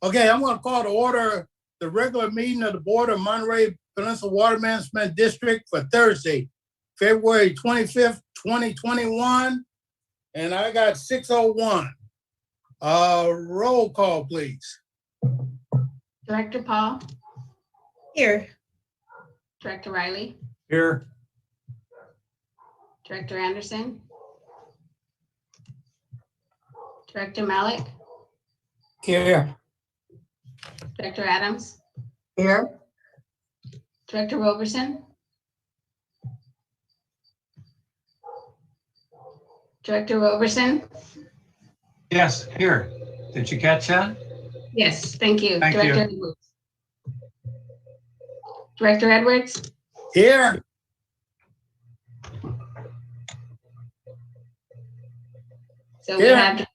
Okay, I'm going to call to order the regular meeting of the Board of Monterey Peninsula Water Management District for Thursday, February 25th, 2021. And I got 6:01. Roll call, please. Director Paul. Here. Director Riley. Here. Director Anderson. Director Malik. Here. Director Adams. Here. Director Roberson. Director Roberson. Yes, here. Did you catch that? Yes, thank you. Thank Director you. Edwards. Director Edwards. Here. So we have,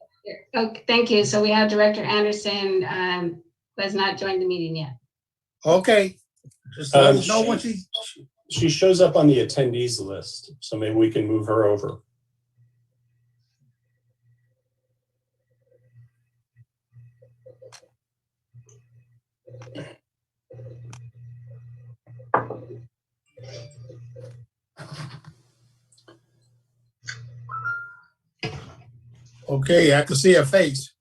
thank you. So we have Director Anderson, who has not joined the meeting yet. Okay. Just let us know when she shows up on the attendees list, so maybe we can move her over. Okay, I can see her face.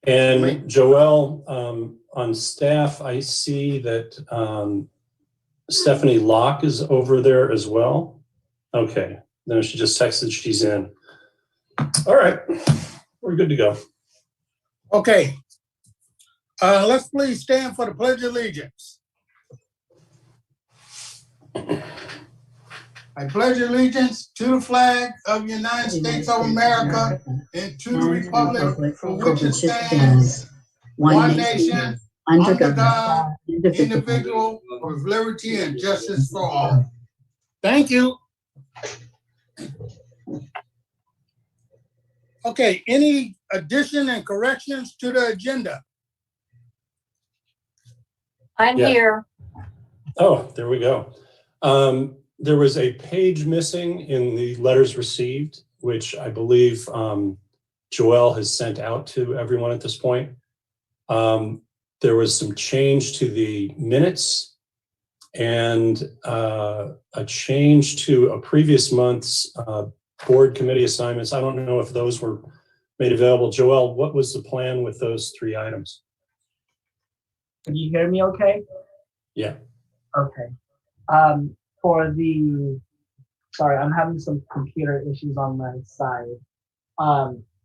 And Joelle, on staff, I see that Stephanie Locke is over there as well. Okay, no, she just texted she's in. All right, we're good to go. Okay. Let's please stand for the Pledge of Allegiance. I pledge allegiance to the flag of the United States of America and to the republic for which it stands, one nation, under God, indivisible, with liberty and justice for all. Thank you. Okay, any addition and corrections to the agenda? I'm here. Oh, there we go. There was a page missing in the letters received, which I believe Joelle has sent out to everyone at this point. There was some change to the minutes and a change to a previous month's board committee assignments. I don't know if those were made available. Joelle, what was the plan with those 3 items? Can you hear me okay? Yeah. Okay. Sorry, I'm having some computer issues on my side.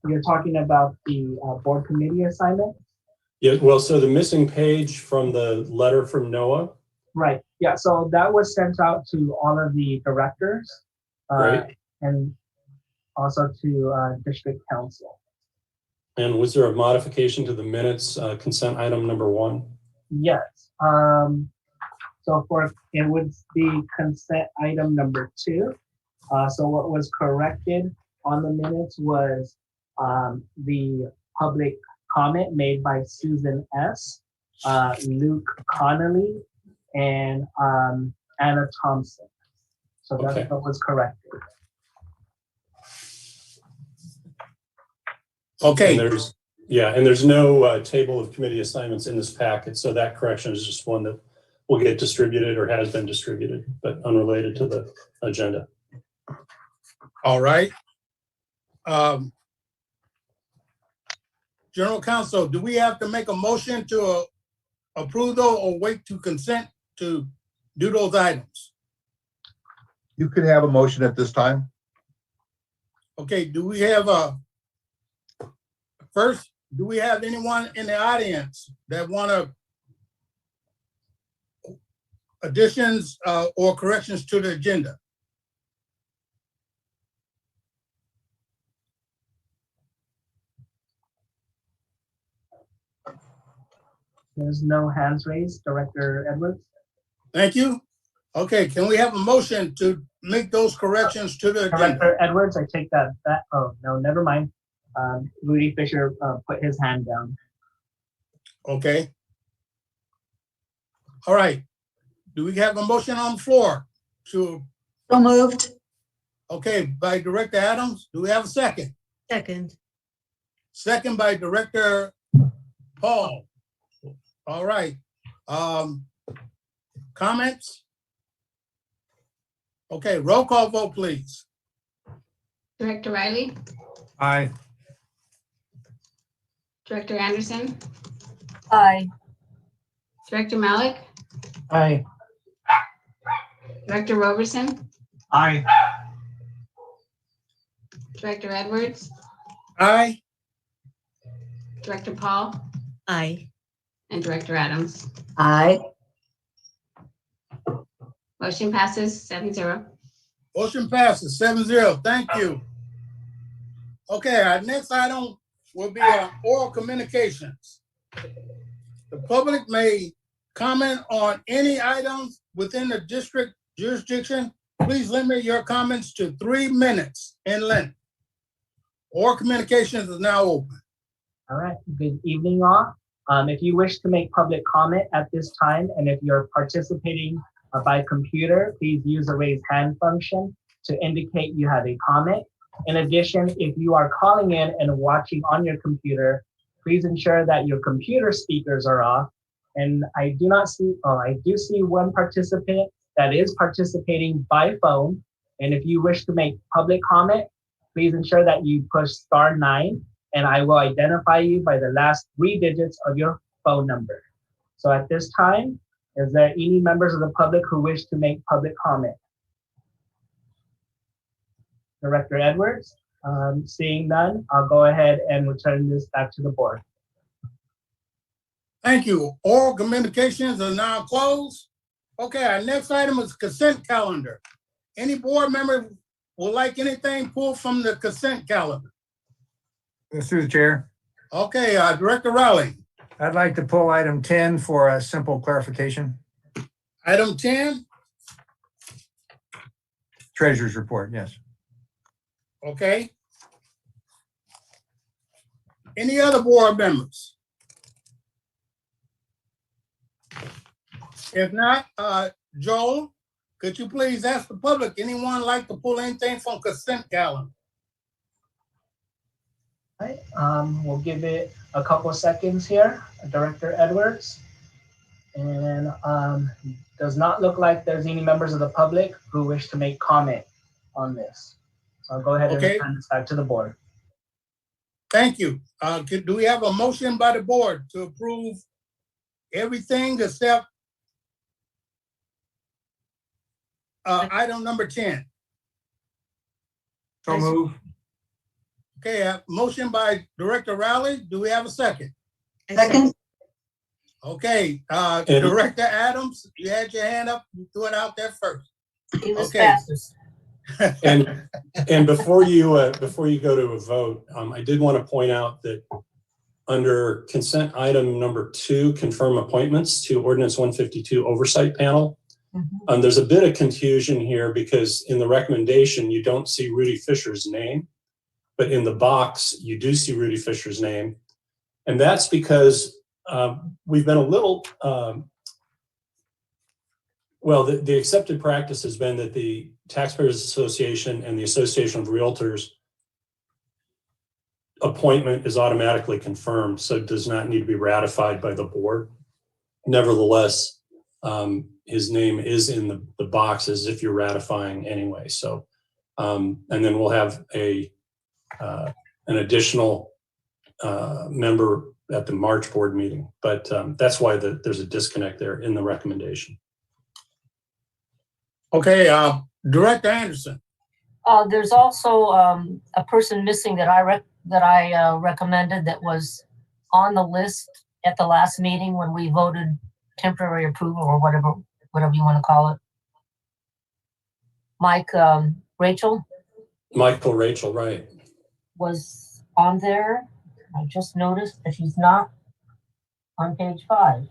You're talking about the board committee assignment? Yeah, well, so the missing page from the letter from Noah. Right, yeah, so that was sent out to all of the directors. Right. And also to district council. And was there a modification to the minutes, consent item number 1? Yes. So it was the consent item number 2. So what was corrected on the minutes was the public comment made by Susan S., Luke Connolly, and Anna Thompson. So that's Okay. what was corrected. Okay. And there's no table of committee assignments in this packet, so that correction is just one that will get distributed or has been distributed, but unrelated to the agenda. All right. General Counsel, do we have to make a motion to approve those or wait to consent to do those items? You could have a motion at this time. Okay, do we have first, do we have anyone in the audience that want to additions or corrections to the agenda? There's no hands raised, Director Edwards. Thank you. Okay, can we have a motion to make those corrections to the agenda? Director Edwards, I take that back. Oh, no, never mind. Rudy Fisher put his hand down. Okay. All right. Do we have a motion on the floor to? So moved. Okay, by Director Adams. Do we have a second? Second. Second by Director Paul. All right. Comments? Okay, roll call vote, please. Director Riley, Aye. Director Anderson, Aye. Director Malik, Aye. Director Roberson, Aye. Director Edwards, Aye. Director Paul, Aye. and Director Adams. Aye. Motion passes 7-0. Motion passes 7-0. Thank you. Okay, our next item will be oral communications. The public may comment on any items within the district jurisdiction. Please limit your comments to 3 minutes in length. Oral communications is now open. All right, good evening all. If you wish to make public comment at this time, and if you're participating by computer, please use the raise hand function to indicate you have a comment. In addition, if you are calling in and watching on your computer, please ensure that your computer speakers are off. And I do see one participant that is participating by phone. And if you wish to make public comment, please ensure that you push *9, and I will identify you by the last 3 digits of your phone number. So at this time, is there any members of the public who wish to make public comment? Director Edwards, seeing none, I'll go ahead and return this back to the board. Thank you. Oral communications are now closed. Okay, our next item is consent calendar. Any board member would like anything pulled from the consent calendar? Through the chair, Okay, Director Rowley. I'd like to pull item 10 for a simple clarification. Item 10, Treasurer's report, yes. okay. Any other board members? If not, Joel, could you please ask the public, anyone like to pull anything from consent calendar? All right, we'll give it a couple of seconds here, Director Edwards. And does not look like there's any members of the public who wish to make comment on this. So I'll go ahead and Okay. return this back to the board. Thank you. Do we have a motion by the board to approve everything except item number 10? So move. Okay, a motion by Director Rowley. Do we have a second? Second. Okay, Director Adams, you had your hand up. You threw it out there first. He was Okay. fastest. And before you go to a vote, I did want to point out that under consent item number 2, confirm appointments to ordinance 152 oversight panel. There's a bit of confusion here because in the recommendation, you don't see Rudy Fisher's name, but in the box, you do see Rudy Fisher's name. And that's because we've been a little, the accepted practice has been that the Taxpayers Association and the Association of Realtors appointment is automatically confirmed, so it does not need to be ratified by the board. Nevertheless, his name is in the box as if you're ratifying anyway. So, and then we'll have an additional member at the March board meeting, but that's why there's a disconnect there in the recommendation. Okay, Director Anderson. There's also a person missing that I recommended that was on the list at the last meeting when we voted temporary approval or whatever you want to call it. Michael Rachel, right, was on there. I just noticed that he's not on page 5.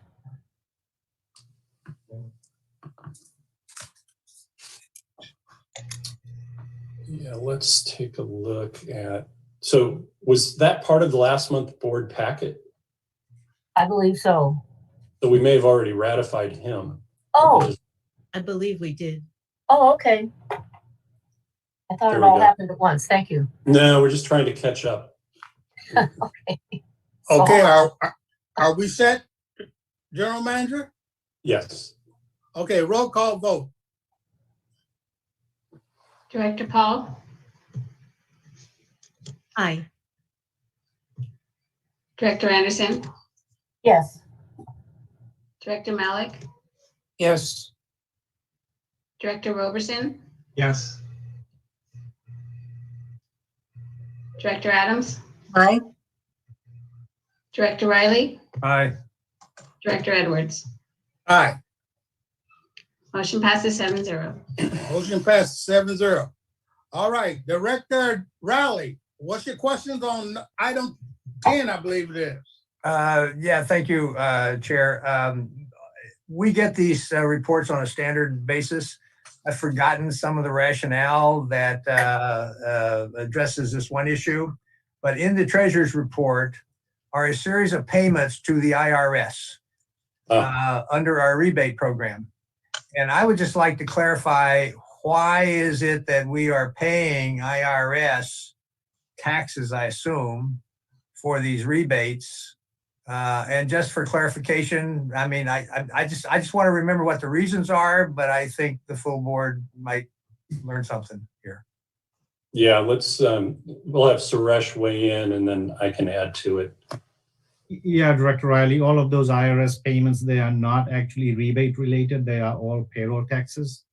Yeah, let's take a look at, so was that part of the last month board packet? I believe so. So we may have already ratified him. Oh, I believe we did. oh, okay. I thought There it we all go. happened at once. Thank you. No, we're just trying to catch up. Okay. Okay, are we set, General Manager? Yes. Okay, roll call vote. Director Paul, Aye. Director Anderson, Yes. Director Malik, Yes. Director Roberson, Yes. Director Adams, Aye. Director Riley, Aye. Director Edwards. Aye, Motion passes 7-0. motion passes 7-0. All right, Director Riley, what's your questions on item 10, I believe it is? Yeah, thank you, Chair. We get these reports on a standard basis. I've forgotten some of the rationale that addresses this one issue, but in the Treasurer's report are a series of payments to the IRS under our rebate program. And I would just like to clarify, why is it that we are paying IRS taxes, I assume, for these rebates? And just for clarification, I mean, I just want to remember what the reasons are, but I think the full board might learn something here. Yeah, let's, we'll have Suresh weigh in and then I can add to it. Yeah, Director Riley, all of those IRS payments, they are not actually rebate related. They are all payroll taxes.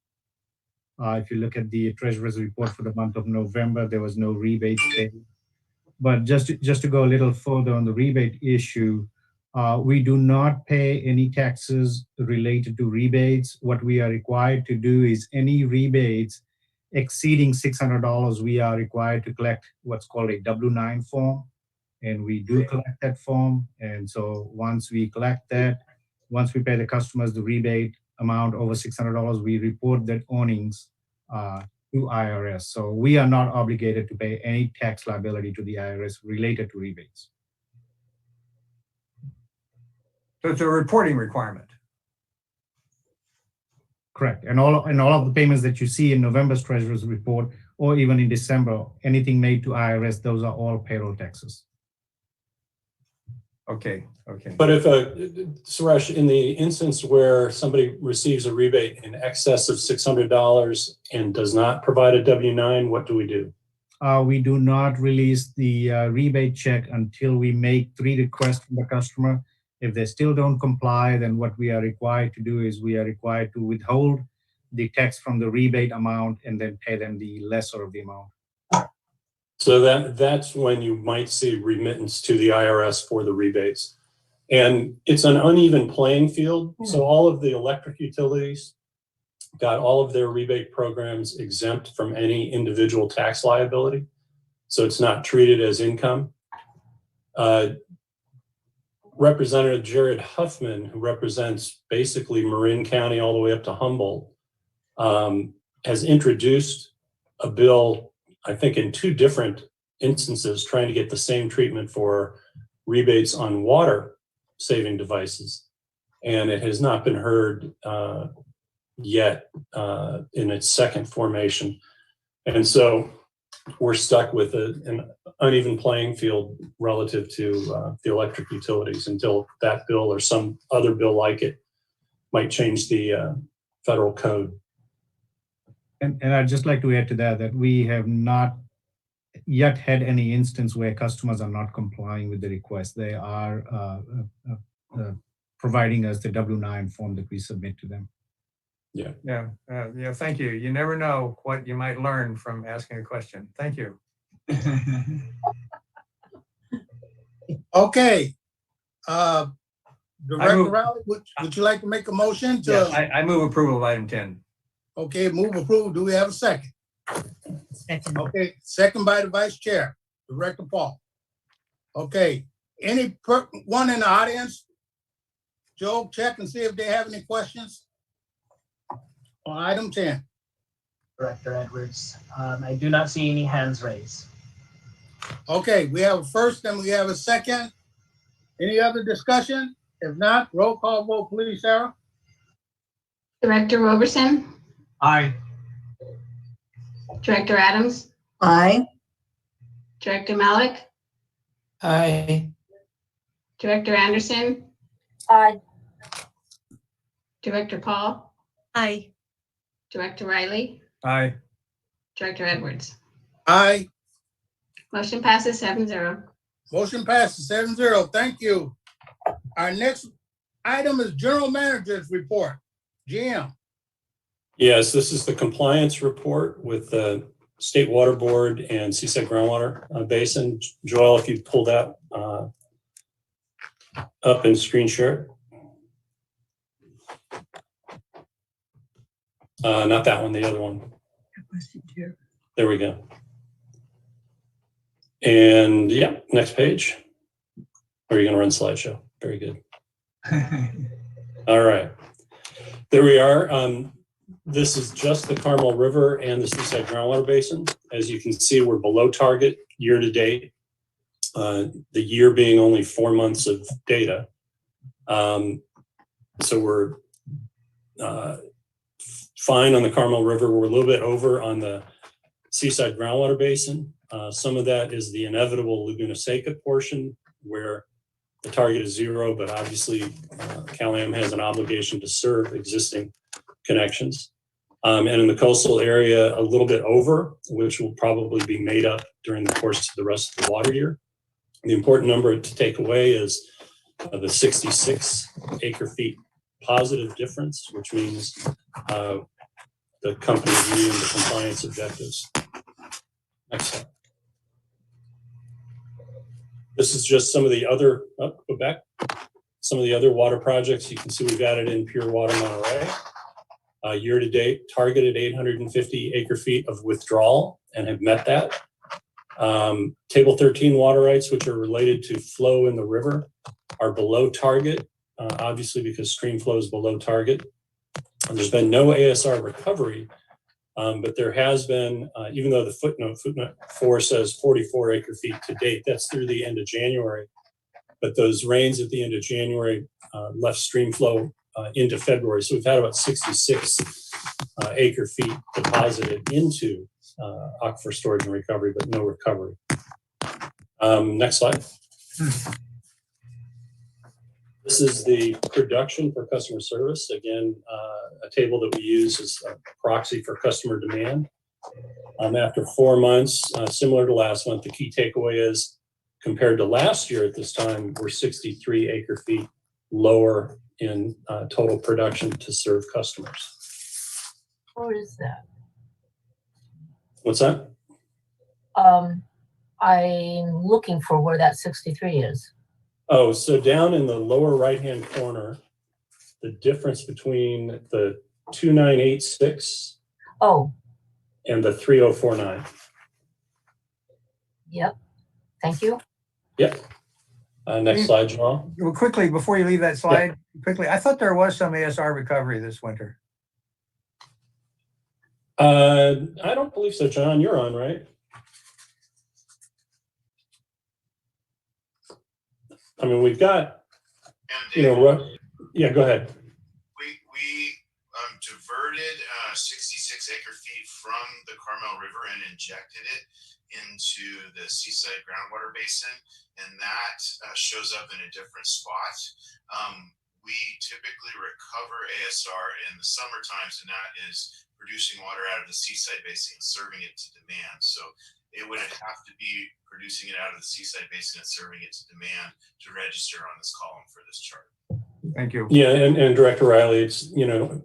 If you look at the Treasurer's report for the month of November, there was no rebate paid. But just to go a little further on the rebate issue, we do not pay any taxes related to rebates. What we are required to do is any rebates exceeding $600, we are required to collect what's called a W-9 form. And we do collect that form. And so once we collect that, once we pay the customers the rebate amount over $600, we report that earnings to IRS. So we are not obligated to pay any tax liability to the IRS related to rebates. So it's a reporting requirement. Correct. And all of the payments that you see in November's Treasurer's report, or even in December, anything made to IRS, those are all payroll taxes. Okay. But if, Suresh, in the instance where somebody receives a rebate in excess of $600 and does not provide a W-9, what do we do? We do not release the rebate check until we make 3 requests from the customer. If they still don't comply, then what we are required to do is we are required to withhold the tax from the rebate amount and then pay them the lesser of the amount. So that's when you might see remittance to the IRS for the rebates. And it's an uneven playing field. So all of the electric utilities got all of their rebate programs exempt from any individual tax liability. So it's not treated as income. Representative Jared Huffman, who represents basically Marin County all the way up to Humboldt, has introduced a bill, I think in 2 different instances, trying to get the same treatment for rebates on water saving devices. And it has not been heard yet in its second formation. And so we're stuck with an uneven playing field relative to the electric utilities until that bill or some other bill like it might change the federal code. And I'd just like to add to that we have not yet had any instance where customers are not complying with the request. They are providing us the W-9 form that we submit to them. Yeah, thank you. You never know what you might learn from asking a question. Thank you. Okay. Director Riley, would you like to make a motion to? Yes, I move approval of item 10. Okay, move approval. Do we have a second? Second. Okay, second by the Vice Chair, Director Paul. Okay, one in the audience? Joe, check and see if they have any questions on item 10. Director Edwards, I do not see any hands raised. Okay, we have a first and we have a second. Any other discussion? If not, roll call vote, please, Sarah. Director Roberson, Aye. Director Adams, Aye. Director Malik, Aye. Director Anderson, Aye. Director Paul, Aye. Director Riley, Aye. Director Edwards. Aye. Motion passes 7-0. Motion passes 7-0. Thank you. Our next item is General Manager's report. GM. Yes, this is the compliance report with the State Water Board and Seaside Groundwater Basin. Joel, if you pull that up and screen share. Not that one, the other one. There we go. And yeah, next page. Or are you going to run slideshow? Very good. All right. There we are. This is just the Carmel River and the Seaside Groundwater Basin. As you can see, we're below target year to date. The year being only 4 months of data. So we're fine on the Carmel River. We're a little bit over on the Seaside Groundwater Basin. Some of that is the inevitable Laguna Seca portion where the target is 0, but obviously CalAm has an obligation to serve existing connections. And in the coastal area, a little bit over, which will probably be made up during the course of the rest of the water year. The important number to take away is the 66 acre feet positive difference, which means the company meeting the compliance objectives. Next slide. This is just some of the other, go back. Some of the other water projects. You can see we've added in Pure Water Monterey. Year to date, targeted 850 acre feet of withdrawal and have met that. Table 13 water rights, which are related to flow in the river, are below target, obviously because stream flow is below target. And there's been no ASR recovery, but there has been, even though the footnote 4 says 44 acre feet to date, that's through the end of January. But those rains at the end of January left stream flow into February. So we've had about 66 acre feet deposited into aquifer storage and recovery, but no recovery. Next slide. This is the production for customer service. Again, a table that we use as a proxy for customer demand. After 4 months, similar to last month, the key takeaway is compared to last year at this time, we're 63 acre feet lower in total production to serve customers. Where is that? What's that? I'm looking for where that 63 is. Oh, so down in the lower right-hand corner, the difference between the 2986 and the 3049. Yep. Thank you. Yep. Next slide, Joel. Well, quickly, before you leave that slide, quickly, I thought there was some ASR recovery this winter. I don't believe so, John. You're on, right? I mean, we've got, you know, yeah, go ahead. We diverted 66 acre feet from the Carmel River and injected it into the Seaside Groundwater Basin, and that shows up in a different spot. We typically recover ASR in the summer times, and that is producing water out of the Seaside Basin and serving it to demand. So it would have to be producing it out of the Seaside Basin and serving it to demand to register on this column for this chart. Thank you. Yeah, and Director Riley, it's, you know,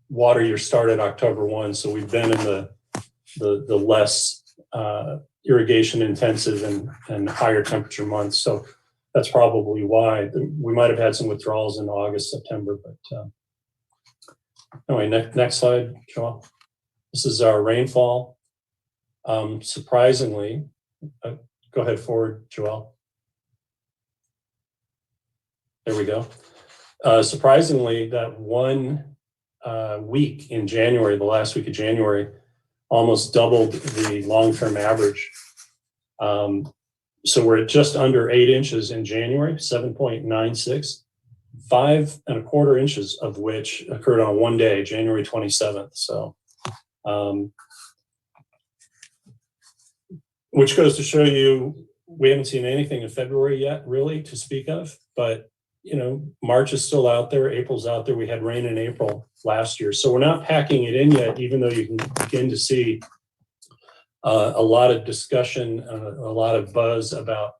water year started October 1, so we've been in the less irrigation intensive and higher temperature months. So that's probably why we might have had some withdrawals in August, September, but anyway, next slide, Joel. This is our rainfall. Surprisingly, go ahead forward, Joel. There we go. Surprisingly, that 1 week in January, the last week of January, almost doubled the long-term average. So we're at just under 8 inches in January, 7.96, 5¼ inches of which occurred on one day, January 27th. So, which goes to show you, we haven't seen anything in February yet, really, to speak of, but you know, March is still out there, April's out there. We had rain in April last year. So we're not packing it in yet, even though you can begin to see a lot of discussion, a lot of buzz about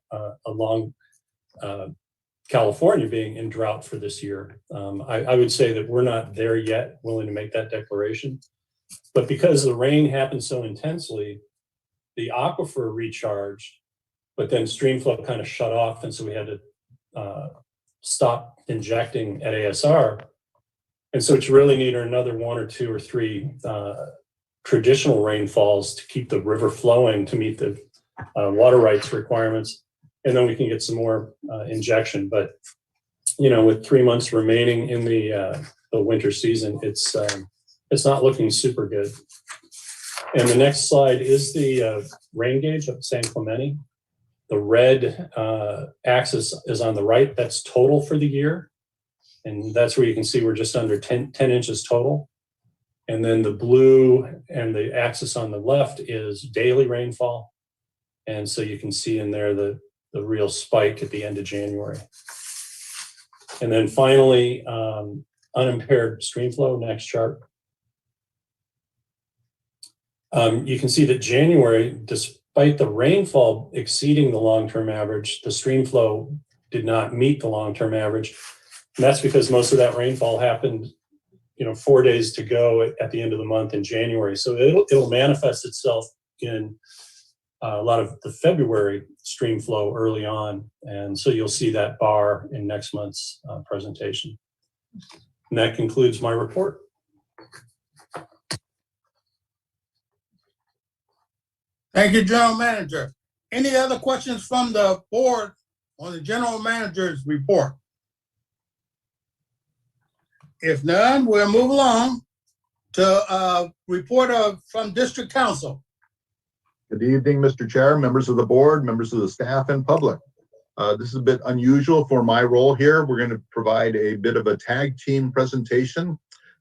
along California being in drought for this year. I would say that we're not there yet, willing to make that declaration. But because the rain happened so intensely, the aquifer recharged, but then stream flow kind of shut off. And so we had to stop injecting at ASR. And so it's really need another 1 or 2 or 3 traditional rainfalls to keep the river flowing to meet the water rights requirements. And then we can get some more injection. But, you know, with 3 months remaining in the winter season, it's not looking super good. And the next slide is the rain gauge of San Clemente. The red axis is on the right. That's total for the year. And that's where you can see we're just under 10 inches total. And then the blue and the axis on the left is daily rainfall. And so you can see in there the real spike at the end of January. And then finally, unimpaired stream flow, next chart. You can see that January, despite the rainfall exceeding the long-term average, the stream flow did not meet the long-term average. And that's because most of that rainfall happened, you know, 4 days to go at the end of the month in January. So it'll manifest itself in a lot of the February stream flow early on. And so you'll see that bar in next month's presentation. And that concludes my report. Thank you, General Manager. Any other questions from the board on the General Manager's report? If none, we'll move along to report from District Council. Good evening, Mr. Chair, members of the board, members of the staff, and public. This is a bit unusual for my role here. We're going to provide a bit of a tag team presentation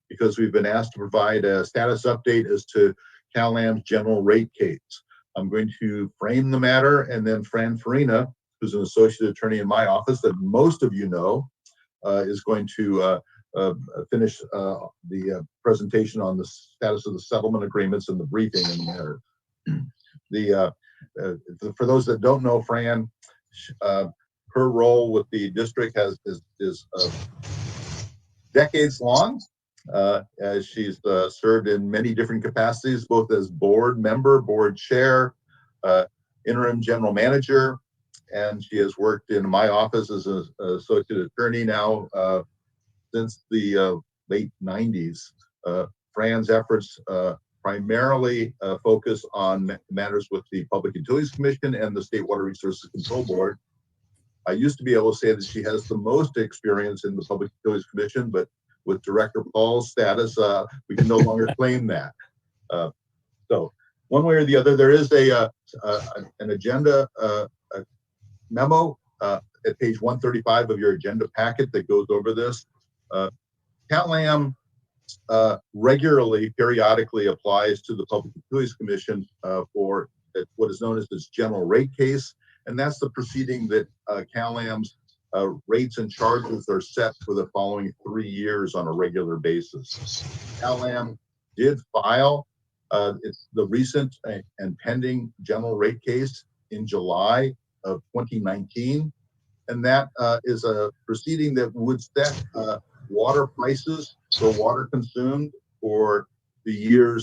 because we've been asked to provide a status update as to CalAM's general rate case. I'm going to frame the matter, and then Fran Farina, who's an associate attorney in my office that most of you know, is going to finish the presentation on the status of the settlement agreements and the briefing in the matter. For those that don't know Fran, her role with the district is decades long, as she's served in many different capacities, both as board member, board chair, interim general manager, and she has worked in my office as an associate attorney now since the late 90s. Fran's efforts primarily focus on matters with the Public Utilities Commission and the State Water Resources Control Board. I used to be able to say that she has the most experience in the Public Utilities Commission, but with Director Paul's status, we can no longer claim that. So one way or the other, there is an agenda memo at page 135 of your agenda packet that goes over this. CalAM regularly, periodically applies to the Public Utilities Commission for what is known as this general rate case. And that's the proceeding that CalAM's rates and charges are set for the following 3 years on a regular basis. CalAM did file it's the recent and pending general rate case in July of 2019. And that is a proceeding that would set water prices for water consumed for the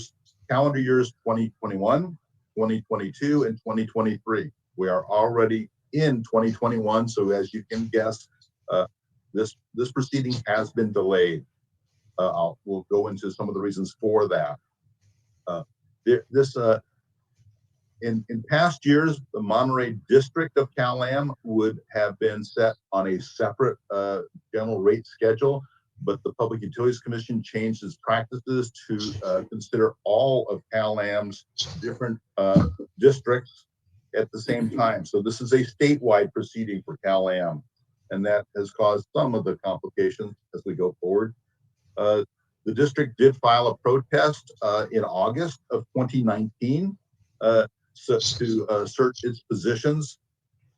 calendar years 2021, 2022, and 2023. We are already in 2021, so as you can guess, this proceeding has been delayed. We'll go into some of the reasons for that. In past years, the Monterey district of CalAM would have been set on a separate general rate schedule, but the Public Utilities Commission changed its practices to consider all of CalAM's different districts at the same time. So this is a statewide proceeding for CalAM, and that has caused some of the complications as we go forward. The district did file a protest in August of 2019 to assert its positions.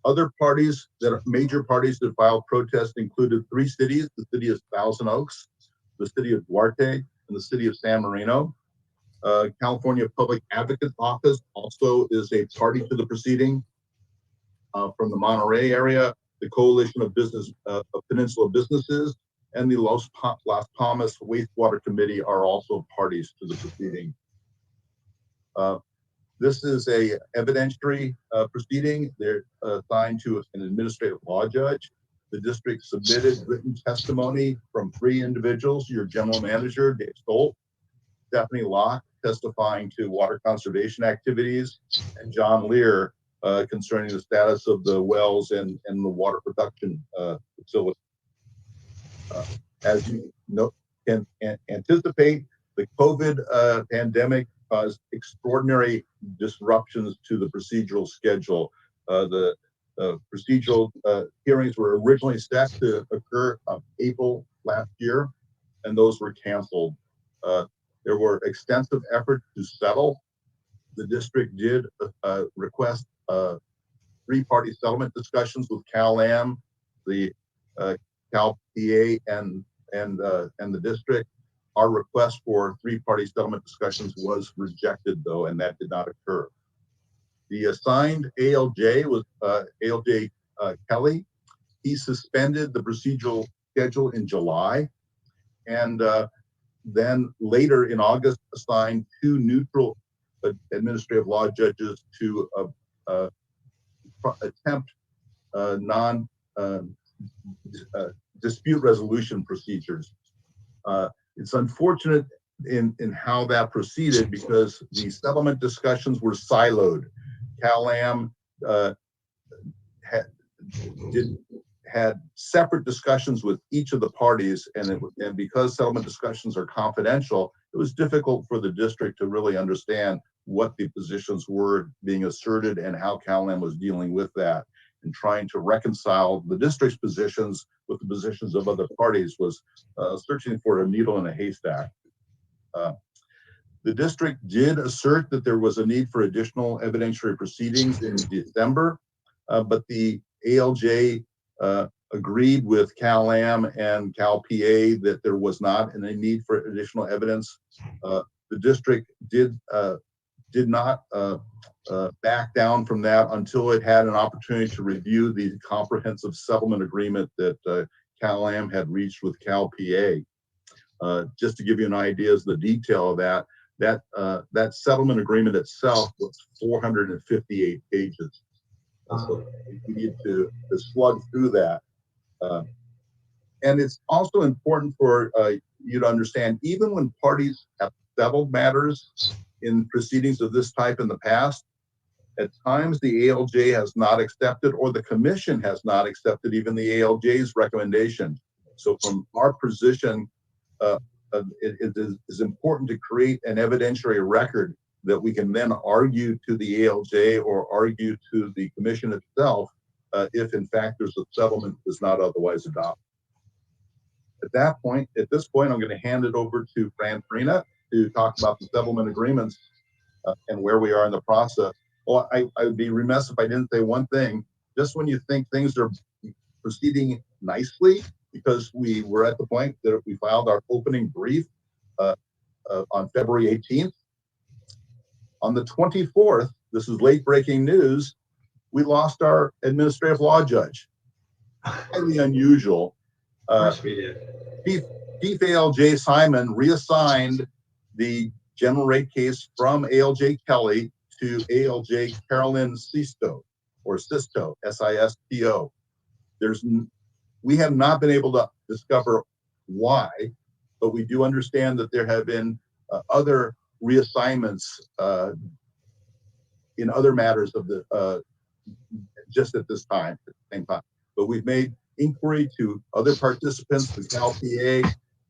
Other parties that are major parties that filed protests included 3 cities: the city of Thousand Oaks, the city of Duarte, and the city of San Marino. California Public Advocate's Office also is a party to the proceeding. From the Monterey area, the Coalition of Peninsula Businesses, and the Las Palmas Wastewater Committee are also parties to the proceeding. This is a evidentiary proceeding. They're assigned to an administrative law judge. The district submitted written testimony from 3 individuals: your general manager, Dave Stolt, Stephanie Locke, testifying to water conservation activities, and John Lear concerning the status of the wells and the water production facility. As you can anticipate, the COVID pandemic caused extraordinary disruptions to the procedural schedule. The procedural hearings were originally set to occur April last year, and those were canceled. There were extensive efforts to settle. The district did request 3-party settlement discussions with Cal-Am, the Cal-PA, and the district. Our request for 3-party settlement discussions was rejected, though, and that did not occur. The assigned ALJ was ALJ Kelly. He suspended the procedural schedule in July, and then later in August assigned 2 neutral administrative law judges to attempt dispute resolution procedures. It's unfortunate in how that proceeded because the settlement discussions were siloed. Cal-Am had separate discussions with each of the parties, and because settlement discussions are confidential, it was difficult for the district to really understand what the positions were being asserted and how Cal-Am was dealing with that. And trying to reconcile the district's positions with the positions of other parties was searching for a needle in a haystack. The district did assert that there was a need for additional evidentiary proceedings in December, but the ALJ agreed with Cal-Am and Cal-PA that there was not any need for additional evidence. The district did not back down from that until it had an opportunity to review the comprehensive settlement agreement that Cal-Am had reached with Cal-PA. Just to give you an idea of the detail of that settlement agreement itself was 458 pages. So we need to slug through that. And it's also important for you to understand, even when parties have settled matters in proceedings of this type in the past, at times the ALJ has not accepted, or the commission has not accepted even the ALJ's recommendation. So from our position, it is important to create an evidentiary record that we can then argue to the ALJ or argue to the commission itself if in fact there's a settlement that's not otherwise adopted. At this point, I'm going to hand it over to Fran Farina to talk about the settlement agreements and where we are in the process. Well, I would be remiss if I didn't say one thing. Just when you think things are proceeding nicely, because we were at the point that we filed our opening brief on February 18th. On the 24th, this is late breaking news, we lost our administrative law judge. Highly unusual. Of course we did. Chief ALJ Simon reassigned the general rate case from ALJ Kelly to ALJ Carolyn Sisto, or Sisto, S-I-S-T-O. We have not been able to discover why, but we do understand that there have been other reassignments in other matters of the just at this time, at the same time. But we've made inquiry to other participants, the Cal-PA,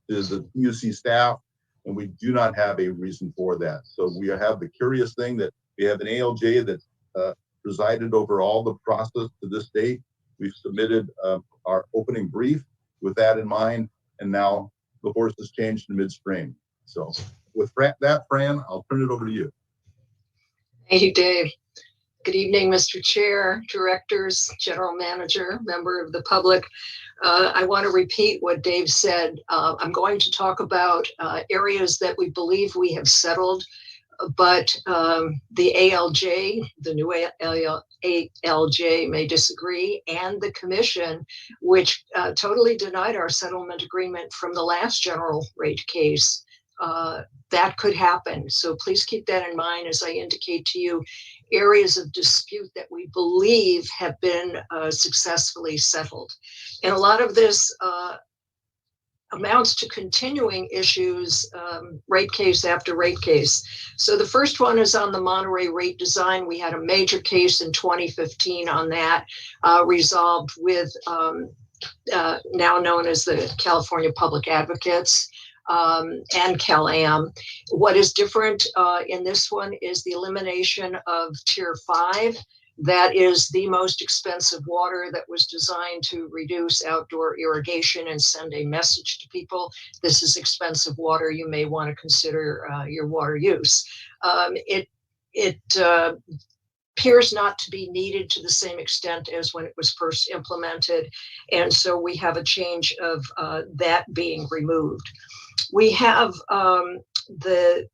to the PUC staff, and we do not have a reason for that. So we have the curious thing that we have an ALJ that presided over all the process to this date. We've submitted our opening brief with that in mind, and now the horse has changed in midstream. So with that, Fran, I'll turn it over to you. Thank you, Dave. Good evening, Mr. Chair, directors, general manager, member of the public. I want to repeat what Dave said. I'm going to talk about areas that we believe we have settled, but the ALJ, the new ALJ may disagree, and the commission, which totally denied our settlement agreement from the last general rate case. That could happen. So please keep that in mind as I indicate to you areas of dispute that we believe have been successfully settled. And a lot of this amounts to continuing issues, rate case after rate case. So the first one is on the Monterey rate design. We had a major case in 2015 on that, resolved with now known as the California Public Advocates. And CalAm. What is different in this one is the elimination of Tier 5. That is the most expensive water that was designed to reduce outdoor irrigation and send a message to people. This is expensive water. You may want to consider your water use. It appears not to be needed to the same extent as when it was first implemented. And so we have a change of that being removed. We have the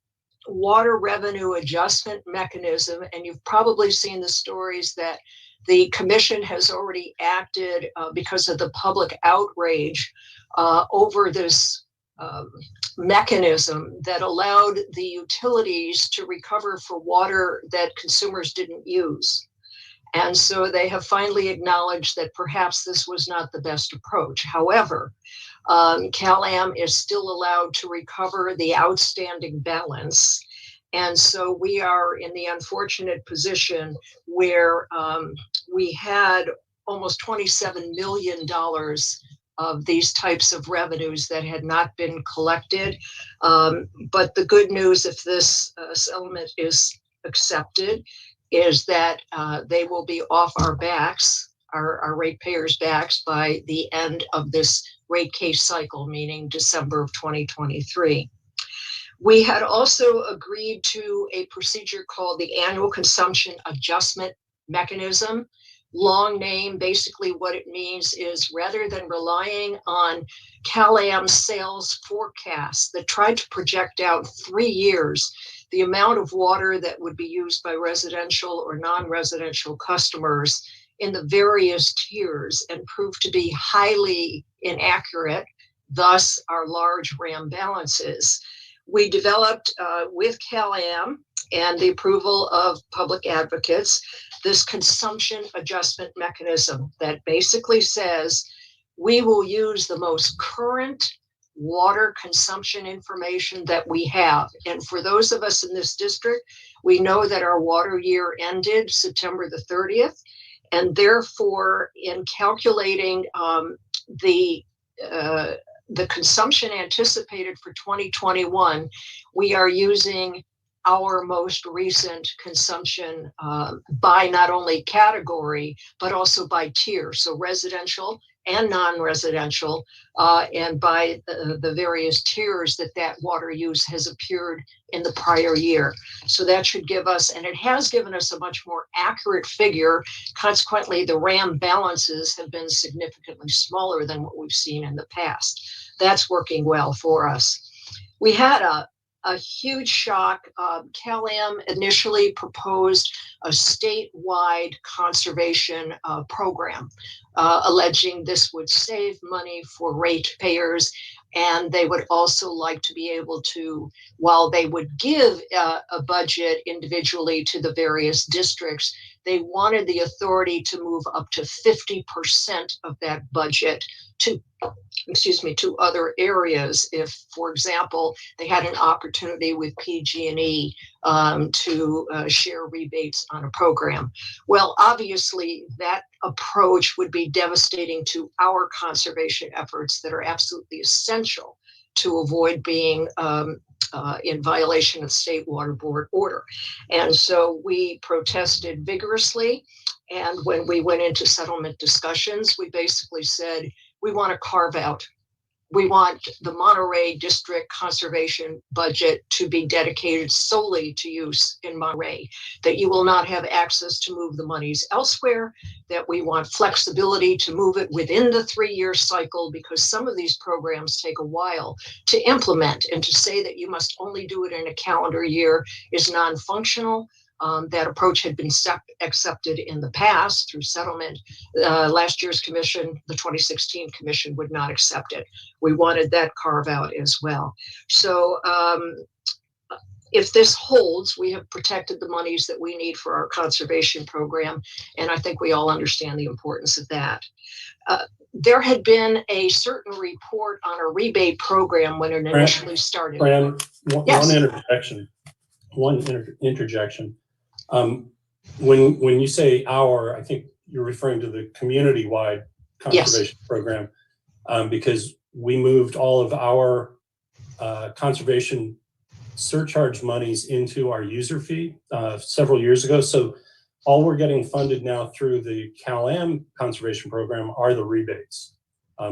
water revenue adjustment mechanism, and you've probably seen the stories that the commission has already acted because of the public outrage over this mechanism that allowed the utilities to recover for water that consumers didn't use. And so they have finally acknowledged that perhaps this was not the best approach. However, CalAm is still allowed to recover the outstanding balance. And so we are in the unfortunate position where we had almost $27 million of these types of revenues that had not been collected. But the good news, if this settlement is accepted, is that they will be off our backs, our ratepayers' backs, by the end of this rate case cycle, meaning December of 2023. We had also agreed to a procedure called the Annual Consumption Adjustment Mechanism. Long name, basically what it means is rather than relying on CalAm's sales forecasts that tried to project out 3 years the amount of water that would be used by residential or non-residential customers in the various tiers and proved to be highly inaccurate, thus our large RAM balances. We developed with CalAm and the approval of public advocates this consumption adjustment mechanism that basically says we will use the most current water consumption information that we have. And for those of us in this district, we know that our water year ended September the 30th. And therefore, in calculating the consumption anticipated for 2021, we are using our most recent consumption by not only category, but also by tier. So residential and non-residential, and by the various tiers that water use has appeared in the prior year. So that should give us, and it has given us a much more accurate figure. Consequently, the RAM balances have been significantly smaller than what we've seen in the past. That's working well for us. We had a huge shock. CalAm initially proposed a statewide conservation program, alleging this would save money for ratepayers, and they would also like to be able to, while they would give a budget individually to the various districts, they wanted the authority to move up to 50% of that budget to other areas. If, for example, they had an opportunity with PG&E to share rebates on a program. Well, obviously that approach would be devastating to our conservation efforts that are absolutely essential to avoid being in violation of state water board order. And so we protested vigorously. And when we went into settlement discussions, we basically said, we want to carve out we want the Monterey District Conservation budget to be dedicated solely to use in Monterey, that you will not have access to move the monies elsewhere, that we want flexibility to move it within the 3-year cycle, because some of these programs take a while to implement, and to say that you must only do it in a calendar year is non-functional. That approach had been accepted in the past through settlement. Last year's commission, the 2016 commission, would not accept it. We wanted that carve out as well. So if this holds, we have protected the monies that we need for our conservation program, and I think we all understand the importance of that. There had been a certain report on a rebate program when it initially started. Fran, Yes. One interjection. When you say our, I think you're referring to the community-wide conservation program, because we moved all of our conservation surcharge monies into our user fee several years ago. So all we're getting funded now through the CalAm conservation program are the rebates,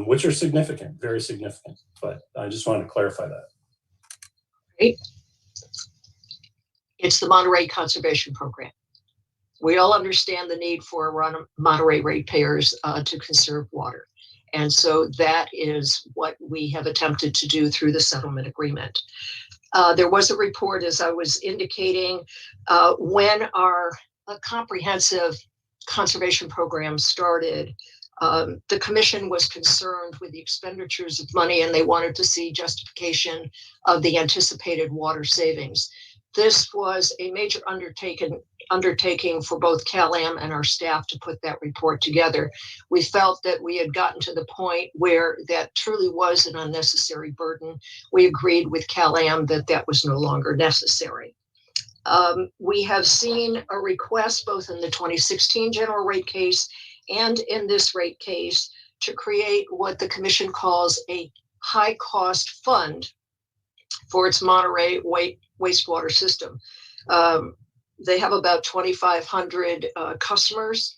which are significant, very significant. But I just wanted to clarify that. Great. It's the Monterey Conservation Program. We all understand the need for Monterey ratepayers to conserve water. And so that is what we have attempted to do through the settlement agreement. There was a report, as I was indicating, when our comprehensive conservation program started, the commission was concerned with the expenditures of money, and they wanted to see justification of the anticipated water savings. This was a major undertaking for both CalAm and our staff to put that report together. We felt that we had gotten to the point where that truly was an unnecessary burden. We agreed with CalAm that that was no longer necessary. We have seen a request both in the 2016 general rate case and in this rate case to create what the commission calls a high cost fund for its Monterey wastewater system. They have about 2,500 customers.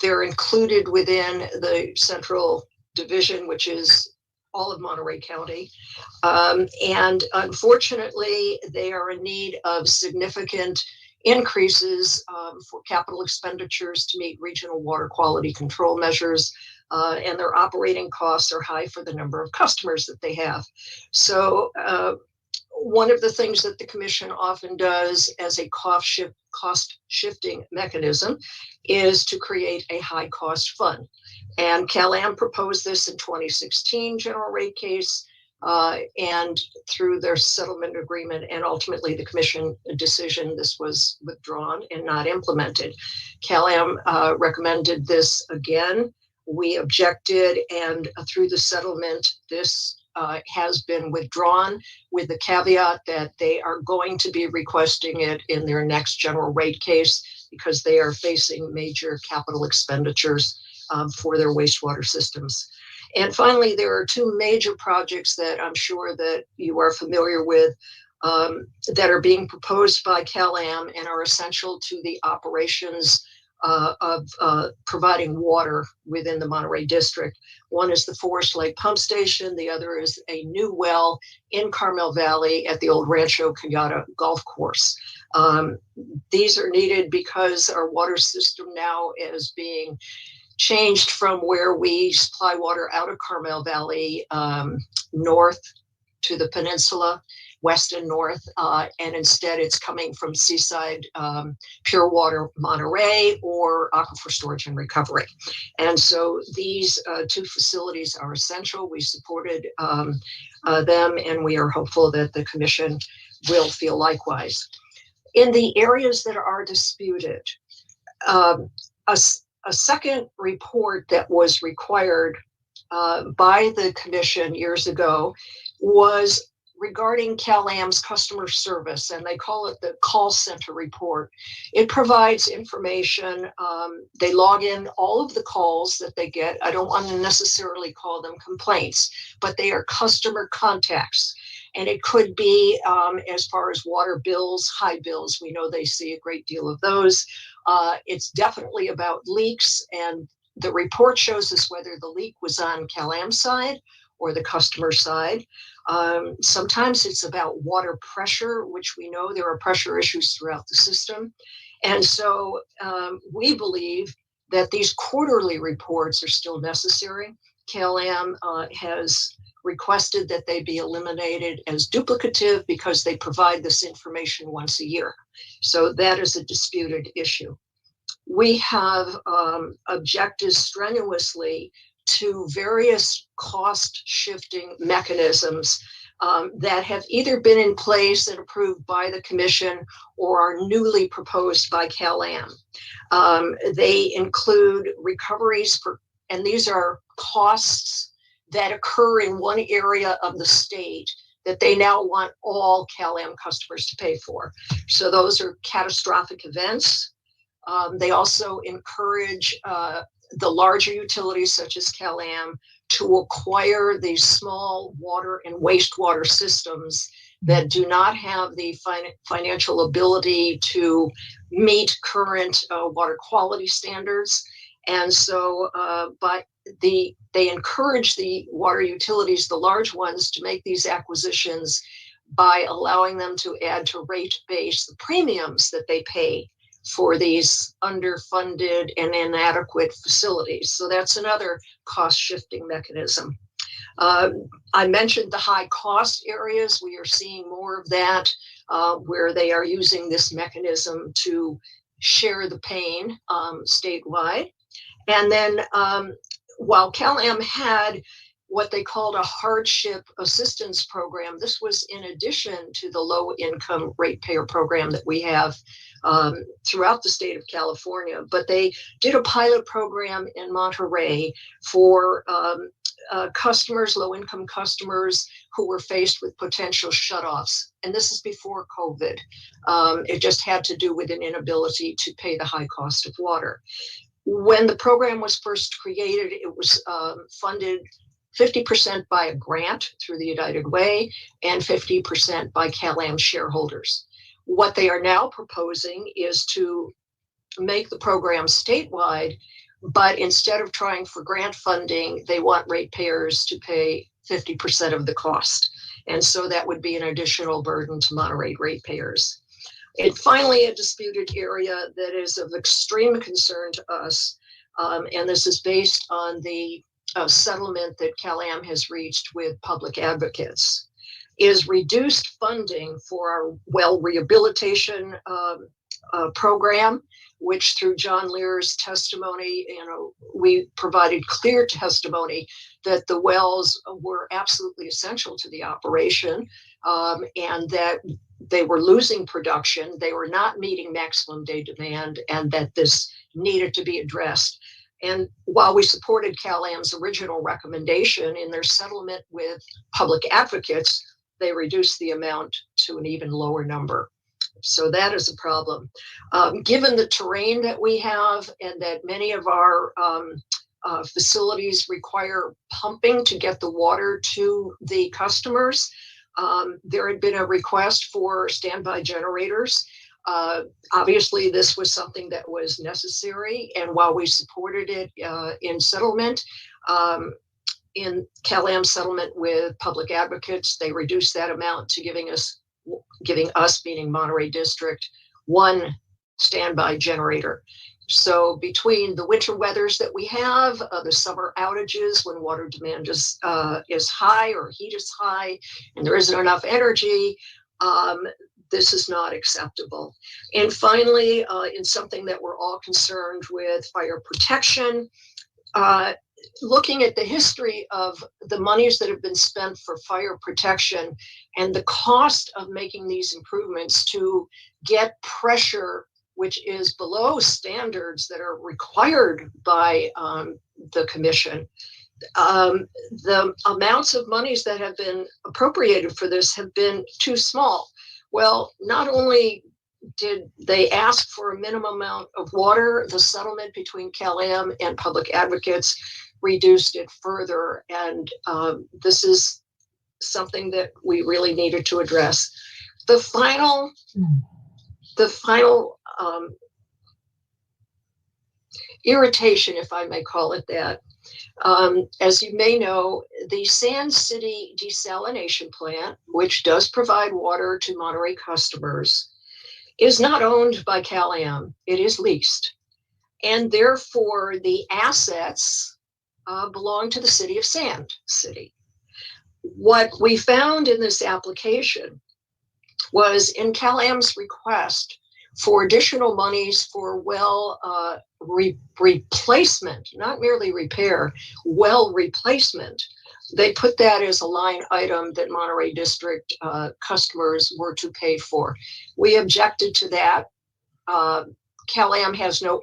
They're included within the central division, which is all of Monterey County. And unfortunately, they are in need of significant increases for capital expenditures to meet regional water quality control measures. And their operating costs are high for the number of customers that they have. So one of the things that the commission often does as a cost shifting mechanism is to create a high cost fund. And CalAm proposed this in 2016 general rate case, and through their settlement agreement and ultimately the commission decision, this was withdrawn and not implemented. CalAm recommended this again. We objected, and through the settlement, this has been withdrawn with the caveat that they are going to be requesting it in their next general rate case because they are facing major capital expenditures for their wastewater systems. And finally, there are two major projects that I'm sure that you are familiar with that are being proposed by CalAm and are essential to the operations of providing water within the Monterey district. One is the Forest Lake Pump Station. The other is a new well in Carmel Valley at the old Rancho Cayuga Golf Course. These are needed because our water system now is being changed from where we supply water out of Carmel Valley north to the Peninsula, west and north, and instead it's coming from Seaside Pure Water Monterey or Aquifer Storage and Recovery. And so these two facilities are essential. We supported them, and we are hopeful that the commission will feel likewise. In the areas that are disputed, a second report that was required by the commission years ago was regarding CalAm's customer service, and they call it the call center report. It provides information. They log in all of the calls that they get. I don't want to necessarily call them complaints, but they are customer contacts. And it could be as far as water bills, high bills. We know they see a great deal of those. It's definitely about leaks, and the report shows us whether the leak was on CalAm's side or the customer side. Sometimes it's about water pressure, which we know there are pressure issues throughout the system. And so we believe that these quarterly reports are still necessary. KLAM has requested that they be eliminated as duplicative because they provide this information once a year. So that is a disputed issue. We have objected strenuously to various cost shifting mechanisms that have either been in place and approved by the Commission or are newly proposed by KLAM. They include recoveries for, and these are costs that occur in one area of the state that they now want all KLAM customers to pay for. So those are catastrophic events. They also encourage the larger utilities such as KLAM to acquire these small water and wastewater systems that do not have the financial ability to meet current water quality standards. And so, but they encourage the water utilities, the large ones, to make these acquisitions by allowing them to add to rate base the premiums that they pay for these underfunded and inadequate facilities. So that's another cost shifting mechanism. I mentioned the high cost areas. We are seeing more of that where they are using this mechanism to share the pain statewide. And then while KLAM had what they called a hardship assistance program, this was in addition to the low income ratepayer program that we have throughout the state of California. But they did a pilot program in Monterey for customers, low income customers who were faced with potential shutoffs. And this is before COVID. It just had to do with an inability to pay the high cost of water. When the program was first created, it was funded 50% by a grant through the United Way and 50% by KLAM shareholders. What they are now proposing is to make the program statewide, but instead of trying for grant funding, they want ratepayers to pay 50% of the cost. And so that would be an additional burden to Monterey ratepayers. And finally, a disputed area that is of extreme concern to us, and this is based on the settlement that KLAM has reached with public advocates, is reduced funding for our well rehabilitation program, which through John Lear's testimony, we provided clear testimony that the wells were absolutely essential to the operation and that they were losing production, they were not meeting maximum day demand, and that this needed to be addressed. And while we supported KLAM's original recommendation in their settlement with public advocates, they reduced the amount to an even lower number. So that is a problem. Given the terrain that we have and that many of our facilities require pumping to get the water to the customers, there had been a request for standby generators. Obviously, this was something that was necessary, and while we supported it in settlement, in KLAM settlement with public advocates, they reduced that amount to giving us, meaning Monterey District, one standby generator. So between the winter weathers that we have, the summer outages when water demand is high or heat is high and there isn't enough energy, this is not acceptable. And finally, in something that we're all concerned with, fire protection, looking at the history of the monies that have been spent for fire protection and the cost of making these improvements to get pressure which is below standards that are required by the Commission. The amounts of monies that have been appropriated for this have been too small. Well, not only did they ask for a minimum amount of water, the settlement between KLAM and public advocates reduced it further. And this is something that we really needed to address. The final irritation, if I may call it that. As you may know, the Sand City desalination plant, which does provide water to Monterey customers, is not owned by Cal-Am. It is leased. And therefore, the assets belong to the city of Sand City. What we found in this application was in Cal-Am's request for additional monies for well replacement, not merely repair, well replacement. They put that as a line item that Monterey District customers were to pay for. We objected to that. Cal-Am has no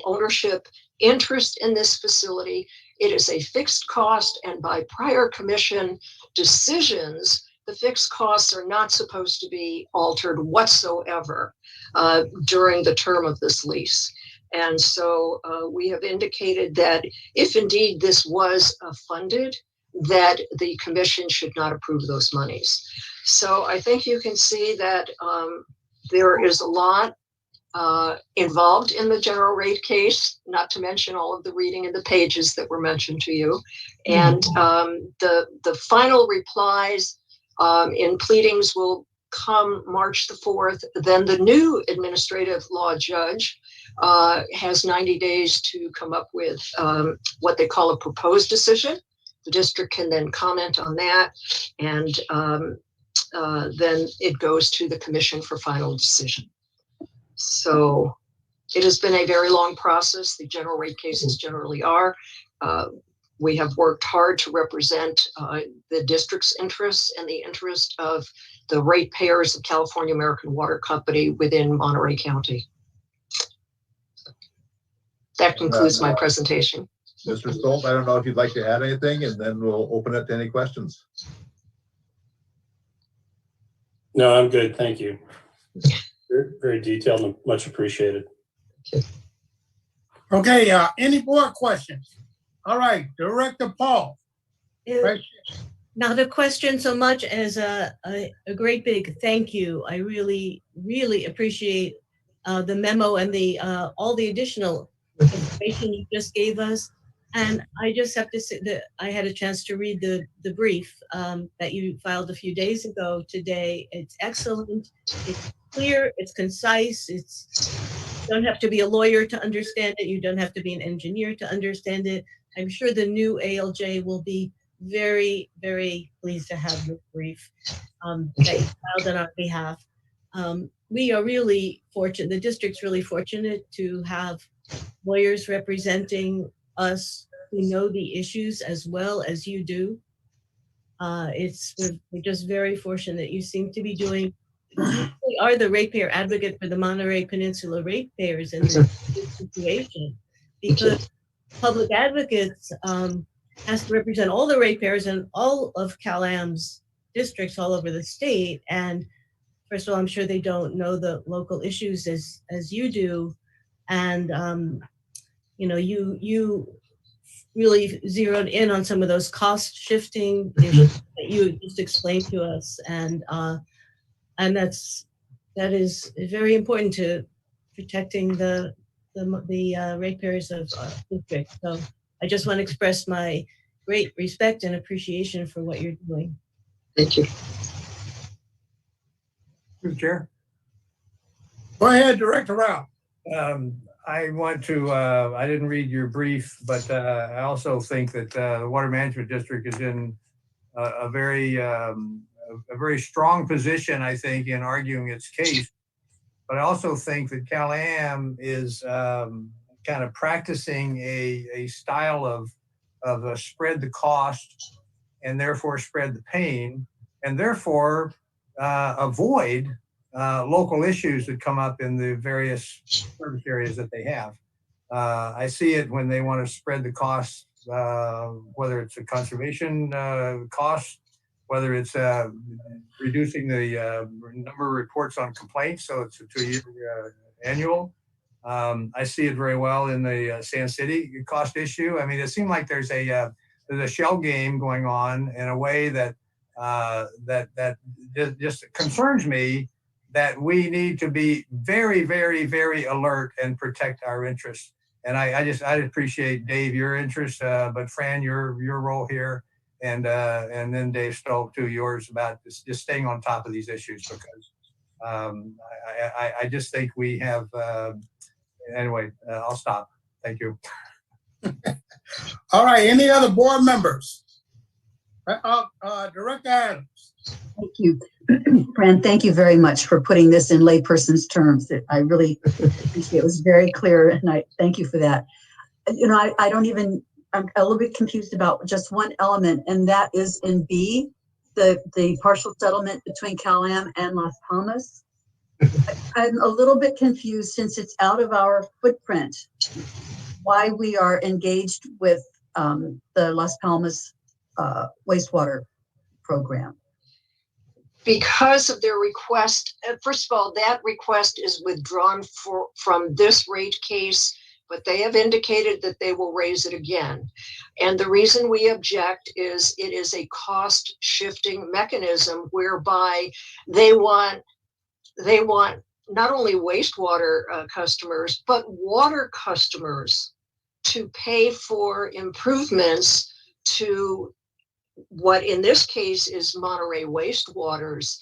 ownership interest in this facility. It is a fixed cost, and by prior commission decisions, the fixed costs are not supposed to be altered whatsoever during the term of this lease. And so we have indicated that if indeed this was funded, that the commission should not approve those monies. So I think you can see that there is a lot involved in the general rate case, not to mention all of the reading in the pages that were mentioned to you. And the final replies in pleadings will come March the 4th. Then the new administrative law judge has 90 days to come up with what they call a proposed decision. The district can then comment on that, and then it goes to the commission for final decision. So it has been a very long process. The general rate cases generally are. We have worked hard to represent the district's interests and the interest of the ratepayers of California American Water Company within Monterey County. That concludes my presentation. Mr. Stolt, I don't know if you'd like to add anything, and then we'll open it to any questions. No, I'm good. Thank you. Very, very detailed and much appreciated. Okay, any board questions? All right, Director Paul. Right. Not a question so much as a great big thank you. I really, really appreciate the memo and the all the additional information you just gave us. And I just have to say that I had a chance to read the brief that you filed a few days ago today. It's excellent. It's clear. It's concise. You don't have to be a lawyer to understand it. You don't have to be an engineer to understand it. I'm sure the new ALJ will be very, very pleased to have this brief that you filed on our behalf. We are really fortunate. The district's really fortunate to have lawyers representing us who know the issues as well as you do. We're just very fortunate. You seem to be doing, you are the ratepayer advocate for the Monterey Peninsula ratepayers in this situation, because public advocates has to represent all the ratepayers in all of Cal-Am's districts all over the state. And first of all, I'm sure they don't know the local issues as you do. And you really zeroed in on some of those cost shifting issues that you just explained to us, and that is very important to protecting the ratepayers of district. So I just want to express my great respect and appreciation for what you're doing. Thank you. Mr. Chair. Go ahead, Director Rao. I want to, I didn't read your brief, but I also think that the Water Management District is in a very strong position, I think, in arguing its case. But I also think that Cal-Am is kind of practicing a style of spread the cost and therefore spread the pain, and therefore avoid local issues that come up in the various service areas that they have. I see it when they want to spread the costs, whether it's a conservation cost, whether it's reducing the number of reports on complaints, so it's a 2-year annual. I see it very well in the Sand City cost issue. I mean, it seems like there's a shell game going on in a way that just concerns me, that we need to be very, very, very alert and protect our interests. And I appreciate, Dave, your interest, but Fran, your role here, and then Dave Stoll too, yours, about just staying on top of these issues, because I just think we have, anyway, I'll stop. Thank you. All right, any other board members? Director Adams. Thank you. Fran, thank you very much for putting this in layperson's terms. I really appreciate it. It was very clear, and I thank you for that. You know, I'm a little bit confused about just one element, and that is in B, the partial settlement between Cal-Am and Las Palmas. I'm a little bit confused, since it's out of our footprint, why we are engaged with the Las Palmas wastewater program. Because of their request, first of all, that request is withdrawn from this rate case, but they have indicated that they will raise it again. And the reason we object is it is a cost shifting mechanism whereby they want not only wastewater customers, but water customers to pay for improvements to what in this case is Monterey wastewater's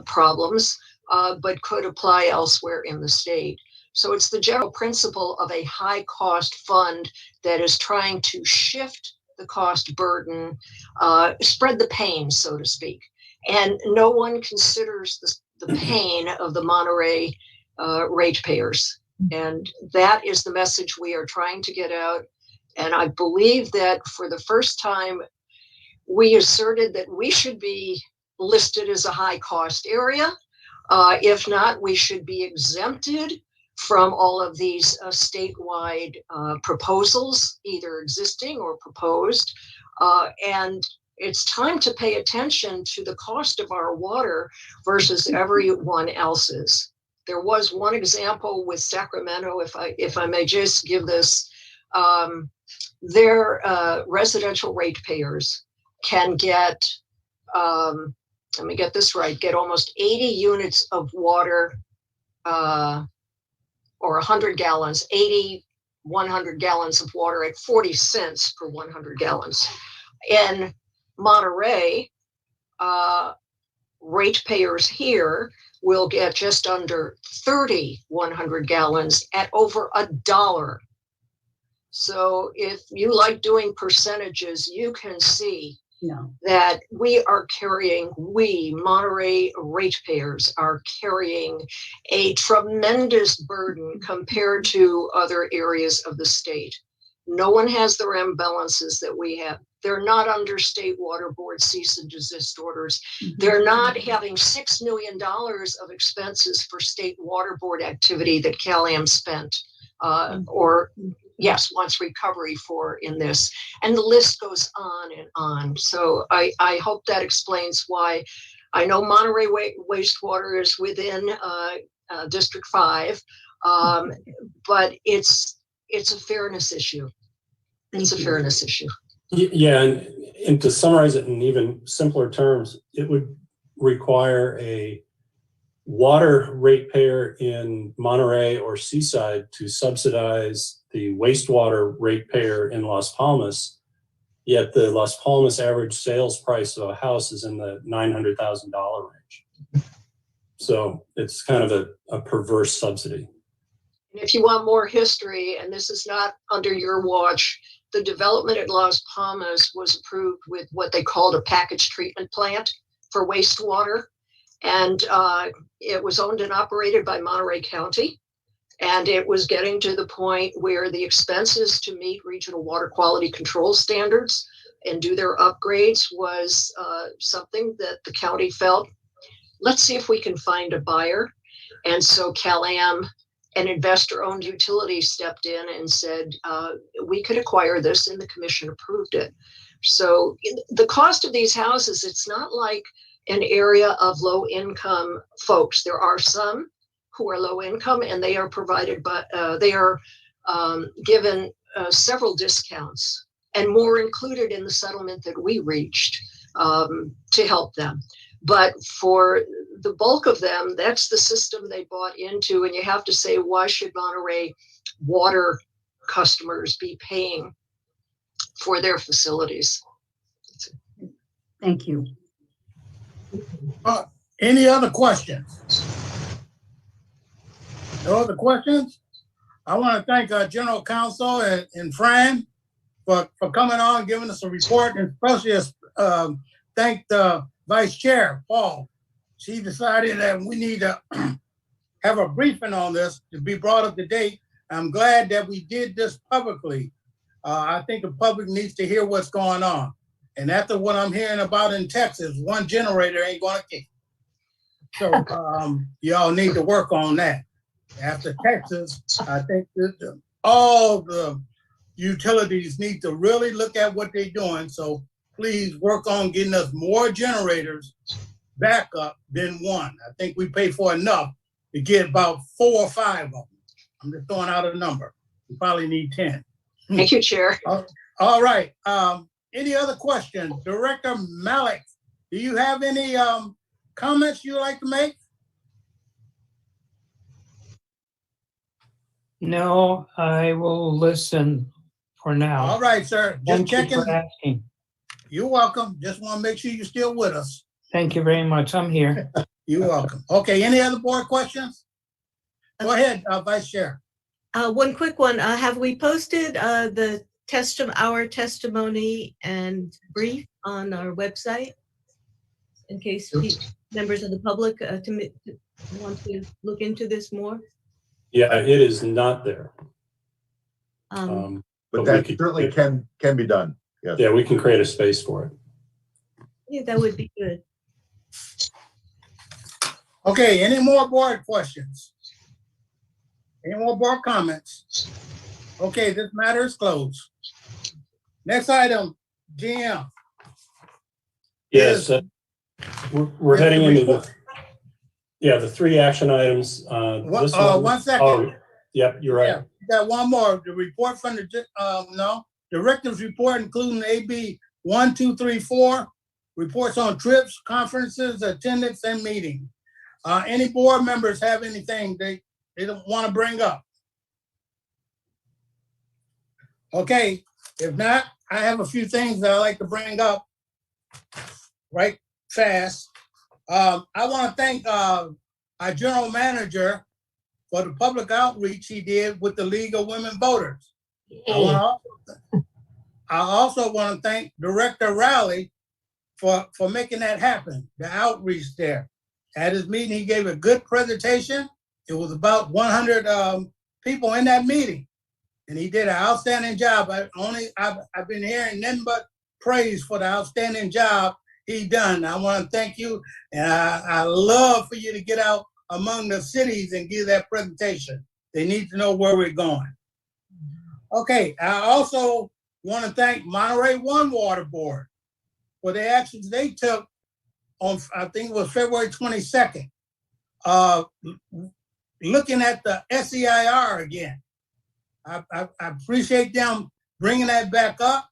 problems, but could apply elsewhere in the state. So it's the general principle of a high cost fund that is trying to shift the cost burden, spread the pain, so to speak. And no one considers the pain of the Monterey ratepayers. And that is the message we are trying to get out. And I believe that for the first time, we asserted that we should be listed as a high cost area. If not, we should be exempted from all of these statewide proposals, either existing or proposed. And it's time to pay attention to the cost of our water versus everyone else's. There was one example with Sacramento, if I may just give this, their residential ratepayers can get, let me get this right, get almost 80 units of water, or 100 gallons, 100 gallons of water at 40 cents per 100 gallons. In Monterey, ratepayers here will get just under 30 100 gallons at over $1. So if you like doing percentages, you can see that we, Monterey ratepayers, are carrying a tremendous burden compared to other areas of the state. No one has the imbalances that we have. They're not under state water board cease and desist orders. They're not having $6 million of expenses for state water board activity that Cal-Am spent, wants recovery for in this. And the list goes on and on. So I hope that explains why. I know Monterey wastewater is within District 5, but it's a fairness issue. It's a fairness issue. Yeah, and to summarize it in even simpler terms, it would require a water ratepayer in Monterey or Seaside to subsidize the wastewater ratepayer in Las Palmas, yet the Las Palmas average sales price of a house is in the $900,000 range. So it's kind of a perverse subsidy. And if you want more history, and this is not under your watch, the development at Las Palmas was approved with what they called a package treatment plant for wastewater. And it was owned and operated by Monterey County. And it was getting to the point where the expenses to meet regional water quality control standards and do their upgrades was something that the county felt, let's see if we can find a buyer. And so Cal-Am, an investor-owned utility, stepped in and said, we could acquire this, and the commission approved it. So the cost of these houses, it's not like an area of low-income folks. There are some who are low income, and they are provided, but they are given several discounts, and more included in the settlement that we reached to help them. But for the bulk of them, that's the system they bought into. And you have to say, why should Monterey water customers be paying for their facilities? Thank you. Any other questions? No other questions? I want to thank our General Counsel and Fran for coming on, giving us a report, and especially thank the Vice Chair, Paul. She decided that we need to have a briefing on this to be brought up to date. I'm glad that we did this publicly. I think the public needs to hear what's going on. And after what I'm hearing about in Texas, one generator ain't gonna kick. So y'all need to work on that. After Texas, I think that all the utilities need to really look at what they're doing. So please work on getting us more generators back up than one. I think we pay for enough to get about 4 or 5 of them. I'm just throwing out a number. We probably need 10. Thank you, Chair. All right. Any other questions? Director Malik, do you have any comments you'd like to make? No, I will listen for now. All right, sir. Just Thank you checking. for asking. You're welcome. Just want to make sure you're still with us. Thank you very much. I'm here. You're welcome. Okay, any other board questions? Go ahead, Vice Chair. One quick one. Have we posted the our testimony and brief on our website in case members of the public want to look into this more? Yeah, it is not there. But that certainly can be done. Yes. Yeah, we can create a space for it. Yeah, that would be good. Okay, any more board questions? Any more board comments? Okay, this matter is closed. Next item, GM. Yes, we're heading into the 3 action items. One second. Oh, yep, you're right. Yeah, got one more. The report from the Director's report, including AB 1234, reports on trips, conferences, attendance, and meetings. Any board members have anything they don't want to bring up? Okay, if not, I have a few things that I like to bring up right fast. I want to thank our general manager for the public outreach he did with the League of Women Voters. I also want to thank Director Rowley for making that happen, the outreach there. At his meeting, he gave a good presentation. It was about 100 people in that meeting, and he did an outstanding job. I've been hearing nothing but praise for the outstanding job he done. I want to thank you, and I love for you to get out among the cities and give that presentation. They need to know where we're going. Okay, I also want to thank Monterey One Water Board for the actions they took on, I think it was February 22nd, looking at the SEIR again. I appreciate them bringing that back up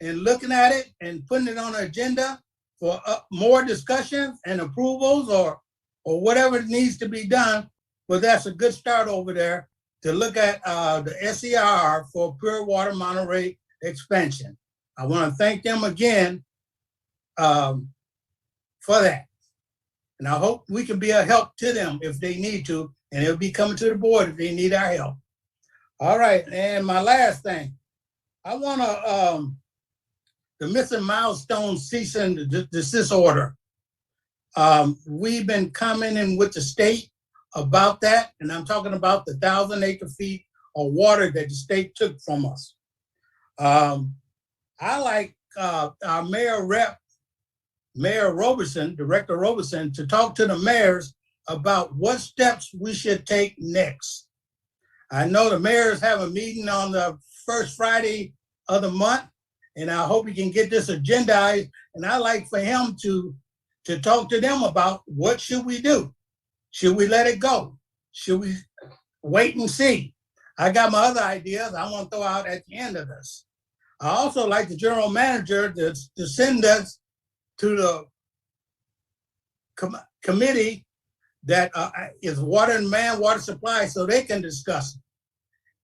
and looking at it and putting it on the agenda for more discussions and approvals or whatever needs to be done. But that's a good start over there to look at the SEIR for Pure Water Monterey expansion. I want to thank them again for that. And I hope we can be a help to them if they need to, and they'll be coming to the board if they need our help. All right, and my last thing, I want to, the missing milestone cease and desist order. We've been commenting with the state about that, and I'm talking about the 1,000 acre feet of water that the state took from us. I like our Mayor Roberson, Director Roberson, to talk to the mayors about what steps we should take next. I know the mayors have a meeting on the first Friday of the month, and I hope we can get this agendized. And I'd like for him to talk to them about what should we do? Should we let it go? Should we wait and see? I got my other ideas I want to throw out at the end of this. I also like the general manager to send us to committee that is water and man water supply so they can discuss it.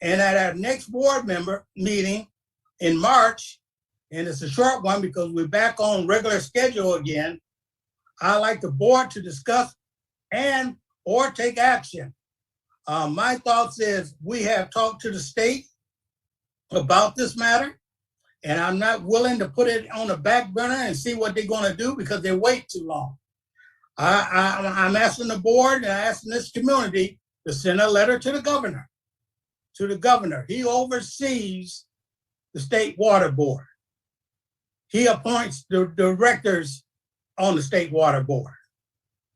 And at our next board member meeting in March, and it's a short one because we're back on regular schedule again, I'd like the board to discuss and or take action. My thoughts is we have talked to the state about this matter, and I'm not willing to put it on the back burner and see what they're going to do because they wait too long. I'm asking the board and asking this community to send a letter to the governor. He oversees the state water board. He appoints the directors on the state water board.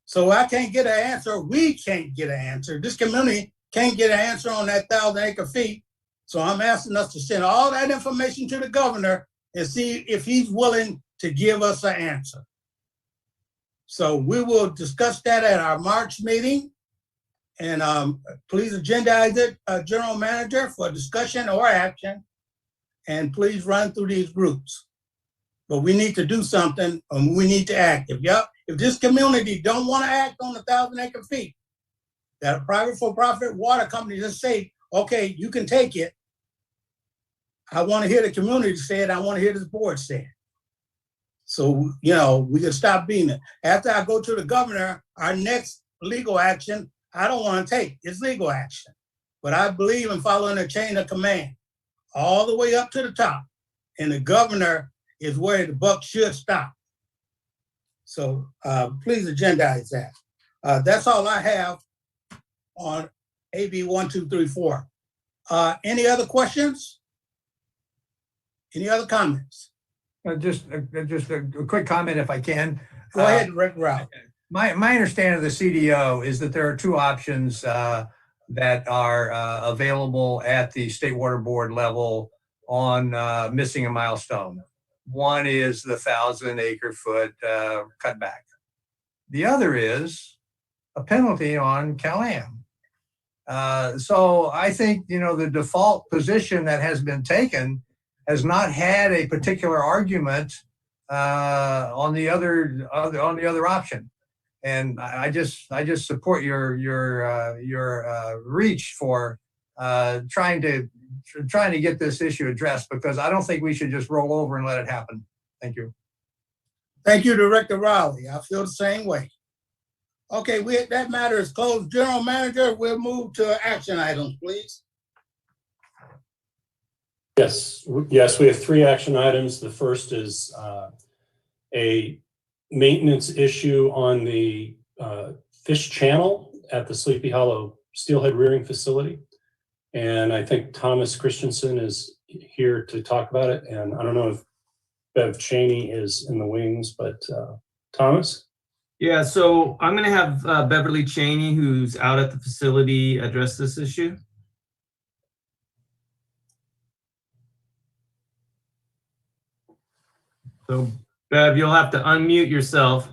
So I can't get an answer. We can't get an answer. This community can't get an answer on that 1,000 acre feet. So I'm asking us to send all that information to the governor and see if he's willing to give us an answer. So we will discuss that at our March meeting. And please agendize it, General Manager, for discussion or action. And please run through these groups. But we need to do something and we need to act. If this community don't want to act on the 1,000 acre feet, that a private for-profit water company just say, okay, you can take it. I want to hear the community say it. I want to hear this board say it. So, we can stop being it. After I go to the governor, our next legal action, I don't want to take. It's legal action. But I believe in following a chain of command all the way up to the top. And the governor is where the buck should stop. So please agendize that. That's all I have on AB 1234. Any other questions? Any other comments? Just a quick comment if I can. Go ahead, Rick Ralph. My understanding of the CDO is that there are two options that are available at the State Water Board level on missing a milestone. One is the 1,000 acre foot cutback. The other is a penalty on CalAm. So I think, the default position that has been taken has not had a particular argument on the other option. And I just support your reach for trying to get this issue addressed, because I don't think we should just roll over and let it happen. Thank you. Thank you, Director Rowley. I feel the same way. Okay, that matter is closed. General Manager, we'll move to action items, please. Yes, we have 3 action items. The first is a maintenance issue on the fish channel at the Sleepy Hollow Steelhead Rearing Facility. And I think Thomas Christensen is here to talk about it. And I don't know if Bev Cheney is in the wings, but Thomas? Yeah, so I'm going to have Beverly Cheney, who's out at the facility, address this issue. So, Bev, you'll have to unmute yourself.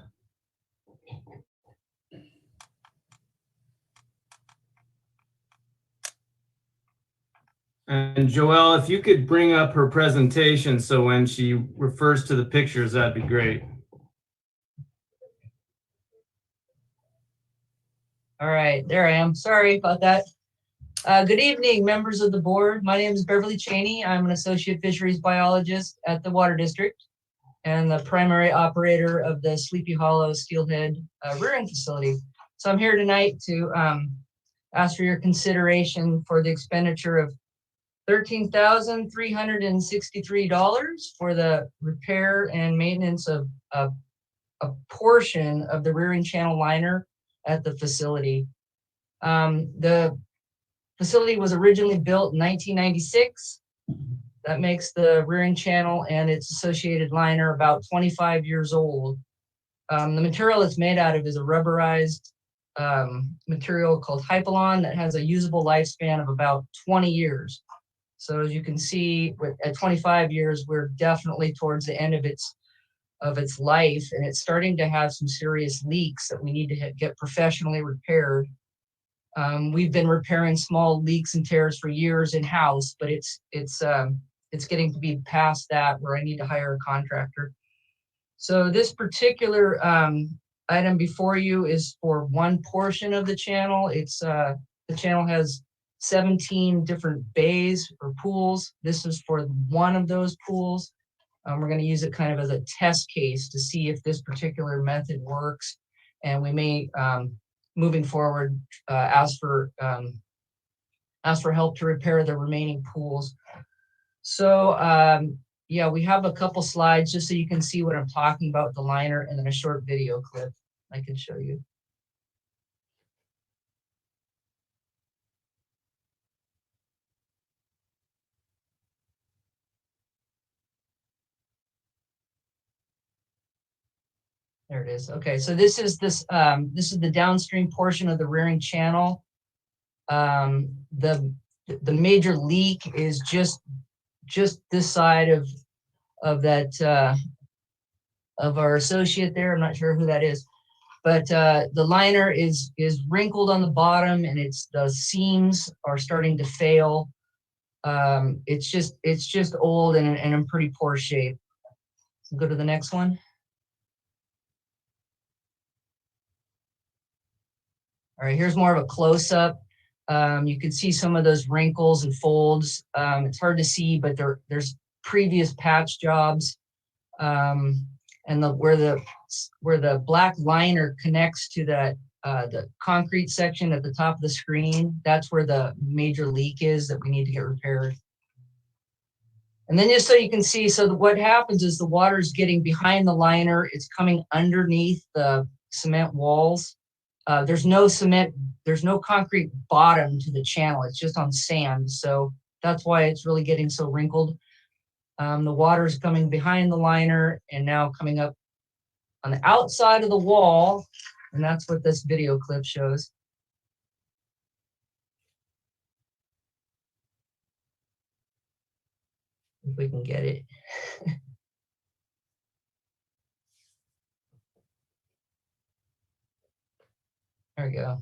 And Joelle, if you could bring up her presentation so when she refers to the pictures, that'd be great. All right, there I am. Sorry about that. Good evening, members of the board. My name is Beverly Cheney. I'm an associate fisheries biologist at the Water District and the primary operator of the Sleepy Hollow Steelhead Rearing Facility. So I'm here tonight to ask for your consideration for the expenditure of $13,363 for the repair and maintenance of a portion of the rearing channel liner at the facility. The facility was originally built in 1996. That makes the rearing channel and its associated liner about 25 years old. The material it's made out of is a rubberized material called Hypalon that has a usable lifespan of about 20 years. So as you can see, at 25 years, we're definitely towards the end of its life, and it's starting to have some serious leaks that we need to get professionally repaired. We've been repairing small leaks and tears for years in-house, but it's getting to be past that where I need to hire a contractor. So this particular item before you is for one portion of the channel. It's the channel has 17 different bays or pools. This is for one of those pools. We're going to use it kind of as a test case to see if this particular method works. And we may, moving forward, ask for help to repair the remaining pools. So yeah, we have a couple slides just so you can see what I'm talking about with the liner, and then a short video clip I can show you. There it is. Okay, so this is the downstream portion of the rearing channel. The major leak is just this side of that of our associate there. I'm not sure who that is, but the liner is wrinkled on the bottom, and the seams are starting to fail. It's just old and in pretty poor shape. So go to the next one. All right, here's more of a close-up. You can see some of those wrinkles and folds. It's hard to see, but there's previous patch jobs. And where the black liner connects to that the concrete section at the top of the screen, that's where the major leak is that we need to get repaired. And then just so you can see, so what happens is the water's getting behind the liner, it's coming underneath the cement walls. There's no cement, there's no concrete bottom to the channel, it's just on sand. So that's why it's really getting so wrinkled. The water is coming behind the liner and now coming up on the outside of the wall. And that's what this video clip shows. If we can get it. There we go.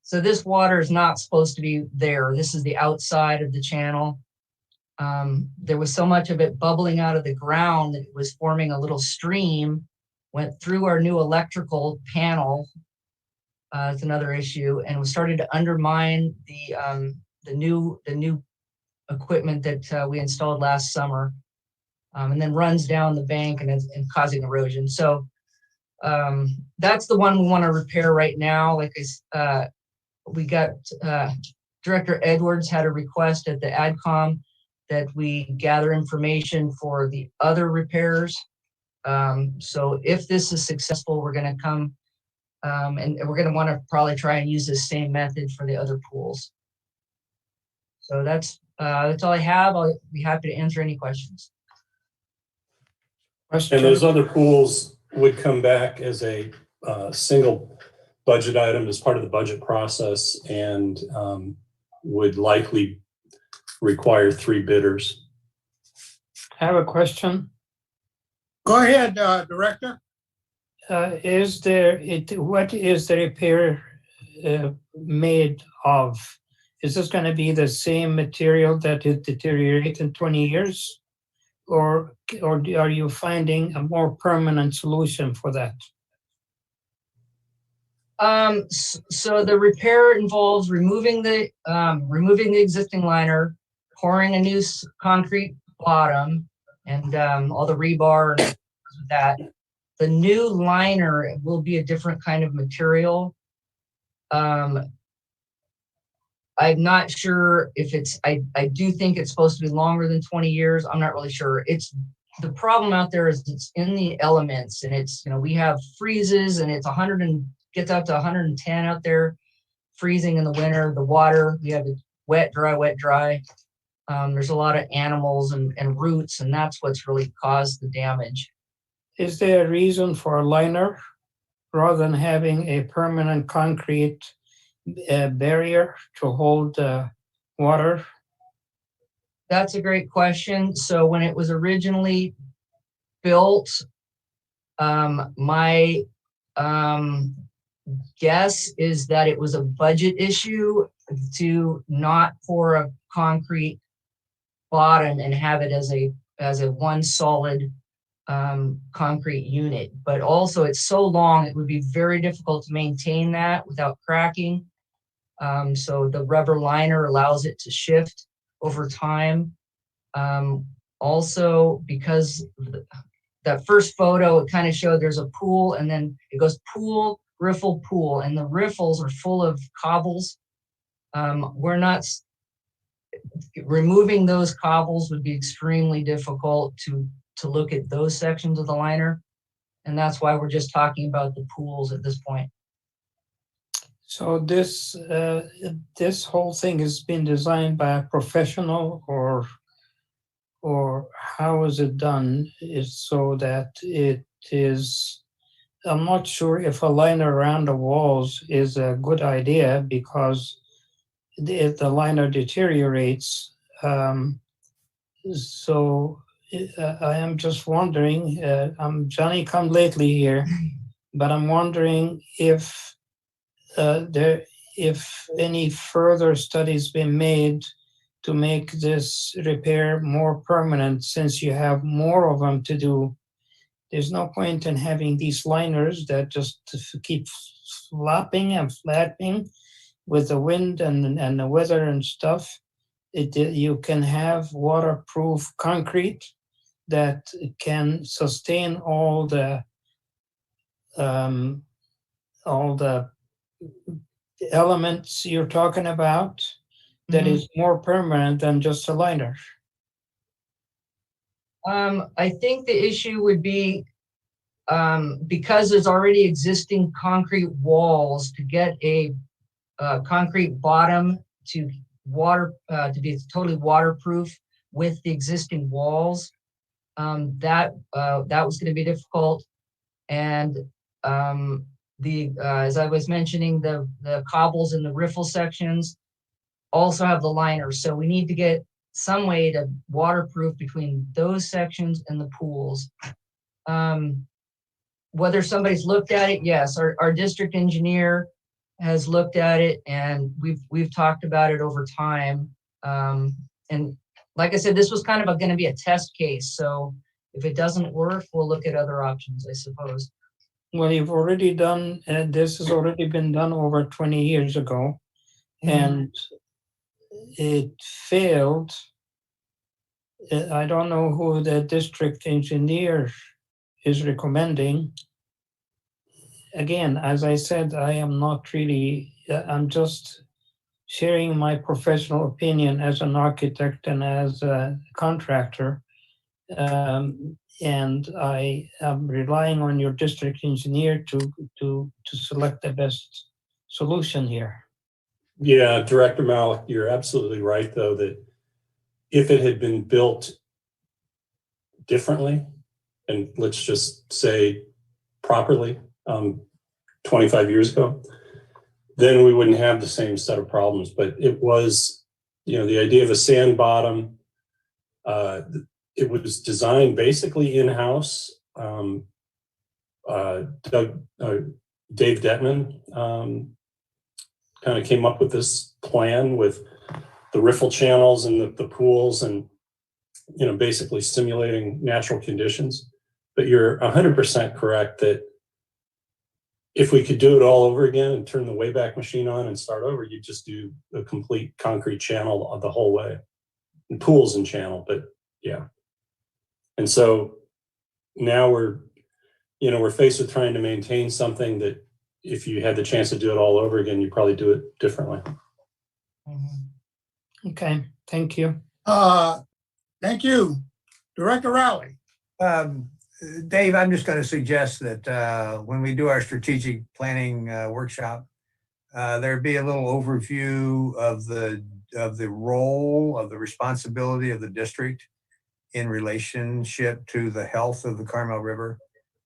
So this water is not supposed to be there. This is the outside of the channel. There was so much of it bubbling out of the ground that it was forming a little stream, went through our new electrical panel. It's another issue, and was started to undermine the new equipment that we installed last summer, and then runs down the bank and causing erosion. So that's the one we want to repair right now. Like we got Director Edwards had a request at the AdCom that we gather information for the other repairs. So if this is successful, we're going to come and we're going to want to probably try and use the same method for the other pools. So that's all I have. I'll be happy to answer any questions. And those other pools would come back as a single budget item as part of the budget process, and would likely require 3 bidders. I have a question. Go ahead, Director. What is the repair made of? Is this going to be the same material that it deteriorates in 20 years? Or are you finding a more permanent solution for that? So the repair involves removing the existing liner, pouring a new concrete bottom, and all the rebar and that. The new liner will be a different kind of material. I'm not sure if it's, I do think it's supposed to be longer than 20 years. I'm not really sure. The problem out there is it's in the elements, and it's, we have freezes, and it's gets up to 110 out there, freezing in the winter. The water, we have it wet, dry. There's a lot of animals and roots, and that's what's really caused the damage. Is there a reason for a liner rather than having a permanent concrete barrier to hold water? That's a great question. So when it was originally built, my guess is that it was a budget issue to not pour a concrete bottom and have it as a one solid concrete unit, but also it's so long, it would be very difficult to maintain that without cracking. So the rubber liner allows it to shift over time. Also, because that first photo, it kind of showed there's a pool and then it goes pool, riffle, pool, and the riffles are full of cobbles. We're not, removing those cobbles would be extremely difficult to look at those sections of the liner. And that's why we're just talking about the pools at this point. So this this whole thing has been designed by a professional, or how is it done? Is so that it is. I'm not sure if a liner around the walls is a good idea, because if the liner deteriorates. So I am just wondering. I'm Johnny come lately here, but I'm wondering if if any further studies been made to make this repair more permanent, since you have more of them to do. There's no point in having these liners that just keep flopping and flapping with the wind and the weather and stuff. You can have waterproof concrete that can sustain all the elements you're talking about, that is more permanent than just a liner. I think the issue would be because there's already existing concrete walls, to get a concrete bottom to be totally waterproof with the existing walls. That was going to be difficult, and as I was mentioning, the cobbles in the riffle sections also have the liners, so we need to get some way to waterproof between those sections and the pools. Whether somebody's looked at it, yes, our district engineer has looked at it, and we've talked about it over time. And like I said, this was kind of going to be a test case, so if it doesn't work, we'll look at other options, I suppose. Well, you've already done, this has already been done over 20 years ago, and it failed. I don't know who the district engineer is recommending. Again, as I said, I am not really, I'm just sharing my professional opinion as an architect and as a contractor. And I am relying on your district engineer to select the best solution here. Yeah, Director Malik, you're absolutely right, though, that if it had been built differently, and let's just say properly, 25 years ago, then we wouldn't have the same set of problems. But it was, the idea of a sand bottom, it was designed basically in-house. Dave Detman kind of came up with this plan with the riffle channels and the pools, and basically simulating natural conditions. But you're 100% correct that if we could do it all over again and turn the Wayback Machine on and start over, you'd just do a complete concrete channel the whole way, and pools and channel. But yeah, and so now we're faced with trying to maintain something that, if you had the chance to do it all over again, you'd probably do it differently. Okay, thank you. Thank you. Director Rowley. Dave, I'm just going to suggest that when we do our strategic planning workshop, there be a little overview of the role, of the responsibility of the district in relationship to the health of the Carmel River.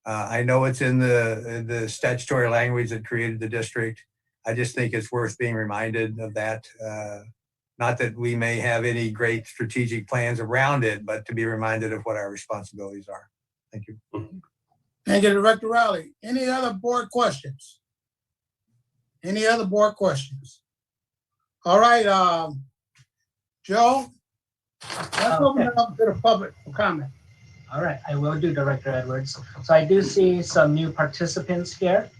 I know it's in the statutory language that created the district. I just think it's worth being reminded of that. Not that we may have any great strategic plans around it, but to be reminded of what our responsibilities are. Thank you. Thank you, Director Rowley. Any other board questions? Any other board questions? All right, Joe, let's open it up to the public for comment. All right, I will do, Director Edwards. So I do see some new participants here.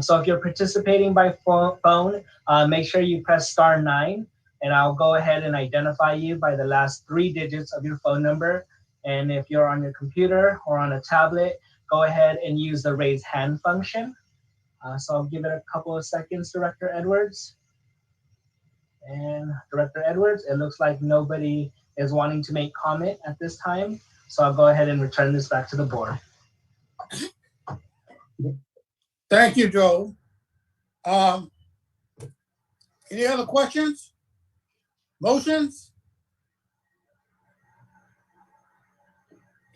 So if you're participating by phone, make sure you press *9, and I'll go ahead and identify you by the last 3 digits of your phone number. And if you're on your computer or on a tablet, go ahead and use the raise hand function. So I'll give it a couple of seconds, Director Edwards. And Director Edwards, it looks like nobody is wanting to make comment at this time. So I'll go ahead and return this back to the board. Thank you, Joe. Any other questions? Motions?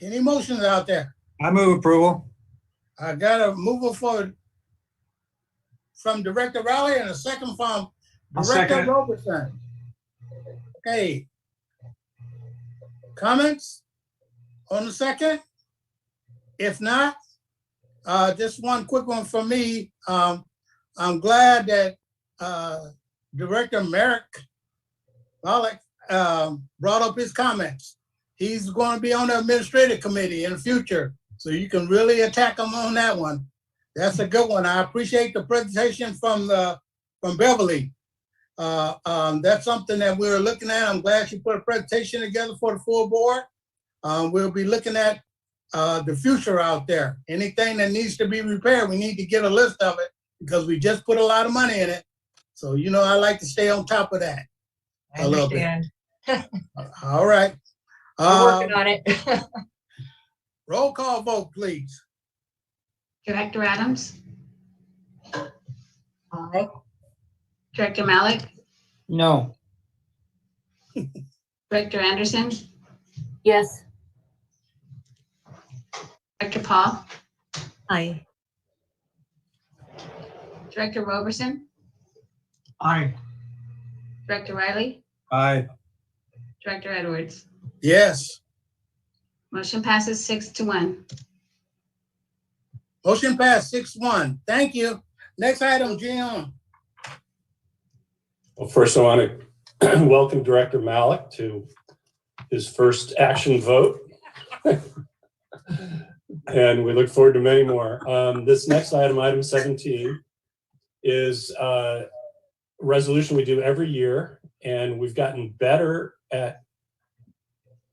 Any motions out there? I move approval. I got a mover from Director Riley and a second from I'll Director second it. Robertson. Okay. Comments on the second? If not, just one quick one from me. I'm glad that Director Merrick Wallach brought up his comments. He's going to be on the administrative committee in the future, so you can really attack him on that one. That's a good one. I appreciate the presentation from Beverly. That's something that we're looking at. I'm glad she put a presentation together for the full board. We'll be looking at the future out there. Anything that needs to be repaired, we need to get a list of it because we just put a lot of money in it. So, you know, I like to stay on top of that. I understand. All right. We're working on it. Roll call vote, please. Director Adams, Aye. Director Malik, No. Director Anderson, Yes. Director Paul, Aye. Director Robertson, Aye. Director Riley, Aye. Director Edwards. Yes. Motion passes 6-1. Motion passed 6-1. Thank you. Next item, Gian. Well, first I want to welcome Director Malik to his first action vote. And we look forward to many more. This next item, item 17, is a resolution we do every year, and we've gotten better at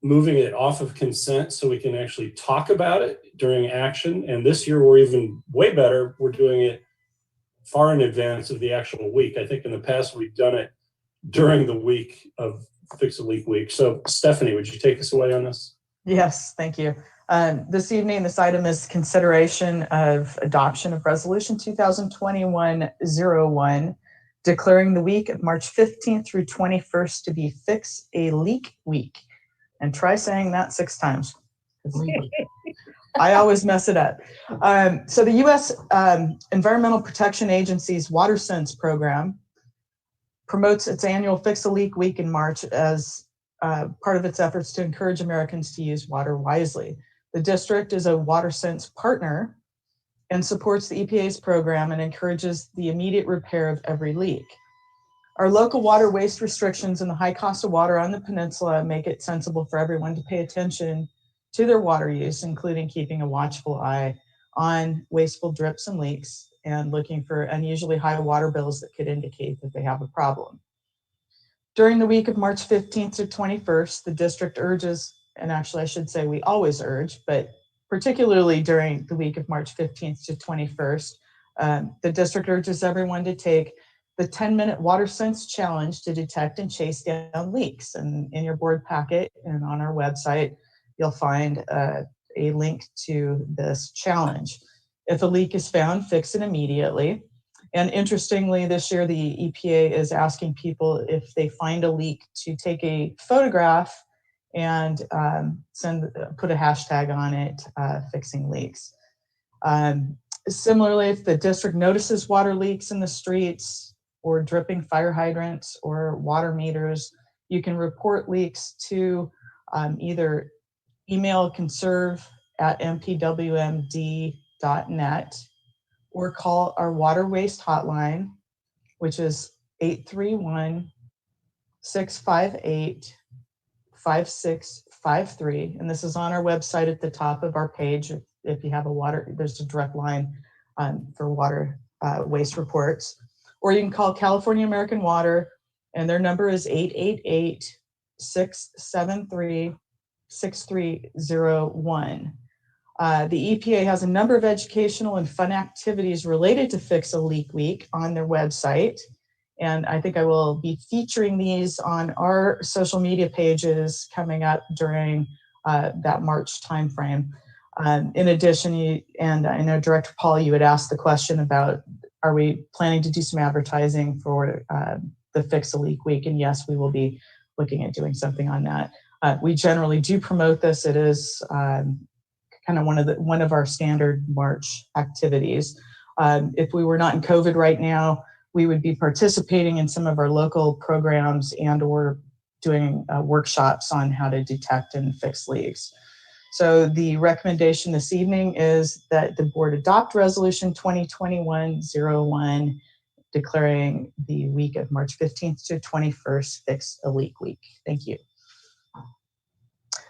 moving it off of consent so we can actually talk about it during action. And this year we're even way better. We're doing it far in advance of the actual week. I think in the past we've done it during the week of Fix a Leak Week. So Stephanie, would you take us away on this? Yes, thank you. This evening, this item is consideration of adoption of Resolution 2021-01, declaring the week of March 15th through 21st to be Fix a Leak Week. And try saying that 6 times. I always mess it up. So the U.S. Environmental Protection Agency's WaterSense program promotes its annual Fix a Leak Week in March as part of its efforts to encourage Americans to use water wisely. The district is a WaterSense partner and supports the EPA's program and encourages the immediate repair of every leak. Our local water waste restrictions and the high cost of water on the peninsula make it sensible for everyone to pay attention to their water use, including keeping a watchful eye on wasteful drips and leaks and looking for unusually high water bills that could indicate that they have a problem. During the week of March 15th to 21st, the district urges, and actually I should say we always urge, but particularly during the week of March 15th to 21st, the district urges everyone to take the 10-minute WaterSense challenge to detect and chase down leaks. And in your board packet and on our website, you'll find a link to this challenge. If a leak is found, fix it immediately. And interestingly, this year, the EPA is asking people if they find a leak to take a photograph and put a hashtag on it, fixing leaks. Similarly, if the district notices water leaks in the streets or dripping fire hydrants or water meters, you can report leaks to either email conserve@mpwmd.net or call our water waste hotline, which is 831-658-5656. 888-653. And this is on our website at the top of our page. If you have a water, there's a direct line for water waste reports. Or you can call California American Water, and their number is 888-673-6301. The EPA has a number of educational and fun activities related to Fix a Leak Week on their website. And I think I will be featuring these on our social media pages coming up during that March timeframe. In addition, and I know Director Paul, you had asked the question about, are we planning to do some advertising for the Fix a Leak Week? And yes, we will be looking at doing something on that. We generally do promote this. It is kind of one of our standard March activities. If we were not in COVID right now, we would be participating in some of our local programs and or doing workshops on how to detect and fix leaks. So the recommendation this evening is that the board adopt resolution 2021-01, declaring the week of March 15th to 21st Fix a Leak Week. Thank you.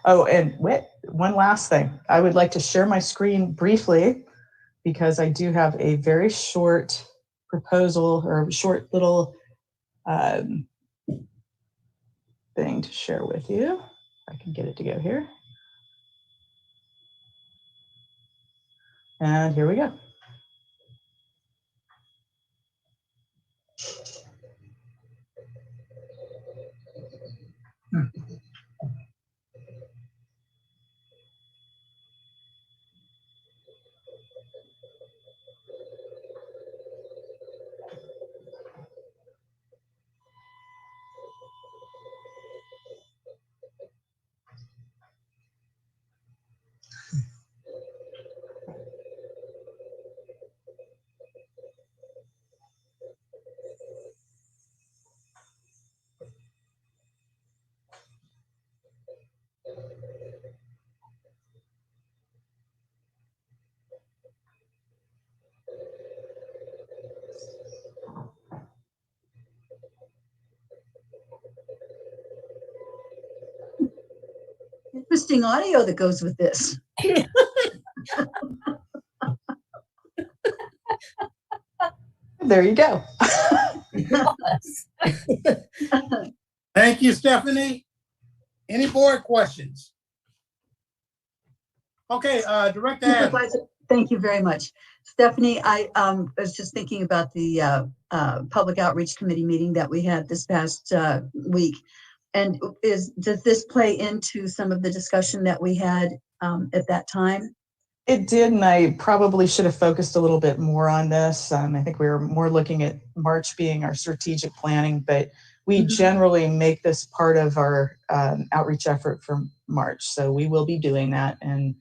Oh, and one last thing. I would like to share my screen briefly because I do have a very short proposal or short little thing to share with you. If I can get it to go here. And here we go. Interesting audio that goes with this. There you go. Thank you, Stephanie. Any board questions? Okay, Director Adams. Supervisor, thank you very much. Stephanie, I was just thinking about the Public Outreach Committee meeting that we had this past week. And does this play into some of the discussion that we had at that time? It did, and I probably should have focused a little bit more on this. I think we were more looking at March being our strategic planning, but we generally make this part of our outreach effort for March. So we will be doing that, and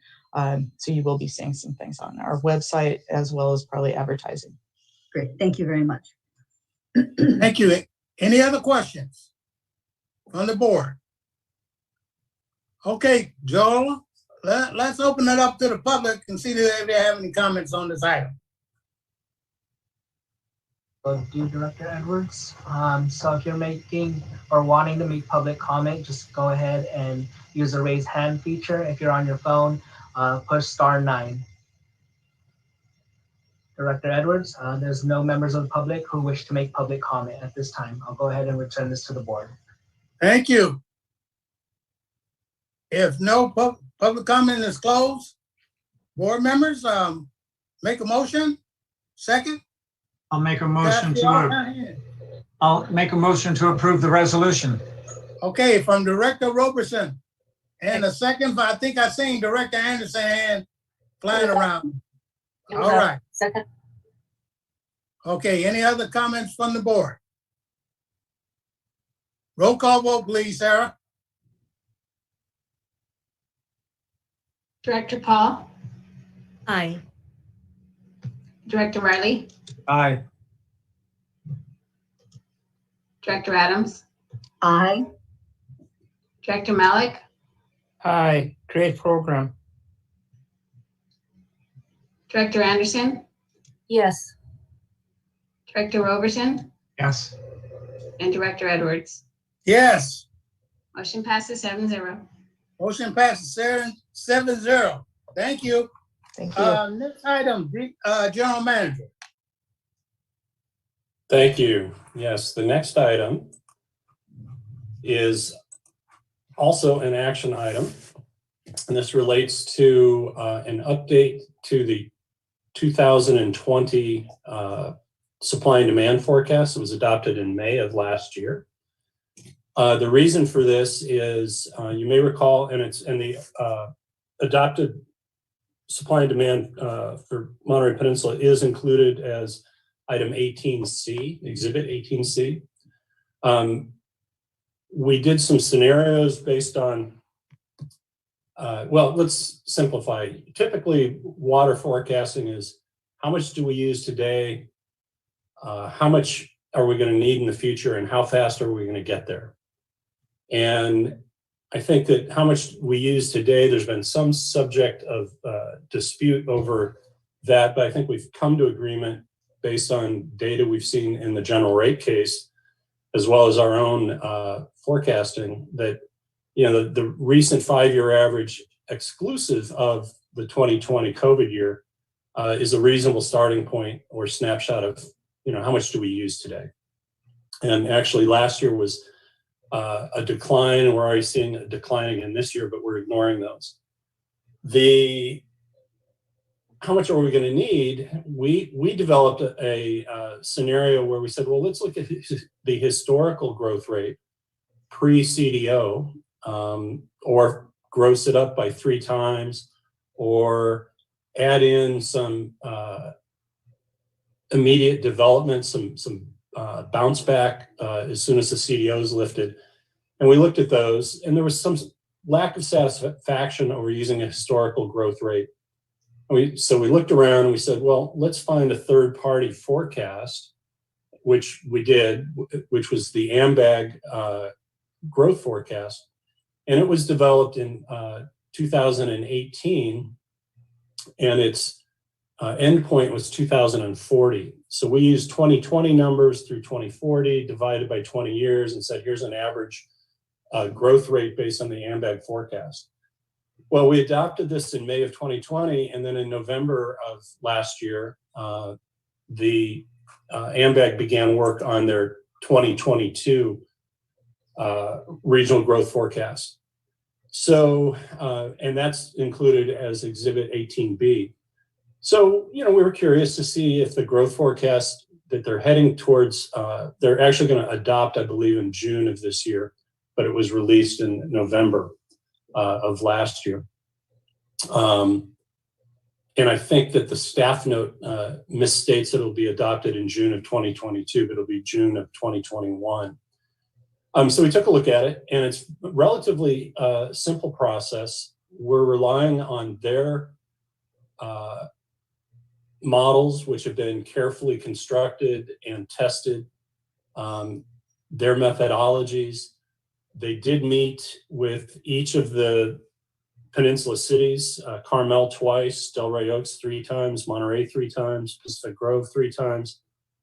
so you will be seeing some things on our website as well as probably advertising. Great, thank you very much. Thank you. Any other questions on the board? Okay, Joel, let's open it up to the public and see if they have any comments on this item. Thank you, Director Edwards. So if you're making or wanting to make public comment, just go ahead and use the raise hand feature. If you're on your phone, push *9. Director Edwards, there's no members of the public who wish to make public comment at this time. I'll go ahead and return this to the board. Thank you. If no public comment is closed, board members, make a motion. Second. I'll make a motion to approve the resolution. Okay, from Director Roberson. And a second, I think I seen Director Anderson hand flying around. All right. Second. Okay, any other comments from the board? Roll call vote, please, Sarah. Director Paul? Aye. Director Riley? Aye. Director Adams? Aye. Director Malik? Aye, great program. Director Anderson? Yes. Director Roberson? Yes. And Director Edwards? Yes. Motion passes 7-0. Motion passes 7-0. Thank you. Thank you. Next item, General Manager. Thank you. Yes, the next item is also an action item, and this relates to an update to the 2020 supply and demand forecast. It was adopted in May of last year. The reason for this is you may recall, and it's in the adopted supply and demand for Monterey Peninsula is included as item 18C, exhibit 18C. We did some scenarios based on, well, let's simplify. Typically, water forecasting is how much do we use today? How much are we going to need in the future, and how fast are we going to get there? And I think that how much we use today, there's been some subject of dispute over that, but I think we've come to agreement based on data we've seen in the general rate case, as well as our own forecasting, that the recent 5-year average exclusive of the 2020 COVID year is a reasonable starting point or snapshot of how much do we use today. And actually last year was a decline, and we're already seeing a decline again this year, but we're ignoring those. How much are we going to need? We developed a scenario where we said, well, let's look at the historical growth rate pre-CDO, or gross it up by 3 times, or add in some immediate development, some bounce back as soon as the CDO is lifted. And we looked at those, and there was some lack of satisfaction over using a historical growth rate. So we looked around and we said, well, let's find a third-party forecast, which we did, which was the Ambag growth forecast. And it was developed in 2018, and its endpoint was 2040. So we used 2020 numbers through 2040, divided by 20 years, and said, here's an average growth rate based on the Ambag forecast. Well, we adopted this in May of 2020, and then in November of last year, the Ambag began work on their 2022 regional growth forecast. So, and that's included as Exhibit 18B. So, we were curious to see if the growth forecast that they're heading towards, they're actually going to adopt, I believe, in June of this year, but it was released in November of last year. And I think that the staff note misstates that it'll be adopted in June of 2022, but it'll be June of 2021. So we took a look at it, and it's a relatively simple process. We're relying on their models, which have been carefully constructed and tested, their methodologies. They did meet with each of the Peninsula cities, Carmel twice, Delray Oaks 3 times, Monterey 3 times, Pacific Grove 3 times,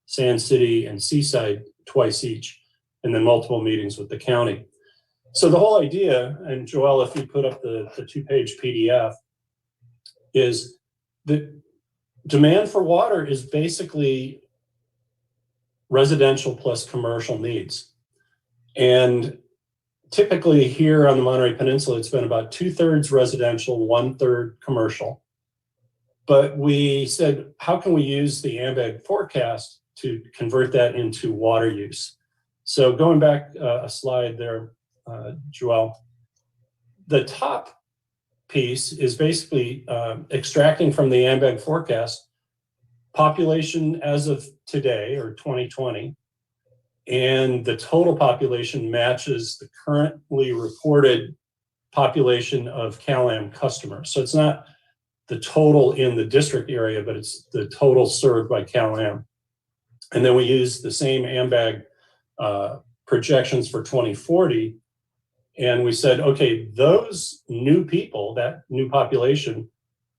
Sand City and Seaside twice each, and then multiple meetings with the county. So the whole idea, and Joelle, if you put up the 2-page PDF, is that demand for water is basically residential plus commercial needs. And typically here on the Monterey Peninsula, it's been about 2/3 residential, 1/3 commercial. But we said, how can we use the Ambag forecast to convert that into water use? So going back a slide there, Joelle, the top piece is basically extracting from the Ambag forecast population as of today, or 2020, and the total population matches the currently reported population of CalAm customers. So it's not the total in the district area, but it's the total served by CalAm. And then we use the same Ambag projections for 2040. And we said, okay, those new people, that new population,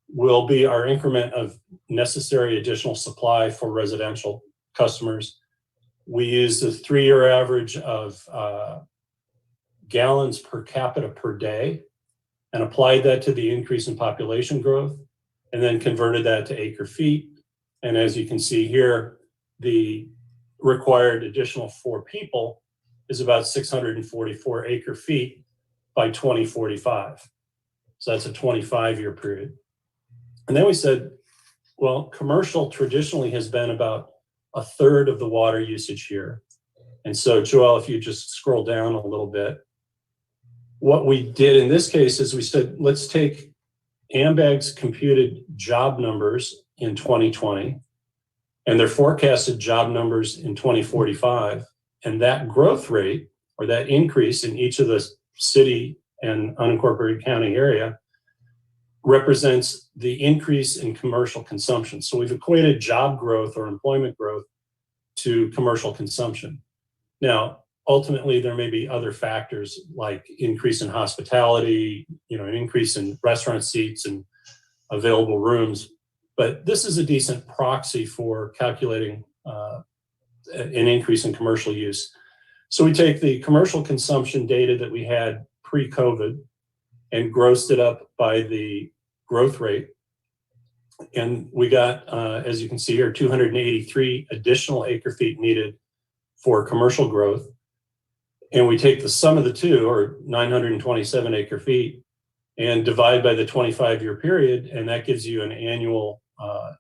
will be our increment of necessary additional supply for residential customers. We use the 3-year average of gallons per capita per day and applied that to the increase in population growth, and then converted that to acre feet. And as you can see here, the required additional 4 people is about 644 acre feet by 2045. So that's a 25-year period. And then we said, well, commercial traditionally has been about 1/3 of the water usage here. And so, Joel, if you just scroll down a little bit, what we did in this case is we said, let's take Ambag's computed job numbers in 2020 and their forecasted job numbers in 2045. And that growth rate, or that increase in each of the city and unincorporated county area, represents the increase in commercial consumption. So we've equated job growth or employment growth to commercial consumption. Now, ultimately, there may be other factors like increase in hospitality, an increase in restaurant seats and available rooms. But this is a decent proxy for calculating an increase in commercial use. So we take the commercial consumption data that we had pre-COVID and grossed it up by the growth rate. And we got, as you can see here, 283 additional acre feet needed for commercial growth. And we take the sum of the two, or 927 acre feet, and divide by the 25-year period, and that gives you an annual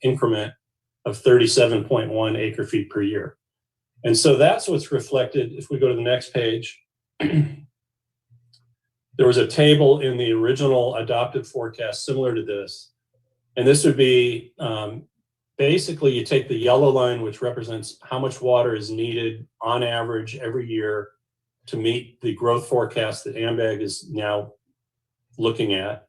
increment of 37.1 acre feet per year. And so that's what's reflected. If we go to the next page, there was a table in the original adopted forecast similar to this. And this would be basically you take the yellow line, which represents how much water is needed on average every year to meet the growth forecast that Ambag is now looking at.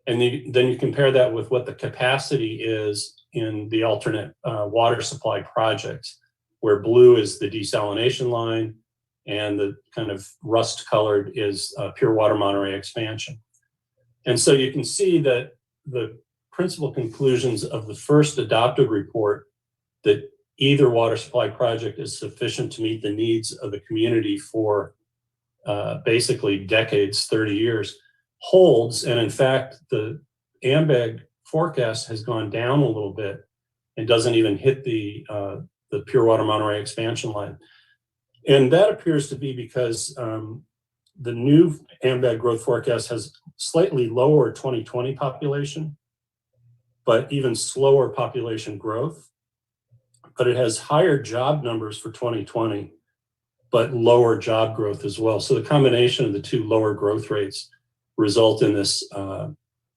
And then you compare that with what the capacity is in the alternate water supply projects, where blue is the desalination line and the kind of rust colored is pure water Monterey expansion. And so you can see that the principal conclusions of the first adopted report, that either water supply project is sufficient to meet the needs of the community for basically decades, 30 years, holds. And in fact, the Ambag forecast has gone down a little bit and doesn't even hit the pure water Monterey expansion line. And that appears to be because the new Ambag growth forecast has slightly lower 2020 population, but even slower population growth. But it has higher job numbers for 2020, but lower job growth as well. So the combination of the two lower growth rates result in this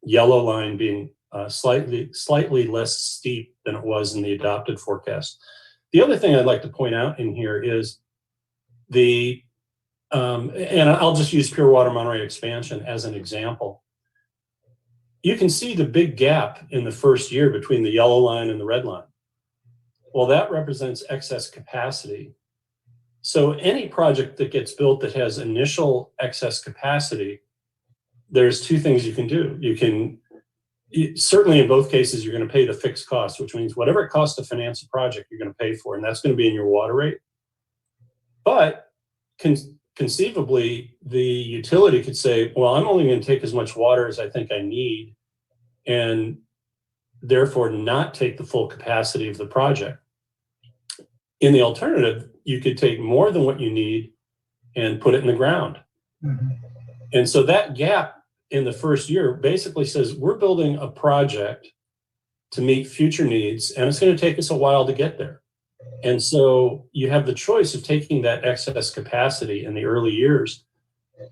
yellow line being slightly less steep than it was in the adopted forecast. The other thing I'd like to point out in here is and I'll just use pure water Monterey expansion as an example. You can see the big gap in the first year between the yellow line and the red line. Well, that represents excess capacity. So any project that gets built that has initial excess capacity, there's two things you can do. Certainly in both cases, you're going to pay the fixed cost, which means whatever it costs to finance a project, you're going to pay for, and that's going to be in your water rate. But conceivably, the utility could say, well, I'm only going to take as much water as I think I need, and therefore not take the full capacity of the project. In the alternative, you could take more than what you need and put it in the ground. Mm-hmm. And so that gap in the first year basically says we're building a project to meet future needs, and it's going to take us a while to get there. And so you have the choice of taking that excess capacity in the early years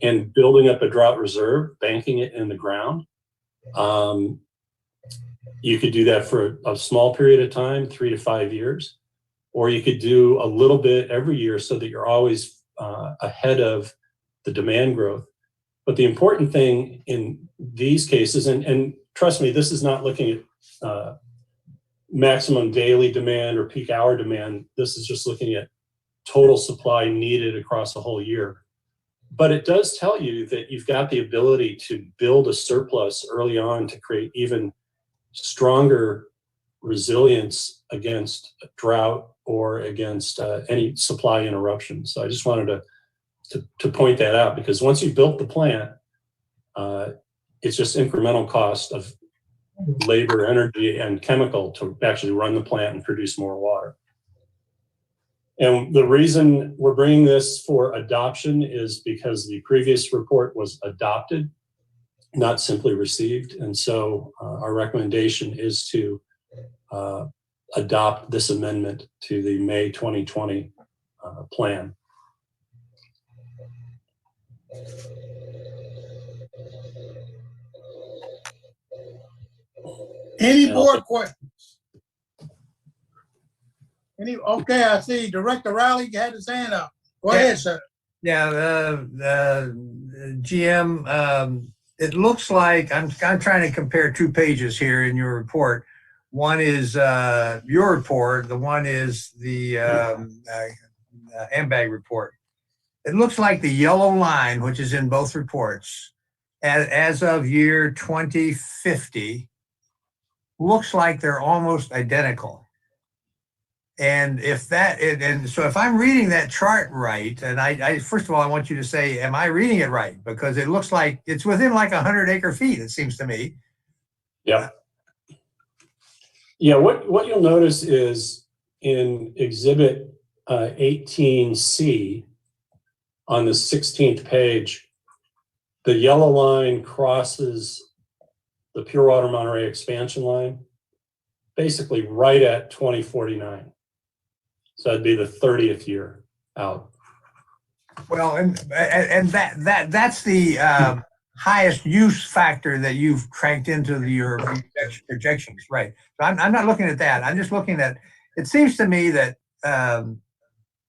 and building up a drought reserve, banking it in the ground. You could do that for a small period of time, 3 to 5 years, or you could do a little bit every year so that you're always ahead of the demand growth. But the important thing in these cases, and trust me, this is not looking at maximum daily demand or peak hour demand. This is just looking at total supply needed across a whole year. But it does tell you that you've got the ability to build a surplus early on to create even stronger resilience against drought or against any supply interruption. So I just wanted to point that out, because once you've built the plant, It's just incremental cost of labor, energy, and chemical to actually run the plant and produce more water. And the reason we're bringing this for adoption is because the previous report was adopted, not simply received. And so our recommendation is to adopt this amendment to the May 2020 plan. Any board questions? Okay, I see Director Riley had his hand up. Go ahead, sir. Yeah, the GM, it looks like, I'm trying to compare two pages here in your report. One is your report, the one is the Ambag report. It looks like the yellow line, which is in both reports, as of year 2050, looks like they're almost identical. And if that, and so if I'm reading that chart right, and I first of all, I want you to say, am I reading it right? Because it looks like it's within like 100 acre feet, it seems to me. Yeah. Yeah, what you'll notice is in Exhibit 18C on the 16th page, the yellow line crosses the Pure Water Monterey expansion line, basically right at 2049. So that'd be the 30th year out. Well, and that's the highest use factor that you've cranked into your projections, right? So I'm not looking at that. I'm just looking at. It seems to me that the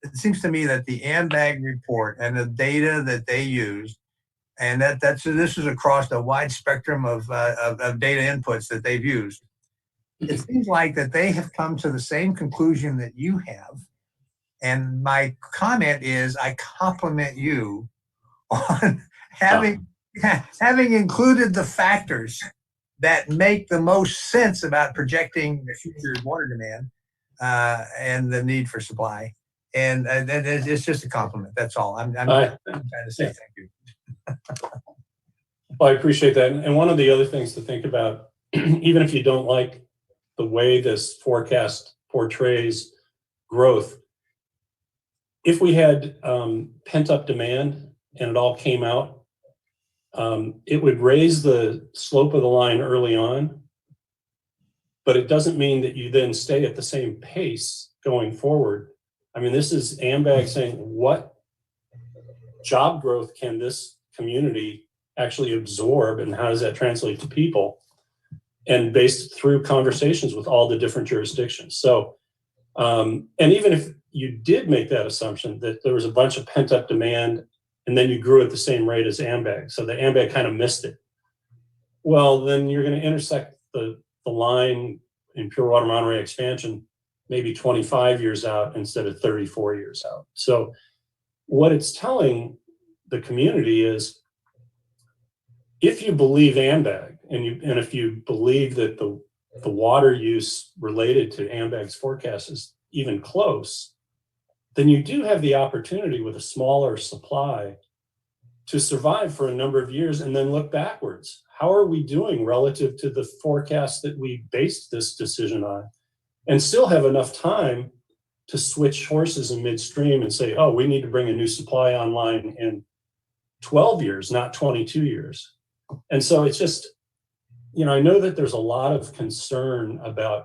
Ambag report and the data that they used, and this is across a wide spectrum of data inputs that they've used. It seems like that they have come to the same conclusion that you have. And my comment is, I compliment you on having included the factors that make the most sense about projecting the future water demand and the need for supply. And it's just a compliment. That's all. I'm trying to say thank you. Well, I appreciate that. And one of the other things to think about, even if you don't like the way this forecast portrays growth, if we had pent-up demand and it all came out, it would raise the slope of the line early on, but it doesn't mean that you then stay at the same pace going forward. I mean, this is Ambag saying, what job growth can this community actually absorb, and how does that translate to people? And based through conversations with all the different jurisdictions. So, and even if you did make that assumption that there was a bunch of pent up demand and then you grew at the same rate as Ambag, so the Ambag kind of missed it. Well, then you're going to intersect the line in Pure Water Monterey expansion maybe 25 years out instead of 34 years out. So what it's telling the community is, if you believe Ambag and if you believe that the water use related to Ambag's forecast is even close, then you do have the opportunity with a smaller supply to survive for a number of years and then look backwards. How are we doing relative to the forecast that we based this decision on? And still have enough time to switch horses in midstream and say, oh, we need to bring a new supply online in 12 years, not 22 years. And so it's just, I know that there's a lot of concern about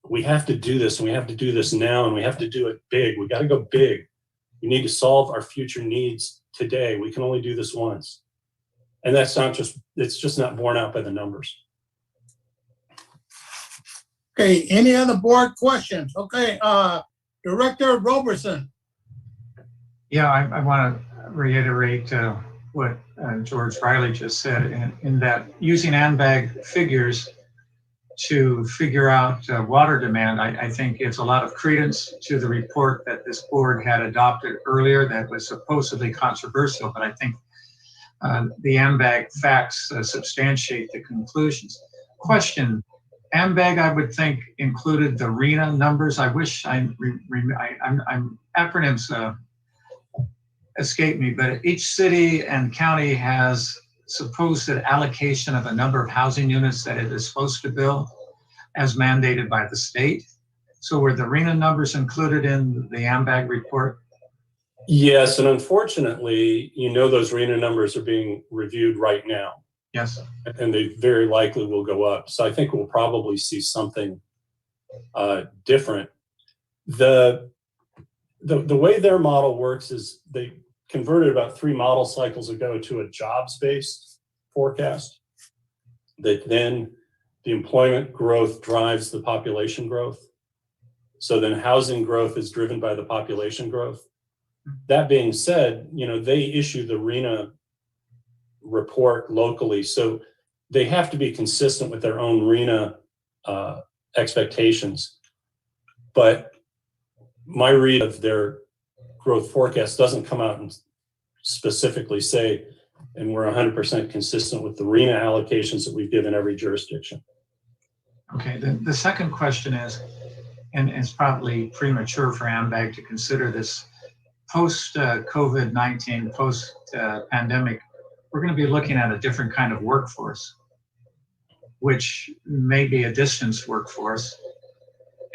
we have to do this and we have to do this now and we have to do it big. We got to go big. We need to solve our future needs today. We can only do this once. And it's just not borne out by the numbers. Okay, any other board questions? Okay, Director Roberson. Yeah, I want to reiterate what George Riley just said, in that using Ambag figures to figure out water demand, I think gives a lot of credence to the report that this board had adopted earlier that was supposedly controversial, but I think the Ambag facts substantiate the conclusions. Question, Ambag, I would think, included the RENA numbers. I wish I'm acronyms escape me, but each city and county has supposed allocation of a number of housing units that it is supposed to build as mandated by the state. So were the RENA numbers included in the Ambag report? Yes, and unfortunately, those RENA numbers are being reviewed right now. Yes. And they very likely will go up. So I think we'll probably see something different. The way their model works is they converted about 3 model cycles ago to a jobs-based forecast that then the employment growth drives the population growth. So then housing growth is driven by the population growth. That being said, they issue the RENA report locally, so they have to be consistent with their own RENA expectations. But my read of their growth forecast doesn't come out and specifically say, and we're 100% consistent with the RENA allocations that we've given every jurisdiction. Okay, the second question is, and it's probably premature for Ambag to consider this, post-COVID-19, post-pandemic, we're going to be looking at a different kind of workforce, which may be a distance workforce.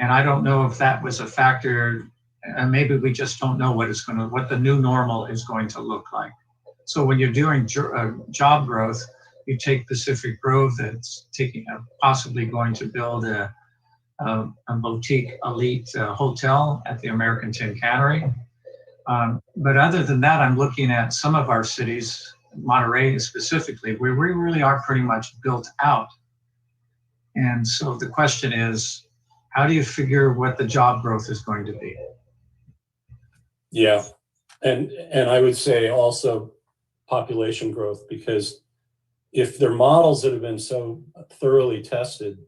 And I don't know if that was a factor, and maybe we just don't know what the new normal is going to look like. So when you're doing job growth, you take Pacific Grove that's possibly going to build a boutique elite hotel at the American Tin Cannery. But other than that, I'm looking at some of our cities, Monterey specifically, where we really are pretty much built out. And so the question is, how do you figure what the job growth is going to be? Yeah, and I would say also population growth, because if their models that have been so thoroughly tested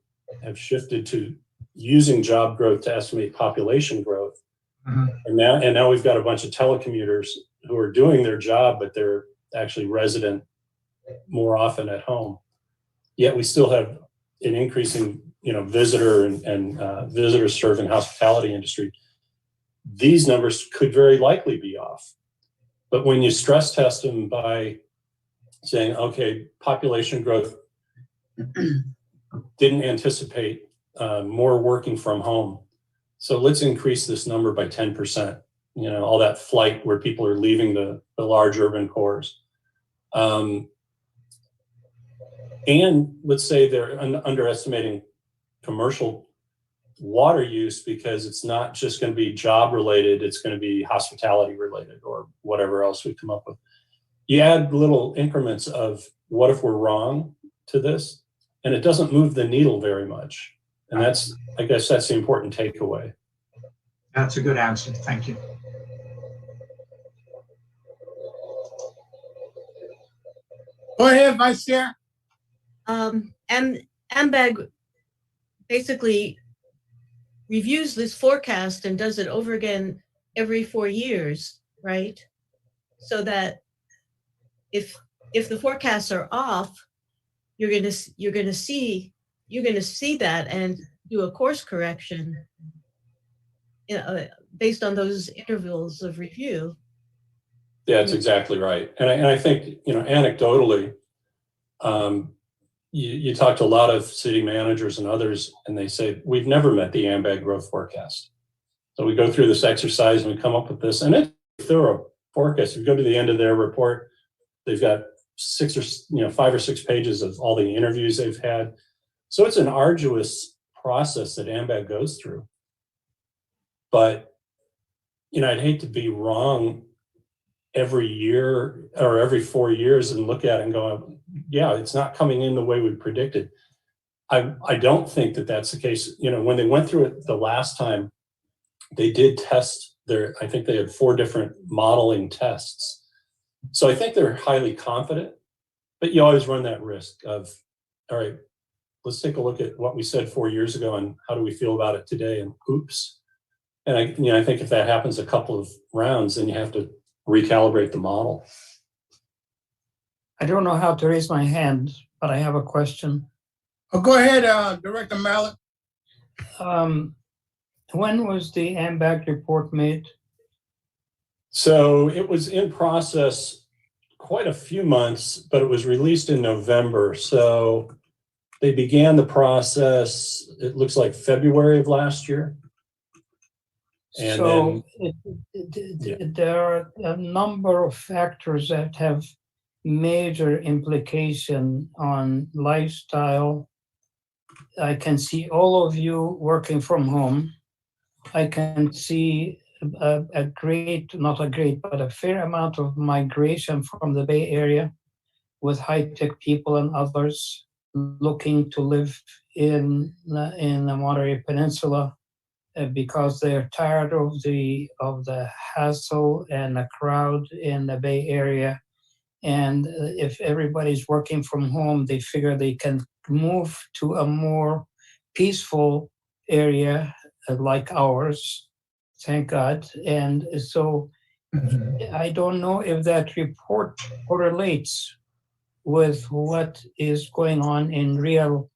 have shifted to using job growth to estimate population growth, and now we've got a bunch of telecommuters who are doing their job, but they're actually resident more often at home. Yet we still have an increasing, visitor and visitor serving hospitality industry. These numbers could very likely be off. But when you stress test them by saying, okay, population growth didn't anticipate more working from home, so let's increase this number by 10%. All that flight where people are leaving the large urban cores. And let's say they're underestimating commercial water use because it's not just going to be job related, it's going to be hospitality related or whatever else we come up with. You add little increments of what if we're wrong to this, and it doesn't move the needle very much. And I guess that's the important takeaway. That's a good answer. Thank you. Go ahead, Vice Chair. Ambag basically reviews this forecast and does it over again every 4 years, right? So that if the forecasts are off, you're gonna see that and do a course correction, based on those intervals of review. Yeah, that's exactly right. And I think, anecdotally, you talk to a lot of city managers and others, and they say, we've never met the Ambag growth forecast. So we go through this exercise and we come up with this, and it's a thorough forecast. If you go to the end of their report, they've got 5 or 6 pages of all the interviews they've had. So it's an arduous process that Ambag goes through. But, I'd hate to be wrong every year or every 4 years and look at it and go, yeah, it's not coming in the way we predicted. I don't think that that's the case. When they went through it the last time, they did test I think they had 4 different modeling tests. So I think they're highly confident, but you always run that risk of, all right, let's take a look at what we said 4 years ago and how do we feel about it today, and oops. And I think if that happens a couple of rounds, then you have to recalibrate the model. I don't know how to raise my hand, but I have a question. Oh, go ahead, Director Mallett. When was the Ambag report made? So it was in process quite a few months, but it was released in November. So they began the process, it looks like February of last year. And so then, there are a number of factors that have major implication on lifestyle. I can see all of you working from home. I can see but a fair amount of migration from the Bay Area with high-tech people and others looking to live in the Monterey Peninsula because they're tired of the hassle and the crowd in the Bay Area. And if everybody's working from home, they figure they can move to a more peaceful area like ours, thank God. And so I don't know if that report correlates with what is going on in real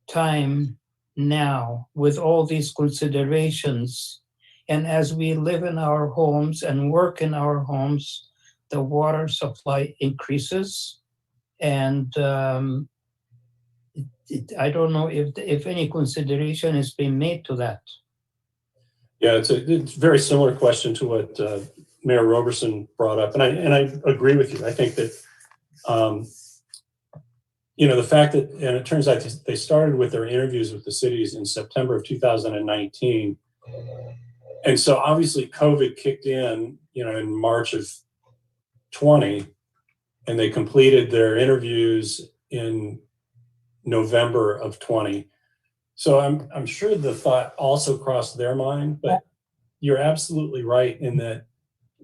time now with all these considerations. And as we live in our homes and work in our homes, the water supply increases. And I don't know if any consideration is being made to that. yeah, it's a very similar question to what Mayor Roberson brought up. And I agree with you. I think that, the fact that, and it turns out they started with their interviews with the cities in September of 2019. And so obviously COVID kicked in, in March of 20, and they completed their interviews in November of 20. So I'm sure the thought also crossed their mind, but you're absolutely right in that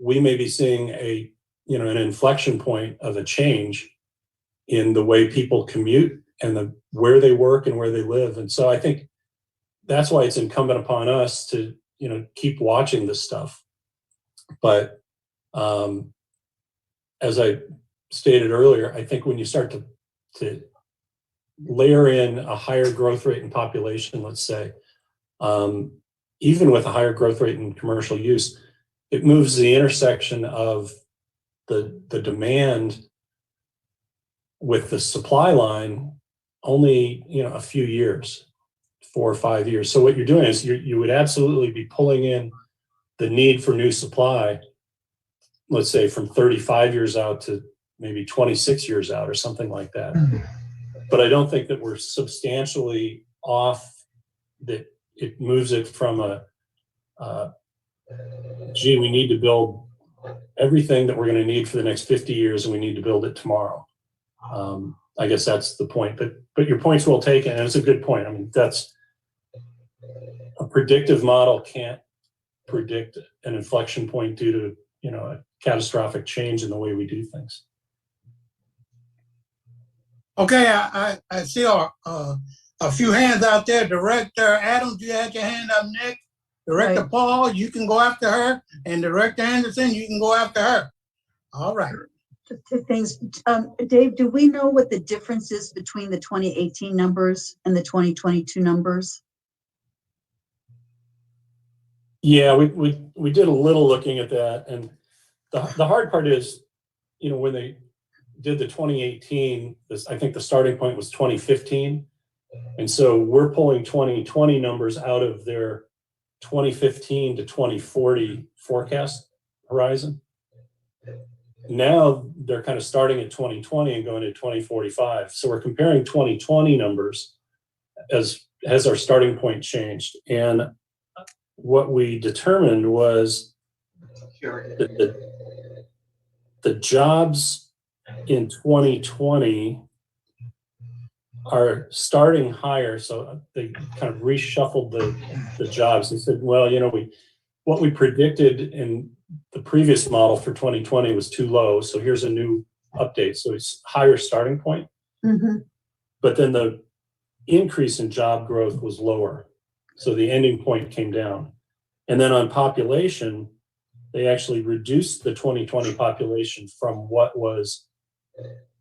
we may be seeing an inflection point of a change in the way people commute and where they work and where they live. And so I think that's why it's incumbent upon us to, keep watching this stuff. But as I stated earlier, I think when you start to layer in a higher growth rate in population, let's say, even with a higher growth rate in commercial use, it moves the intersection of the demand with the supply line only, a few years, 4 or 5 years. So what you're doing is you would absolutely be pulling in the need for new supply, let's say from 35 years out to maybe 26 years out or something like that. But I don't think that we're substantially off, that it moves it from we need to build everything that we're going to need for the next 50 years and we need to build it tomorrow. I guess that's the point, but your point's well taken, and it's a good point. I mean, that's a predictive model can't predict an inflection point due to, a catastrophic change in the way we do things. Okay, I see a few hands out there. Director Adams, you had your hand up next. Director Right. Paul, you can go after her, and Director Anderson, you can go after her. All right. Two things. Dave, do we know what the difference is between the 2018 numbers and the 2022 numbers? Yeah, we did a little looking at that, and the hard part is, when they did the 2018, I think the starting point was 2015, and so we're pulling 2020 numbers out of their 2015 to 2040 forecast horizon. Now they're kind of starting at 2020 and going to 2045. So we're comparing 2020 numbers as our starting point changed. And what we determined was that the jobs in 2020 are starting higher. So they kind of reshuffled the jobs and said, well, what we predicted in the previous model for 2020 was too low. So here's a new update. So it's higher starting point. Mm-hmm. But then the increase in job growth was lower. So the ending point came down. And then on population, they actually reduced the 2020 population from what was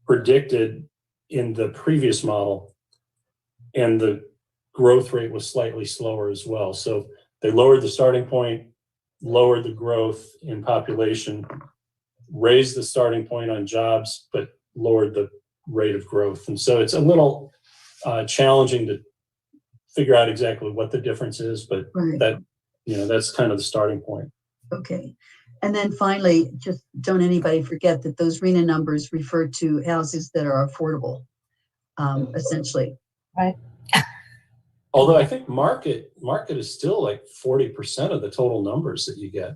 predicted in the previous model. And the growth rate was slightly slower as well. So they lowered the starting point, lowered the growth in population, raised the starting point on jobs, but lowered the rate of growth. And so it's a little challenging to figure out exactly what the difference is, but that, that's kind of the starting point. Okay. And then finally, just don't anybody forget that those RENA numbers refer to houses that are affordable, essentially. Right. Although I think market is still like 40% of the total numbers that you get.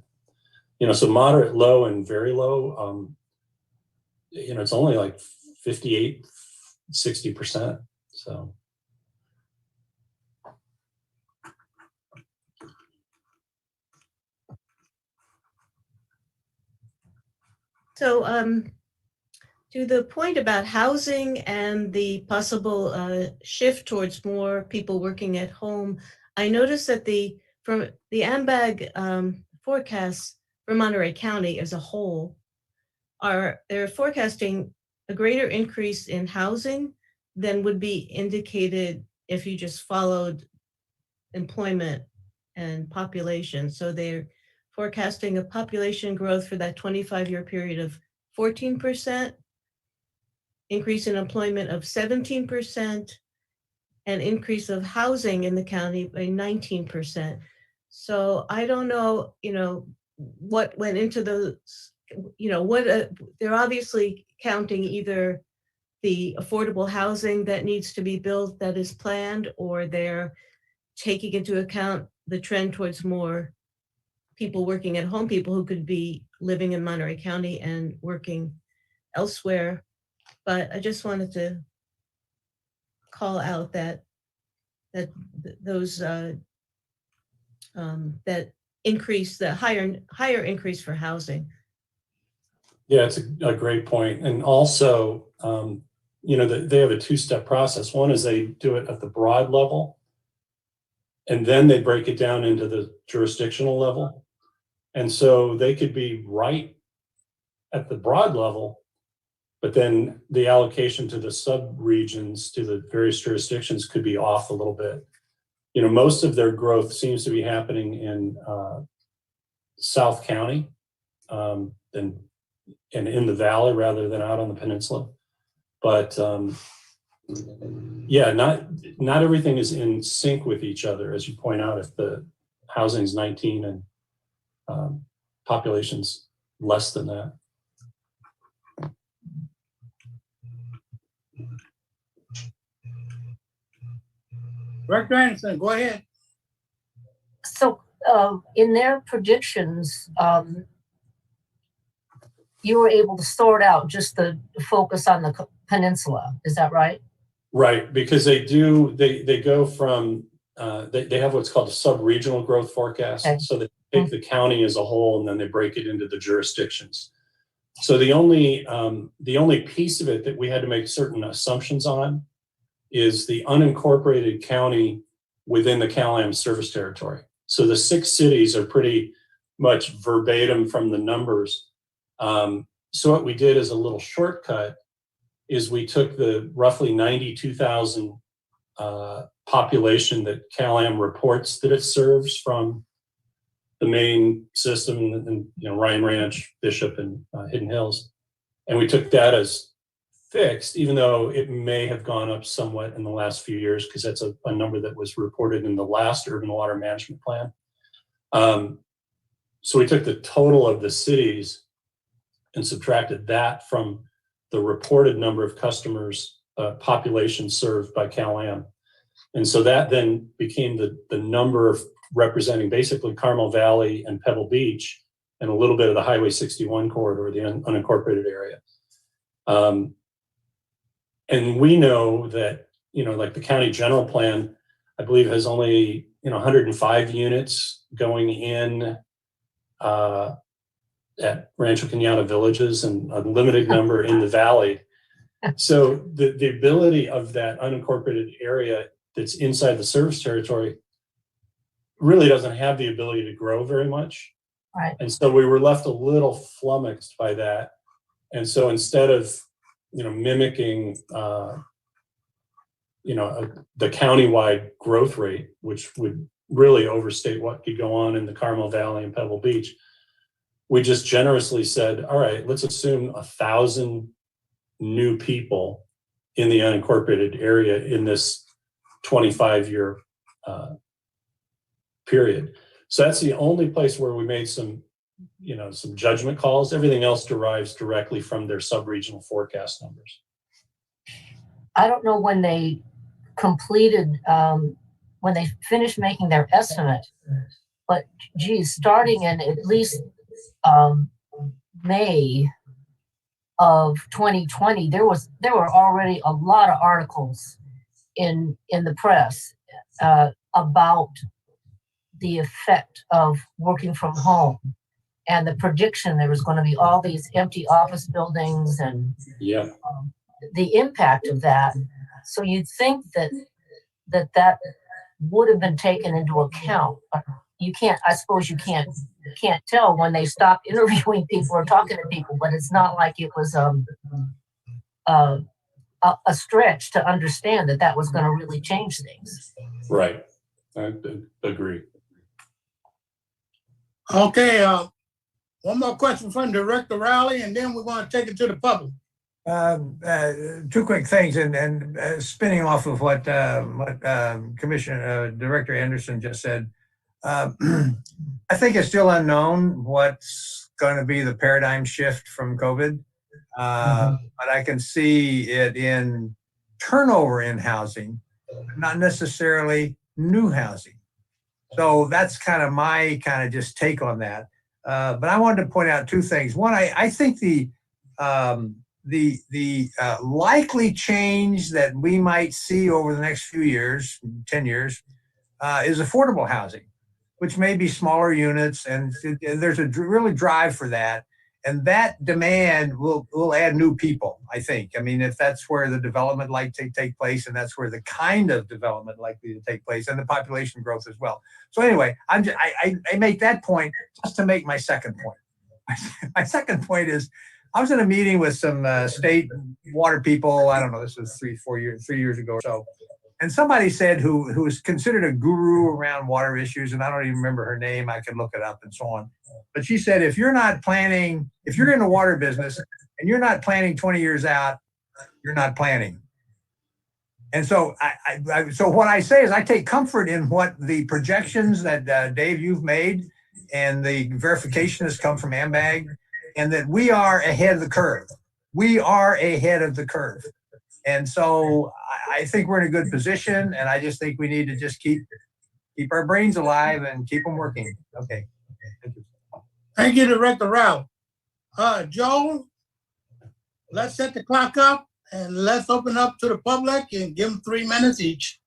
So moderate, low, and very low, it's only like 58, 60%. So. So to the point about housing and the possible shift towards more people working at home, I noticed that from the Ambag forecasts for Monterey County as a whole, they're forecasting a greater increase in housing than would be indicated if you just followed employment and population. So they're forecasting a population growth for that 25-year period of 14%, increase in employment of 17%, and increase of housing in the county by 19%. So I don't know, what went into those, they're obviously counting either the affordable housing that needs to be built that is planned, or they're taking into account the trend towards more people working at home, people who could be living in Monterey County and working elsewhere. But I just wanted to call out that those that increase, the higher increase for housing. Yeah, it's a great point. And also, they have a two-step process. One is they do it at the broad level, and then they break it down into the jurisdictional level. And so they could be right at the broad level, but then the allocation to the sub-regions, to the various jurisdictions, could be off a little bit. Most of their growth seems to be happening in South County and in the valley rather than out on the peninsula. But not everything is in sync with each other, as you point out. If the housing's 19 and population's less than that. Director Anderson, go ahead. So in their predictions, you were able to sort out just the focus on the peninsula. Is that right? Right, because they go from, they have what's called a sub-regional growth forecast. Okay. So they take the county as a whole and then they break it into the jurisdictions. So the only piece of it that we had to make certain assumptions on is the unincorporated county within the CalAm service territory. So the 6 cities are pretty much verbatim from the numbers. So what we did as a little shortcut is we took the roughly 92,000 population that CalAm reports that it serves from the main system, and Ryan Ranch, Bishop, and Hidden Hills, and we took that as fixed, even though it may have gone up somewhat in the last few years, because that's a number that was reported in the last urban water management plan. So we took the total of the cities and subtracted that from the reported number of customers, population served by CalAm. And so that then became the number of representing basically Carmel Valley and Pebble Beach and a little bit of the Highway 61 corridor, the unincorporated area. And we know that, like the county general plan, I believe has only, 105 units going in at Rancho Cañada villages and a limited number in the valley. So the ability of that unincorporated area that's inside the service territory really doesn't have the ability to grow very much. Right. And so we were left a little flummoxed by that. And so instead of, mimicking, the countywide growth rate, which would really overstate what could go on in the Carmel Valley and Pebble Beach, we just generously said, all right, let's assume 1,000 new people in the unincorporated area in this 25-year period. So that's the only place where we made some judgment calls. Everything else derives directly from their sub-regional forecast numbers. I don't know when they completed, when they finished making their estimate, but geez, starting in at least May of 2020, there were already a lot of articles in the press about the effect of working from home and the prediction there was going to be all these empty office buildings and the impact of that. So you'd think that would have been taken into account. But you can't, I suppose you can't tell when they stopped interviewing people or talking to people, but it's not like it was a stretch to understand that was going to really change things. Right, I agree. Okay, one more question from Director Riley, and then we're going to take it to the public. Two quick things, and spinning off of what Commissioner Director Anderson just said. I think it's still unknown what's going to be the paradigm shift from COVID, but I can see it in turnover in housing, not necessarily new housing. So that's kind of my just take on that. But I wanted to point out two things. One, I think the likely change that we might see over the next few years, 10 years, is affordable housing, which may be smaller units, and there's a really drive for that. And that demand will add new people, I think. I mean, if that's where the development likely to take place, and that's where the kind of development likely to take place, and the population growth as well. So anyway, I make that point just to make my second point. My second point is, I was in a meeting with some state water people. I don't know, this was 3 years ago or so. And somebody said who is considered a guru around water issues, and I don't even remember her name, I could look it up and so on. But she said, if you're in the water business and you're not planning 20 years out, you're not planning. And so so what I say is I take comfort in what the projections that Dave, you've made, and the verification has come from Ambag, and that we are ahead of the curve. We are ahead of the curve. And so I think we're in a good position, and I just think we need to just keep our brains alive and keep them working. Okay. Thank you. Thank you, Director Rao. Joel, let's set the clock up and let's open up to the public and give them 3 minutes each.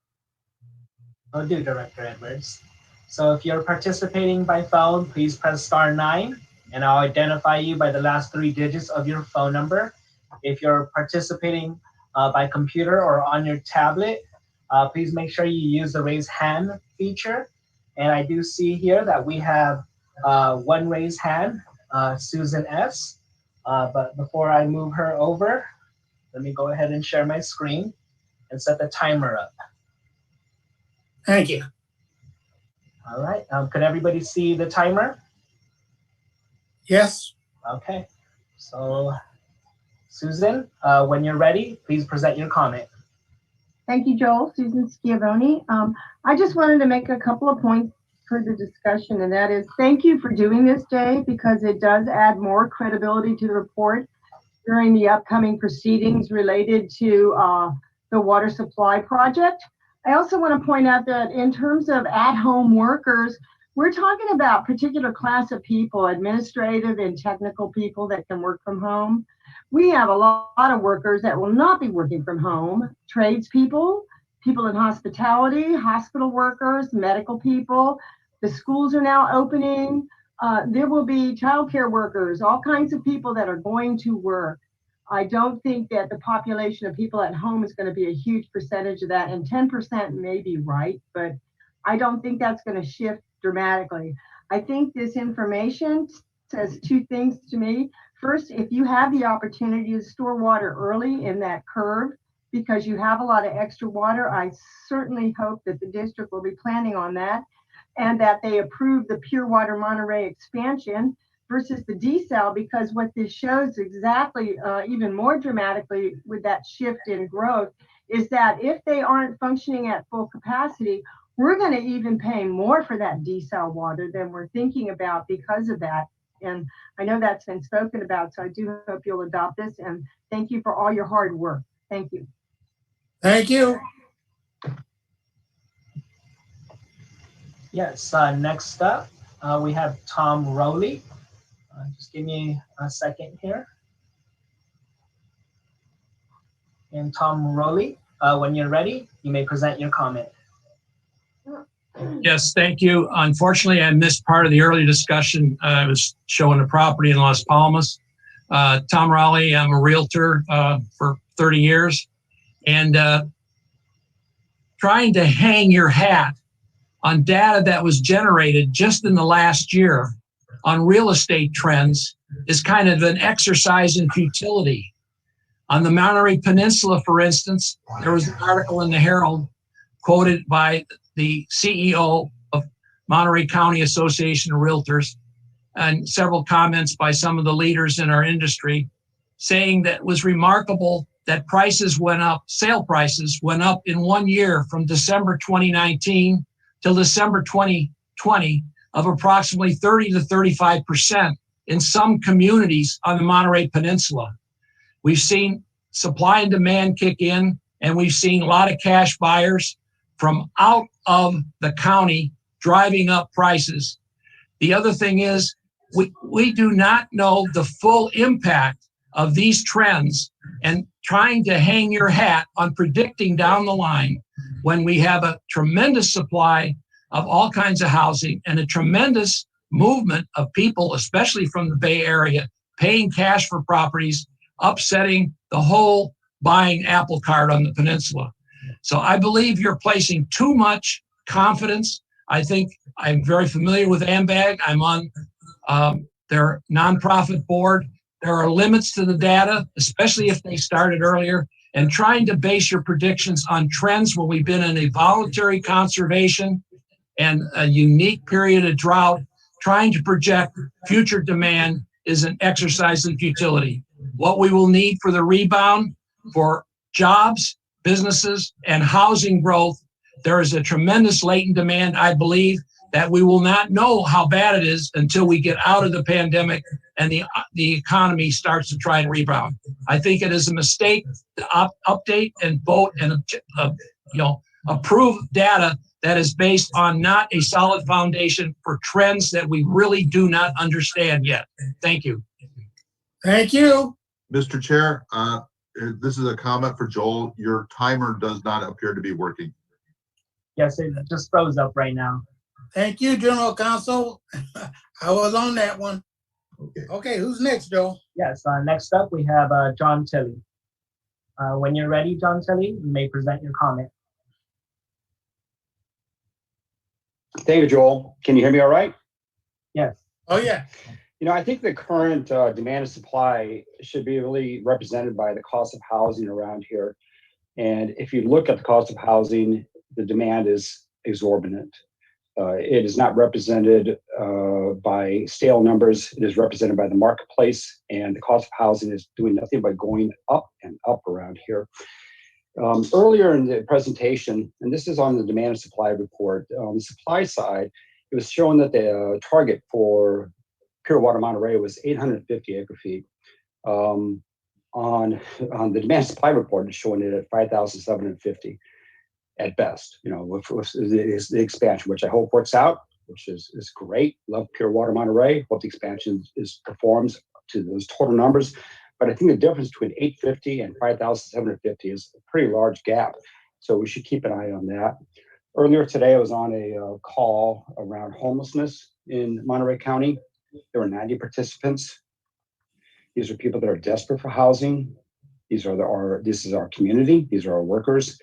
Will do, Director Edwards. So if you're participating by phone, please press *9, and I'll identify you by the last 3 digits of your phone number. If you're participating by computer or on your tablet, please make sure you use the raise hand feature. And I do see here that we have one raised hand, Susan S. But before I move her over, let me go ahead and share my screen and set the timer up. Thank you. All right, can everybody see the timer? Yes. Okay, so Susan, when you're ready, please present your comment. Thank you, Joel. Susan Schiavone. I just wanted to make a couple of points for the discussion, and that is thank you for doing this, Dave, because it does add more credibility to the report during the upcoming proceedings related to the water supply project. I also want to point out that in terms of at-home workers, we're talking about particular class of people, administrative and technical people that can work from home. We have a lot of workers that will not be working from home, tradespeople, people in hospitality, hospital workers, medical people. The schools are now opening. There will be childcare workers, all kinds of people that are going to work. I don't think that the population of people at home is going to be a huge percentage of that, and 10% may be right, but I don't think that's going to shift dramatically. I think this information says 2 things to me. First, if you have the opportunity to store water early in that curve because you have a lot of extra water, I certainly hope that the district will be planning on that and that they approve the Pure Water Monterey expansion, versus the desal, because what this shows exactly, even more dramatically with that shift in growth, is that if they aren't functioning at full capacity, we're going to even pay more for that desal water than we're thinking about because of that. And I know that's been spoken about, so I do hope you'll adopt this. And thank you for all your hard work. Thank you. Thank you. Yes, next up, we have Tom Rowley. Just give me a second here. And Tom Rowley, when you're ready, you may present your comment. Yes, thank you. Unfortunately, I missed part of the early discussion. I was showing a property in Las Palmas. Tom Rowley, I'm a realtor for 30 years. And trying to hang your hat on data that was generated just in the last year on real estate trends is kind of an exercise in futility. On the Monterey Peninsula, for instance, there was an article in the Herald quoted by the CEO of Monterey County Association of Realtors and several comments by some of the leaders in our industry saying that it was remarkable that prices went up, sale prices went up in 1 year from December 2019 till December 2020 of approximately 30 to 35% in some communities on the Monterey Peninsula. We've seen supply and demand kick in, and we've seen a lot of cash buyers from out of the county driving up prices. The other thing is we do not know the full impact of these trends, and trying to hang your hat on predicting down the line when we have a tremendous supply of all kinds of housing and a tremendous movement of people, especially from the Bay Area, paying cash for properties, upsetting the whole buying apple cart on the peninsula. So I believe you're placing too much confidence. I think I'm very familiar with Ambag. I'm on their nonprofit board. There are limits to the data, especially if they started earlier, and trying to base your predictions on trends when we've been in a voluntary conservation and a unique period of drought. Trying to project future demand is an exercise in futility. What we will need for the rebound, for jobs, businesses, and housing growth, there is a tremendous latent demand, I believe, that we will not know how bad it is until we get out of the pandemic and the economy starts to try and rebound. I think it is a mistake to update and vote and approve data that is based on not a solid foundation for trends that we really do not understand yet. Thank you. Thank you. Mr. Chair, this is a comment for Joel. Your timer does not appear to be working. Yes, it just froze up right now. Thank you, General Counsel. I was on that one. Okay, who's next, Joe? Yes, next up we have John Tilley. When you're ready, John Tilley, you may present your comment. Thank you, Joel. Can you hear me all right? Yes. Oh, yeah. You know, I think the current demand and supply should be really represented by the cost of housing around here. And if you look at the cost of housing, the demand is exorbitant. It is not represented by stale numbers. It is represented by the marketplace, and the cost of housing is doing nothing but going up and up around here. Earlier in the presentation, and this is on the demand and supply report, on the supply side, it was shown that the target for Pure Water Monterey was 850 acre feet. On the demand and supply report, it's showing it at 5,750 at best, with the expansion, which I hope works out, which is great. Love Pure Water Monterey. Hope the expansion performs to those total numbers. But I think the difference between 850 and 5,750 is a pretty large gap. So we should keep an eye on that. Earlier today, I was on a call around homelessness in Monterey County. There were 90 participants. These are people that are desperate for housing. This is our community. These are our workers.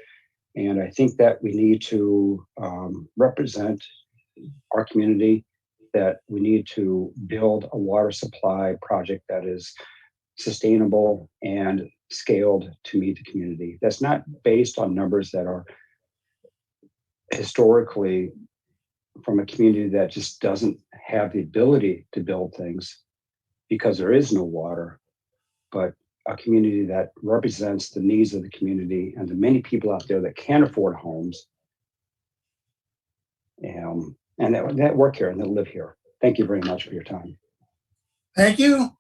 And I think that we need to represent our community, that we need to build a water supply project that is sustainable and scaled to meet the community. That's not based on numbers that are historically from a community that just doesn't have the ability to build things. because there is no water, but a community that represents the needs of the community and the many people out there that can't afford homes and that work here and that live here. Thank you very much for your time. Thank you.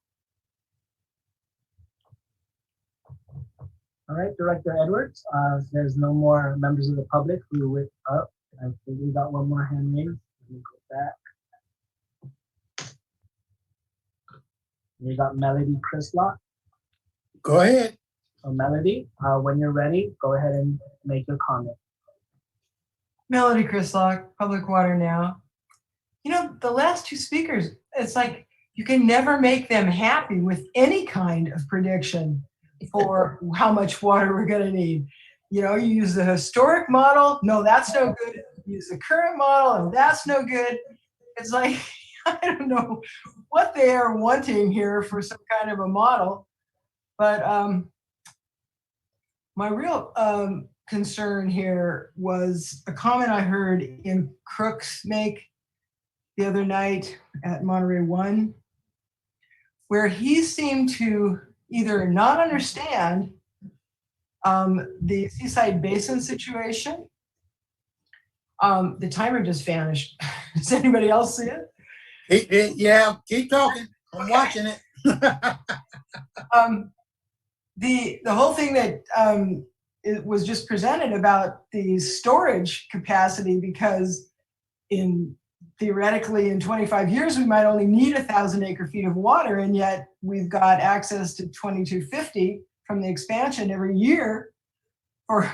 All right, Director Edwards, there's no more members of the public who would up. I think we got one more hand raised. Let me go back. We got Melody Chrislock. Go ahead. So Melody, when you're ready, go ahead and make your comment. Melody Chrislock, Public Water Now. You know, the last two speakers, it's like you can never make them happy with any kind of prediction for how much water we're going to need. You know, you use the historic model. No, that's no good. You use the current model, and that's no good. It's like, I don't know what they are wanting here for some kind of a model. But my real concern here was a comment I heard Ian Crooks make the other night at Monterey 1, where he seemed to either not understand the Seaside Basin situation. The timer just vanished. Does anybody else see it? Yeah, keep talking. I'm watching it. The whole thing that it was just presented about the storage capacity, because theoretically in 25 years we might only need 1,000 acre feet of water, and yet we've got access to 2250 from the expansion every year for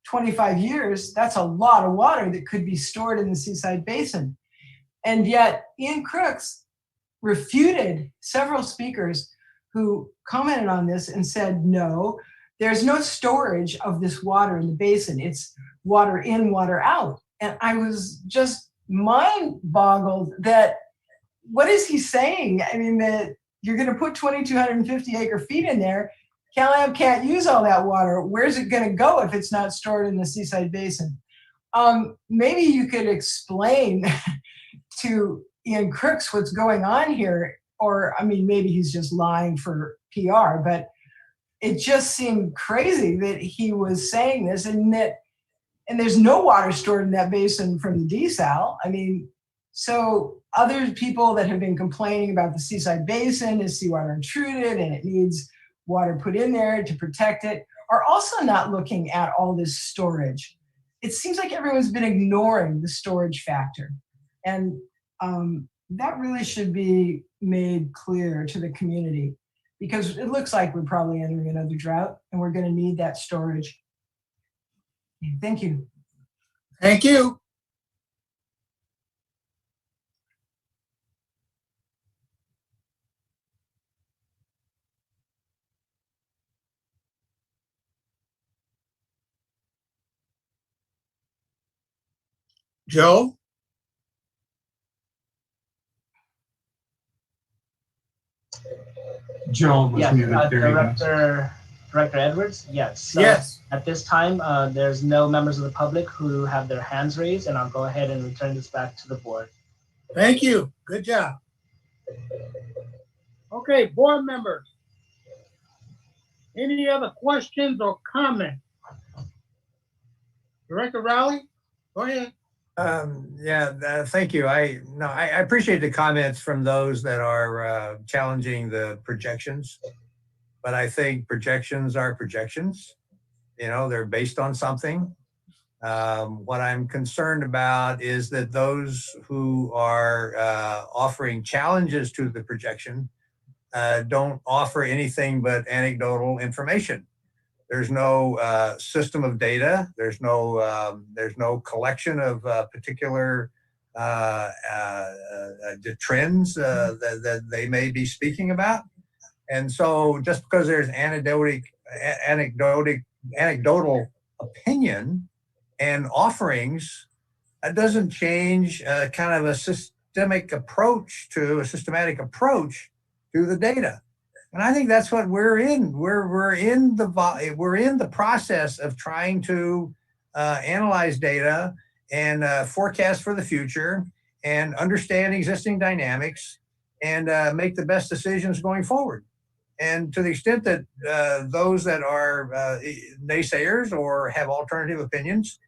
25 years. That's a lot of water that could be stored in the Seaside Basin. And yet Ian Crooks refuted several speakers who commented on this and said, no, there's no storage of this water in the basin. It's water in, water out. And I was just mind boggled that, what is he saying? I mean, that you're going to put 2,250 acre feet in there. CalAmp can't use all that water. Where's it going to go if it's not stored in the Seaside Basin? Maybe you could explain to Ian Crooks what's going on here, or, I mean, maybe he's just lying for PR, but it just seemed crazy that he was saying this, and there's no water stored in that basin from the desal. I mean, so other people that have been complaining about the Seaside Basin is seawater intruded and it needs water put in there to protect it, are also not looking at all this storage. It seems like everyone's been ignoring the storage factor. And that really should be made clear to the community, because it looks like we're probably entering another drought and we're going to need that storage. Thank you. Thank you. Joe? Joe was Yes, muted. There you go. Director Edwards, yes. So yes. At this time, there's no members of the public who have their hands raised, and I'll go ahead and return this back to the board. Thank you. Good job. Okay, board members. Any other questions or comments? Director Rowley, go ahead. Thank you. I appreciate the comments from those that are challenging the projections, but I think projections are projections. You know, they're based on something. What I'm concerned about is that those who are offering challenges to the projection don't offer anything but anecdotal information. There's no system of data. There's no collection of particular the trends that they may be speaking about. And so just because there's anecdotal opinion and offerings, that doesn't change kind of a systematic approach to the data. And I think that's what we're in. We're in the process of trying to analyze data and forecast for the future and understand existing dynamics and make the best decisions going forward. And to the extent that those that are naysayers or have alternative opinions,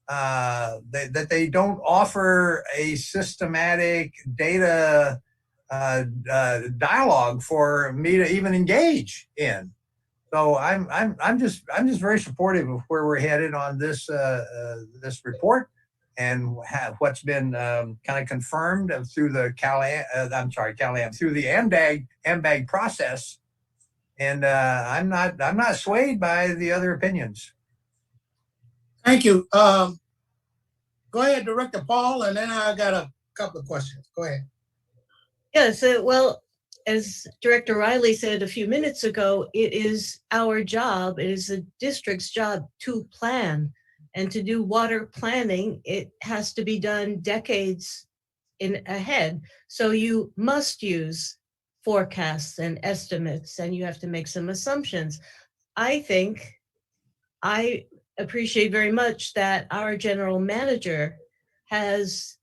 that they don't offer a systematic data dialogue for me to even engage in. So I'm just very supportive of where we're headed on this this report and what's been kind of confirmed through the through the Ambag process. And I'm not swayed by the other opinions. Thank you. Go ahead, Director Paul, and then I got a couple of questions. Go ahead. Yes, well, as Director Riley said a few minutes ago, it is our job, it is the district's job to plan. And to do water planning, it has to be done decades ahead. So you must use forecasts and estimates, and you have to make some assumptions. I appreciate very much that our general manager has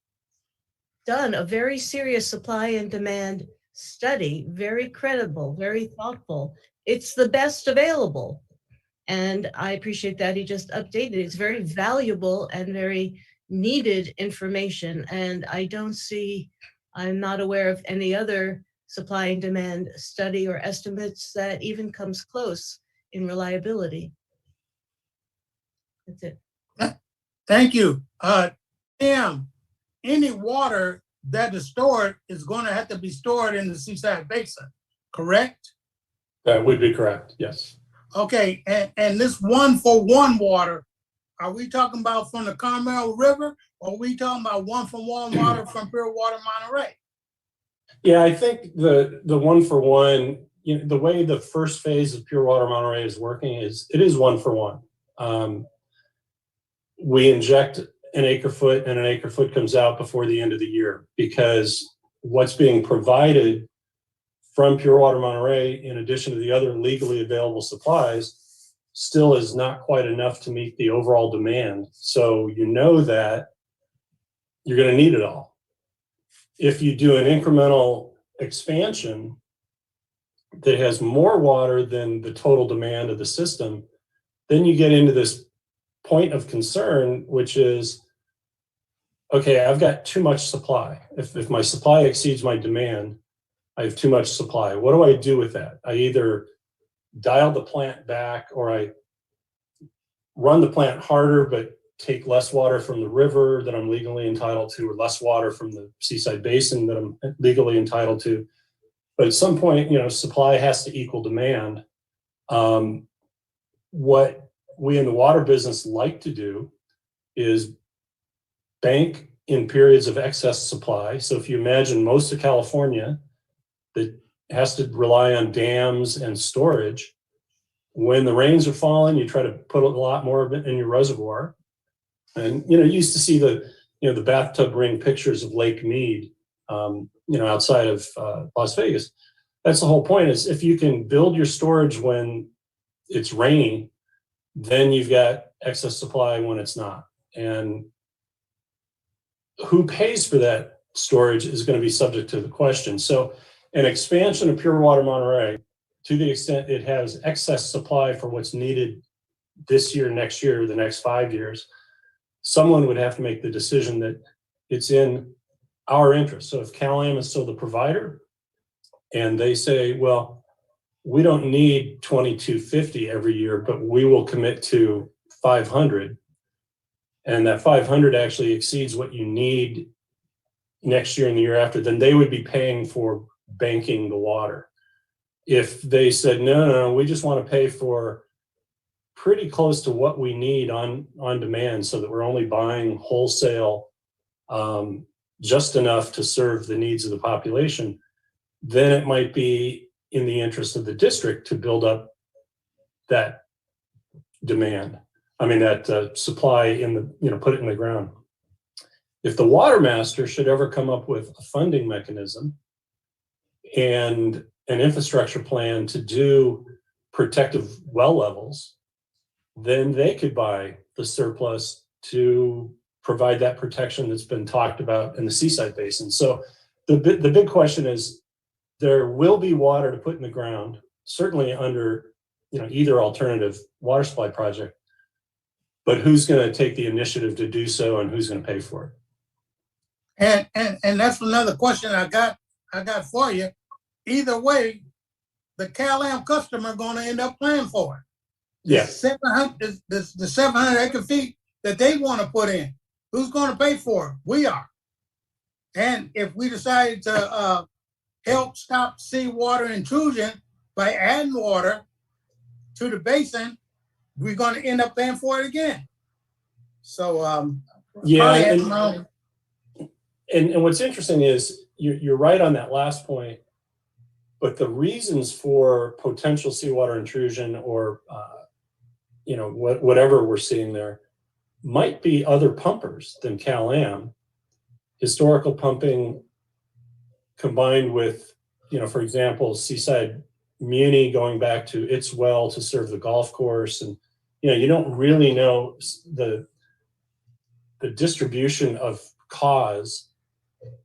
done a very serious supply and demand study, very credible, very thoughtful. It's the best available. And I appreciate that he just updated. It's very valuable and very needed information. And I'm not aware of any other supply and demand study or estimates that even comes close in reliability. That's it. Thank you. Any water that is stored is going to have to be stored in the Seaside Basin, correct? That would be correct, yes. Okay, and this 1-for-1 water, are we talking about from the Carmel River, or are we talking about 1-for-1 water from Pure Water Monterey? Yeah, I think the 1-for-1, the way the first phase of Pure Water Monterey is working is it is 1-for-1. We inject an acre foot and an acre foot comes out before the end of the year because what's being provided from Pure Water Monterey, in addition to the other legally available supplies, still is not quite enough to meet the overall demand. So you know that you're going to need it all. If you do an incremental expansion that has more water than the total demand of the system, then you get into this point of concern, which is, okay, I've got too much supply. If my supply exceeds my demand, I have too much supply. What do I do with that? I either dial the plant back or I run the plant harder, but take less water from the river that I'm legally entitled to, or less water from the Seaside Basin that I'm legally entitled to. But at some point, supply has to equal demand. What we in the water business like to do is bank in periods of excess supply. So if you imagine most of California that has to rely on dams and storage, when the rains are falling, you try to put a lot more of it in your reservoir. And, you used to see the bathtub ring pictures of Lake Mead, outside of Las Vegas. That's the whole point, is if you can build your storage when it's raining, then you've got excess supply when it's not. And who pays for that storage is going to be subject to the question. So an expansion of Pure Water Monterey, to the extent it has excess supply for what's needed this year, next year, the next 5 years, someone would have to make the decision that it's in our interest. So if Cal-Am is still the provider and they say, well, we don't need 2250 every year, but we will commit to 500, and that 500 actually exceeds what you need next year and the year after, then they would be paying for banking the water. If they said, no, we just want to pay for pretty close to what we need on demand, so that we're only buying wholesale just enough to serve the needs of the population, then it might be in the interest of the district to build up that demand. That supply put it in the ground. If the water master should ever come up with a funding mechanism and an infrastructure plan to do protective well levels, then they could buy the surplus to provide that protection that's been talked about in the Seaside Basin. So the big question is, there will be water to put in the ground, certainly under, either alternative water supply project. But who's going to take the initiative to do so, and who's going to pay for And that's another question I got for you. Either way, the Cal-Am customer going to end up paying for it. Yes. 700, the 700 acre feet that they want to put in, who's going to pay for it? We are. And if we decide to help stop seawater intrusion by adding water to the basin, we're going to end up paying for it again. So, and what's interesting is you're right on that last point, but the reasons for potential seawater intrusion or whatever we're seeing there might be other pumpers than Cal-Am. Historical pumping combined with, for example, Seaside Muni going back to its well to serve the golf course, and you don't really know the distribution of cause.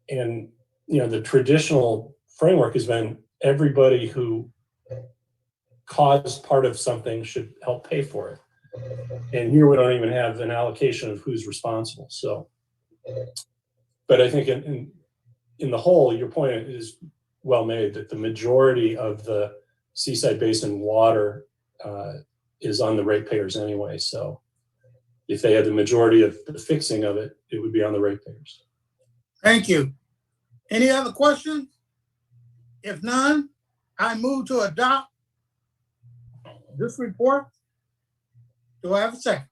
And the traditional framework has been everybody who caused part of something should help pay for it. And here we don't even have an allocation of who's responsible. So, but I think in the whole, your point is well made, that the majority of the Seaside Basin water is on the ratepayers anyway. So if they had the majority of the fixing of it, it would be on the ratepayers. Thank you. Any other questions? If none, I move to adopt this report. Do I have a second?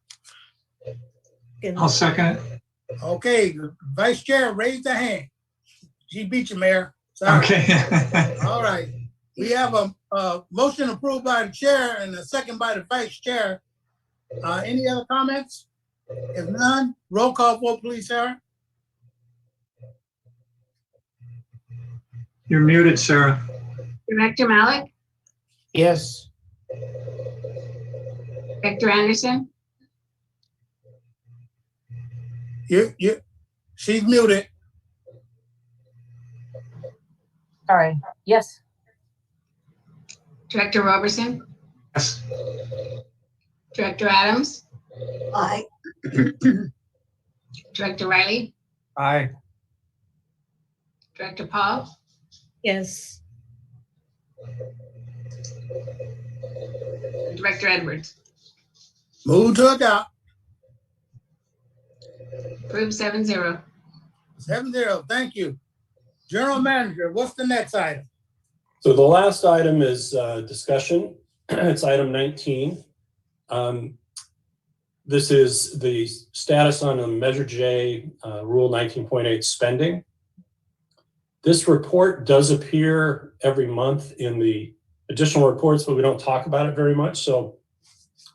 I'll second it. Okay, Vice Chair, raise the hand. She beat you, Mayor. Sorry. Okay. All right. We have a motion approved by the chair and a second by the vice chair. Any other comments? If none, roll call vote, please, Sarah. You're muted, Sarah. Director Malik, Yes. Director Anderson, She's muted. Sorry. Yes. Director Roberson, Yes. Director Adams, Aye. Director Riley, Aye. Director Paul, Yes. Director Edwards. Move to adopt. Approved 7-0. 7-0, thank you. General Manager, what's the next item? So the last item is discussion. It's item 19. This is the status on the Measure J Rule 19.8 spending. This report does appear every month in the additional reports, but we don't talk about it very much. So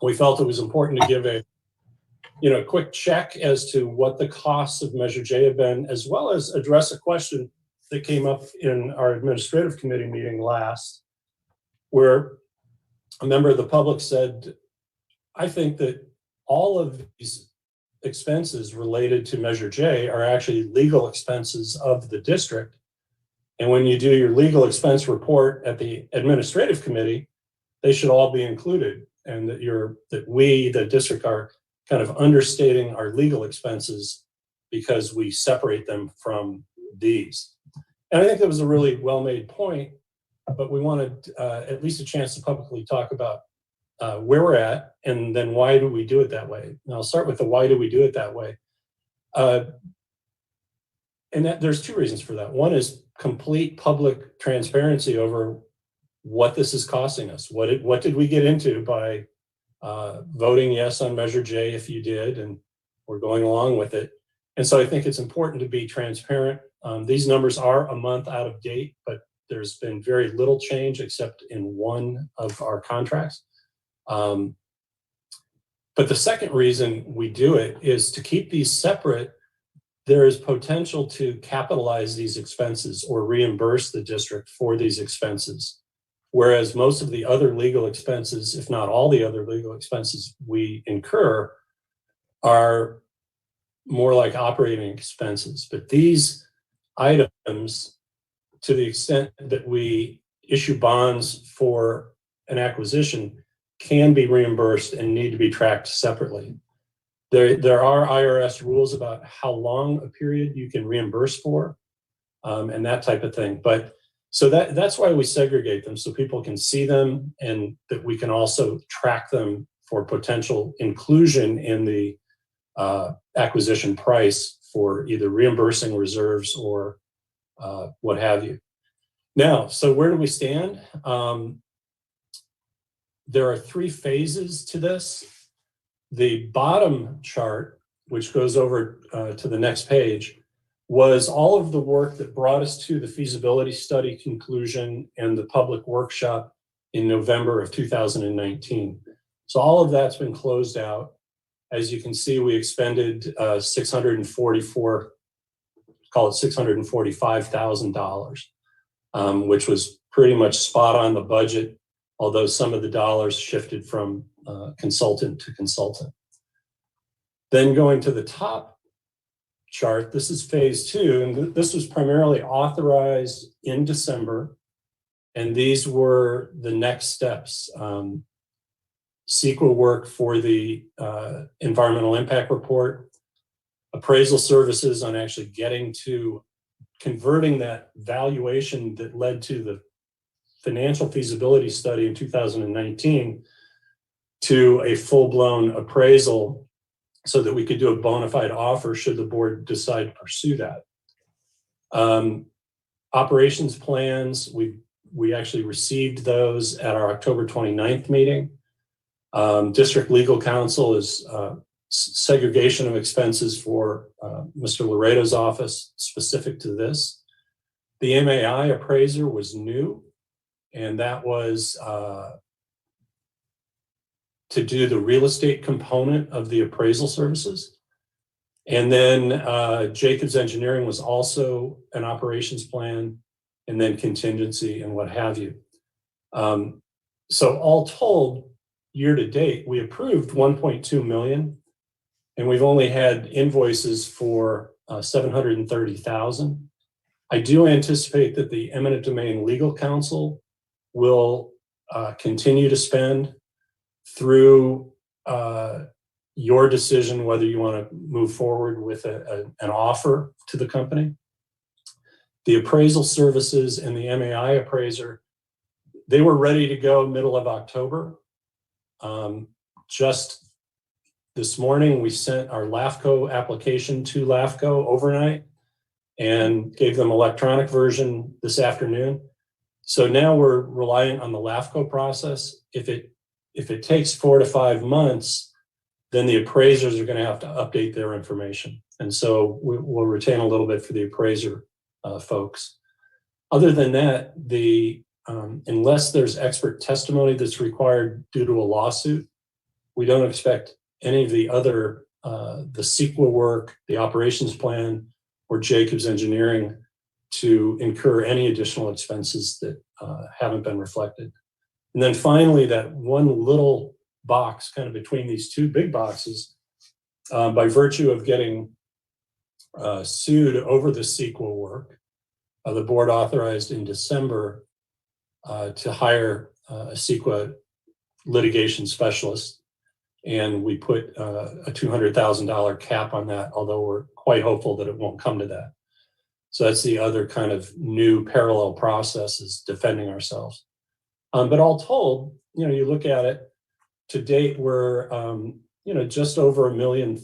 we felt it was important to give a quick check as to what the costs of Measure J have been, as well as address a question that came up in our administrative committee meeting last, where a member of the public said, I think that all of these expenses related to Measure J are actually legal expenses of the district. And when you do your legal expense report at the administrative committee, they should all be included, and that we, the district, are kind of understating our legal expenses because we separate them from these. And I think that was a really well-made point, but we wanted at least a chance to publicly talk about where we're at, and then why do we do it that way. And I'll start with the why do we do it that way. And there's two reasons for that. One is complete public transparency over what this is costing us. What did we get into by voting yes on Measure J, if you did, and we're going along with it. And so I think it's important to be transparent. These numbers are a month out of date, but there's been very little change except in one of our contracts. But the second reason we do it is to keep these separate. There is potential to capitalize these expenses or reimburse the district for these expenses. Whereas most of the other legal expenses, if not all the other legal expenses we incur, are more like operating expenses. But these items to the extent that we issue bonds for an acquisition, can be reimbursed and need to be tracked separately. There are IRS rules about how long a period you can reimburse for, and that type of thing. But so that's why we segregate them, so people can see them and that we can also track them for potential inclusion in the acquisition price for either reimbursing reserves or what have you. Now, so where do we stand? There are 3 phases to this. The bottom chart, which goes over to the next page, was all of the work that brought us to the feasibility study conclusion and the public workshop in November of 2019. So all of that's been closed out. As you can see, we expended $645,000, which was pretty much spot on the budget, although some of the dollars shifted from consultant to consultant. Then going to the top chart, this is phase 2, and this was primarily authorized in December, and these were the next steps. CEQA work for the environmental impact report, appraisal services on actually getting to converting that valuation that led to the financial feasibility study in 2019 to a full-blown appraisal so that we could do a bona fide offer should the board decide to pursue that. Operations plans, we actually received those at our October 29th meeting. District legal counsel is segregation of expenses for Mr. Laredo's office specific to this. The MAI appraiser was new, and that was to do the real estate component of the appraisal services. And then Jacobs Engineering was also an operations plan, and then contingency and what have you. So all told, year to date, we approved 1.2 million, and we've only had invoices for 730,000. I do anticipate that the eminent domain legal counsel will continue to spend through your decision whether you want to move forward with an offer to the company. The appraisal services and the MAI appraiser, they were ready to go middle of October. Just this morning, we sent our LAFCO application to LAFCO overnight and gave them electronic version this afternoon. So now we're reliant on the LAFCO process. If it takes 4 to 5 months, then the appraisers are going to have to update their information. And so we'll retain a little bit for the appraiser folks. Other than that, unless there's expert testimony that's required due to a lawsuit, we don't expect any of the other, the CEQA work, the operations plan, or Jacobs Engineering to incur any additional expenses that haven't been reflected. And then finally, that one little box kind of between these 2 big boxes, by virtue of getting sued over the CEQA work, the board authorized in December to hire a CEQA litigation specialist. And we put a $200,000 cap on that, although we're quite hopeful that it won't come to that. So that's the other kind of new parallel process, is defending ourselves. But all told, you look at it, to date, we're, just over $1.3 million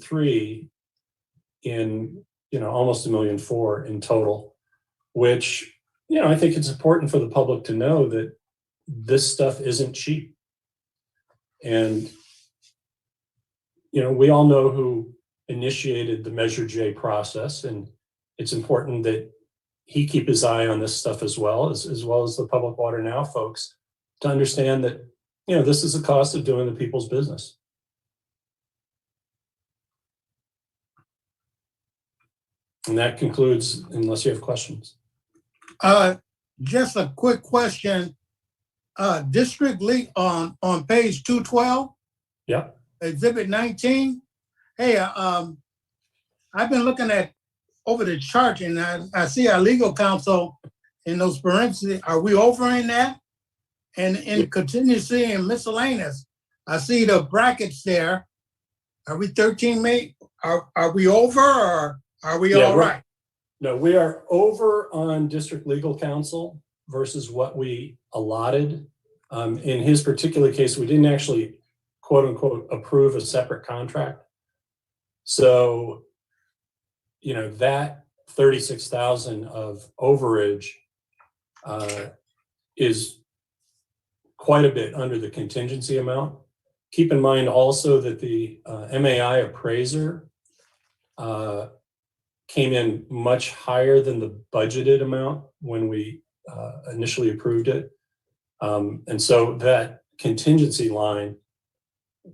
in, almost $1.4 million in total, which, I think it's important for the public to know that this stuff isn't cheap. And, we all know who initiated the Measure J process, and it's important that he keep his eye on this stuff as well as the Public Water Now folks, to understand that, this is the cost of doing the people's business. And that concludes, unless you have questions. Just a quick question. District League on page 212. Yeah. Exhibit 19. Hey, I've been looking at over the chart, and I see our legal counsel in those parentheses, are we over in that? And in contingency and miscellaneous, I see the brackets there. Are we 13 million? Are we over or are we all right? No, we are over on district legal counsel versus what we allotted. In his particular case, we didn't actually, quote unquote, approve a separate contract. So, you know, that 36,000 of overage is quite a bit under the contingency amount. Keep in mind also that the MAI appraiser came in much higher than the budgeted amount when we initially approved it. And so that contingency line,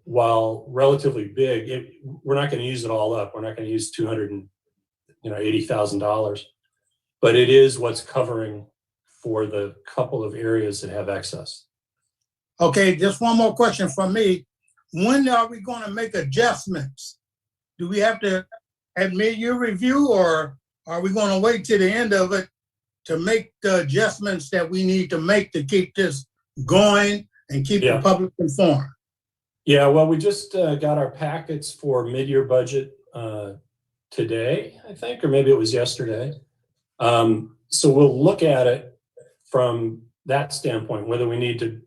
while relatively big, we're not going to use it all up. We're not going to use $280,000, but it is what's covering for the couple of areas that have excess. Okay, just one more question from me. When are we going to make adjustments? Do we have to admit your review, or are we going to wait to the end of it to make the adjustments that we need to make to keep this going and keep the public informed? Yeah, well, we just got our packets for mid-year budget today, I think, or maybe it was yesterday. So we'll look at it from that standpoint, whether we need to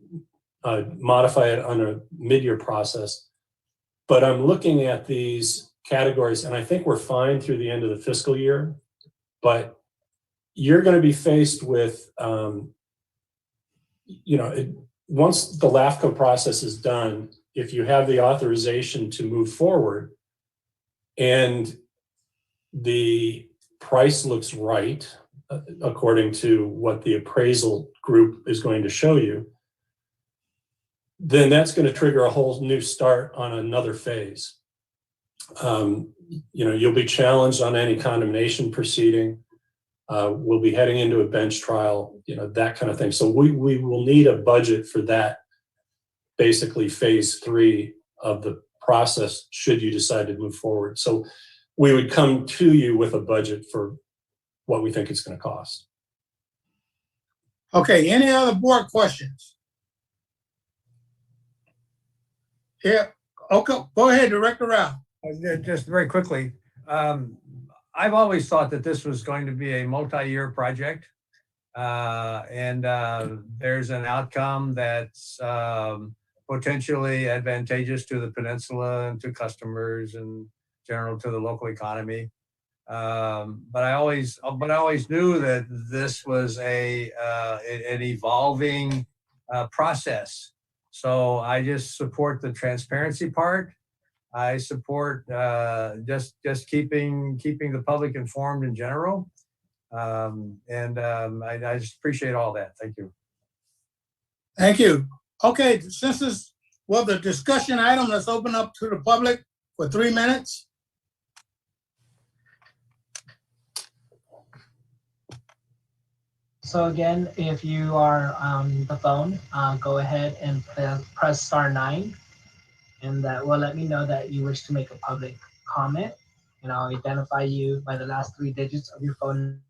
modify it on a mid-year process. But I'm looking at these categories, and I think we're fine through the end of the fiscal year. But you're going to be faced with, once the LAFCO process is done, if you have the authorization to move forward and the price looks right, according to what the appraisal group is going to show you, then that's going to trigger a whole new start on another phase. You'll be challenged on any condemnation proceeding. We'll be heading into a bench trial, that kind of thing. So we will need a budget for that, basically phase 3 of the process, should you decide to move forward. So we would come to you with a budget for what we think it's going to cost. Okay, any other board questions? Yeah, okay, go ahead, Director Rao. Just very quickly, I've always thought that this was going to be a multi-year project, and there's an outcome that's potentially advantageous to the peninsula and to customers and general to the local economy. But I always knew that this was an evolving process. So I just support the transparency part. I support just keeping the public informed in general. I just appreciate all that. Thank you. Thank you. Okay, since this was the discussion item, let's open up to the public for 3 minutes. So again, if you are on the phone, go ahead and press star 9, and that will let me know that you wish to make a public comment, and I'll identify you by the last 3 digits of your phone.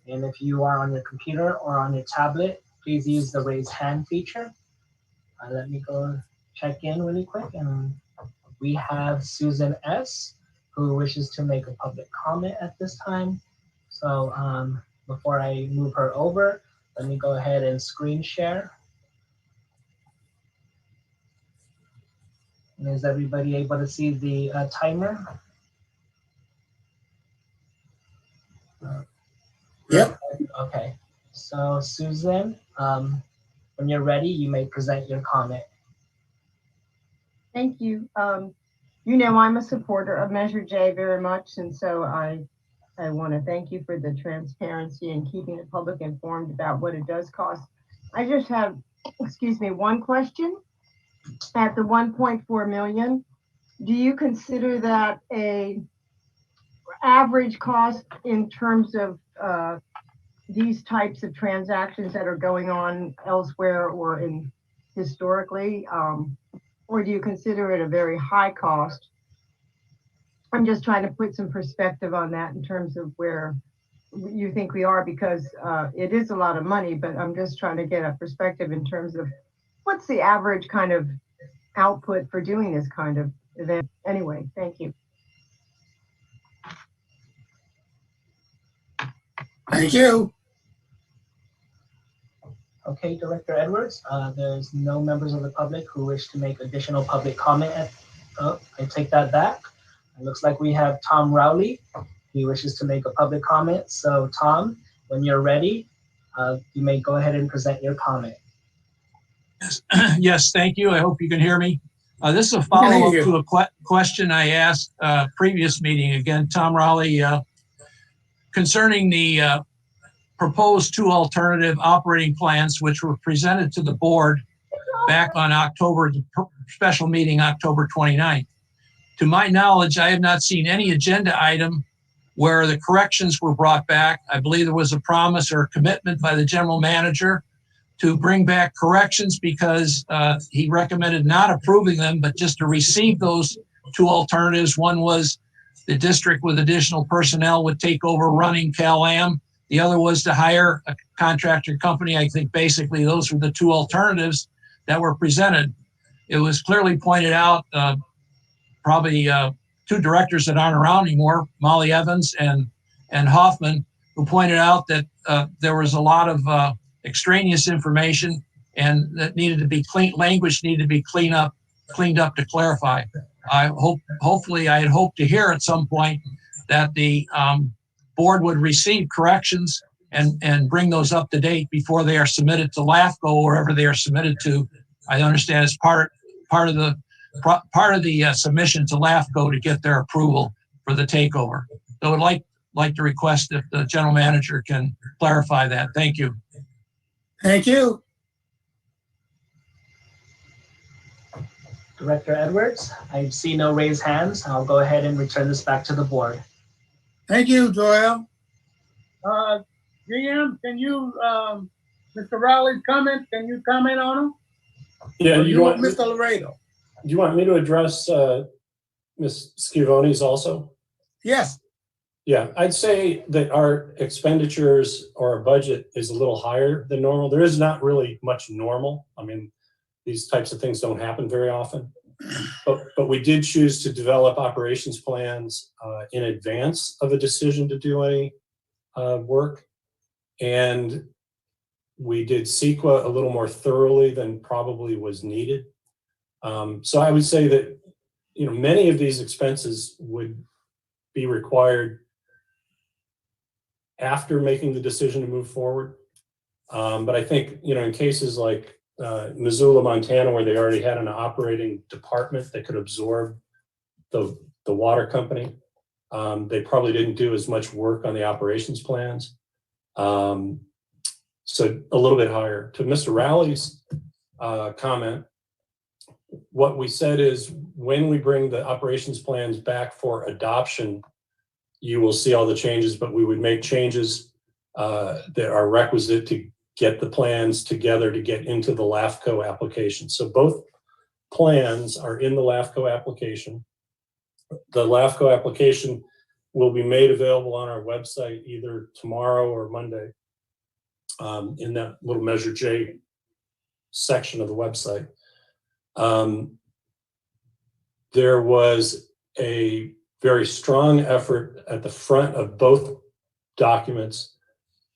And if you are on your computer or on your tablet, please use the raise hand feature. Let me go check in really quick, and we have Susan S., who wishes to make a public comment at this time. So before I move her over, let me go ahead and screen share. And is everybody able to see the timer? Yep. Okay. So Susan, when you're ready, you may present your comment. Thank you. I'm a supporter of Measure J very much, and so I want to thank you for the transparency and keeping the public informed about what it does cost. I just have, one question. At the 1.4 million, do you consider that a average cost in terms of these types of transactions that are going on elsewhere or historically, or do you consider it a very high cost? I'm just trying to put some perspective on that in terms of where you think we are, because it is a lot of money, but I'm just trying to get a perspective in terms of what's the average kind of output for doing this kind of event. Anyway, thank you. Thank you. Okay, Director Edwards, there's no members of the public who wish to make additional public comment. I take that back. It looks like we have Tom Rowley. He wishes to make a public comment. So Tom, when you're ready, you may go ahead and present your comment. Yes, yes, thank you. I hope you can hear me. This is a follow-up to a question I asked previous meeting. Again, Tom Rowley, concerning the proposed 2 alternative operating plans, which were presented to the board back on the special meeting, October 29th. To my knowledge, I have not seen any agenda item where the corrections were brought back. I believe there was a promise or a commitment by the general manager to bring back corrections because he recommended not approving them, but just to receive those 2 alternatives. One was the district with additional personnel would take over running Cal-Am. The other was to hire a contractor company. I think basically those were the 2 alternatives that were presented. It was clearly pointed out, probably 2 directors that aren't around anymore, Molly Evans and Hoffman, who pointed out that there was a lot of extraneous information and that needed to be language needed to be cleaned up to clarify. Hopefully I had hoped to hear at some point that the board would receive corrections and bring those up to date before they are submitted to LAFCO or wherever they are submitted to. I understand it's part of the submission to LAFCO to get their approval for the takeover. So I would like to request if the general manager can clarify that. Thank you. Thank you. Director Edwards, I see no raised hands. I'll go ahead and return this back to the board. Thank you, Joel. GM, can you, Mr. Rowley's comment, can you comment on him? Yeah, you want Mr. Laredo? Do you want me to address Ms. Schiavone's also? Yes. Yeah, I'd say that our expenditures or our budget is a little higher than normal. There is not really much normal. I mean, these types of things don't happen very often. But we did choose to develop operations plans in advance of a decision to do any work. And we did CEQA a little more thoroughly than probably was needed. So I would say that, many of these expenses would be required after making the decision to move forward. But I think, in cases like Missoula, Montana, where they already had an operating department that could absorb the water company, they probably didn't do as much work on the operations plans. So a little bit higher. To Mr. Rowley's comment, what we said is when we bring the operations plans back for adoption, you will see all the changes, but we would make changes that are requisite to get the plans together to get into the LAFCO application. So both plans are in the LAFCO application. The LAFCO application will be made available on our website either tomorrow or Monday in that little Measure J section of the website. There was a very strong effort at the front of both documents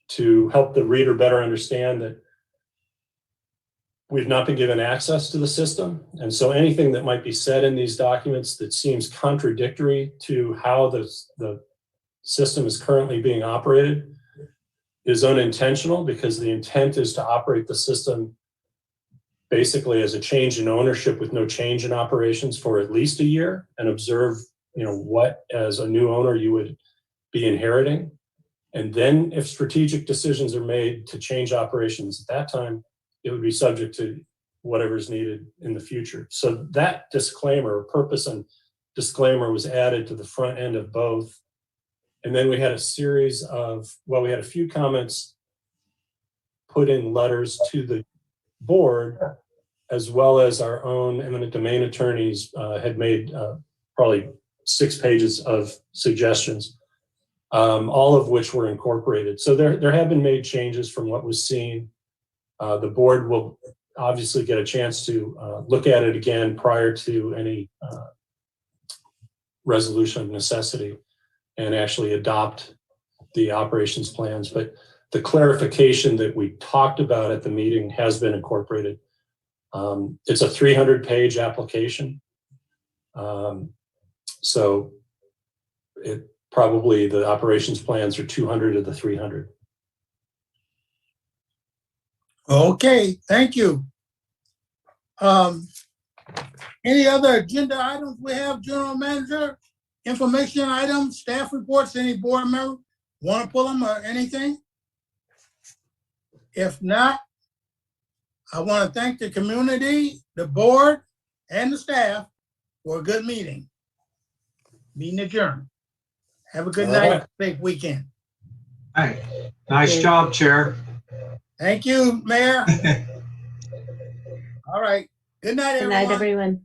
to help the reader better understand that we've not been given access to the system. And so anything that might be said in these documents that seems contradictory to how the system is currently being operated is unintentional, because the intent is to operate the system basically as a change in ownership with no change in operations for at least a year, and observe, what as a new owner you would be inheriting. And then if strategic decisions are made to change operations at that time, it would be subject to whatever's needed in the future. So that disclaimer, purpose and disclaimer, was added to the front end of both. And then we had a series of, we had a few comments put in letters to the board, as well as our own eminent domain attorneys had made probably 6 pages of suggestions. all of which were incorporated. So there have been made changes from what was seen. The board will obviously get a chance to look at it again prior to any resolution of necessity and actually adopt the operations plans. But the clarification that we talked about at the meeting has been incorporated. It's a 300-page application. So it probably, the operations plans are 200 of the 300. Okay, thank you. Any other agenda items we have, General Manager? Information items, staff reports, any board member want to pull them or anything? If not, I want to thank the community, the board, and the staff for a good meeting. Meeting adjourned. Have a good night, safe weekend. Hey, nice job, Chair. Thank you, Mayor. All right. Good night, everyone. Good night, everyone.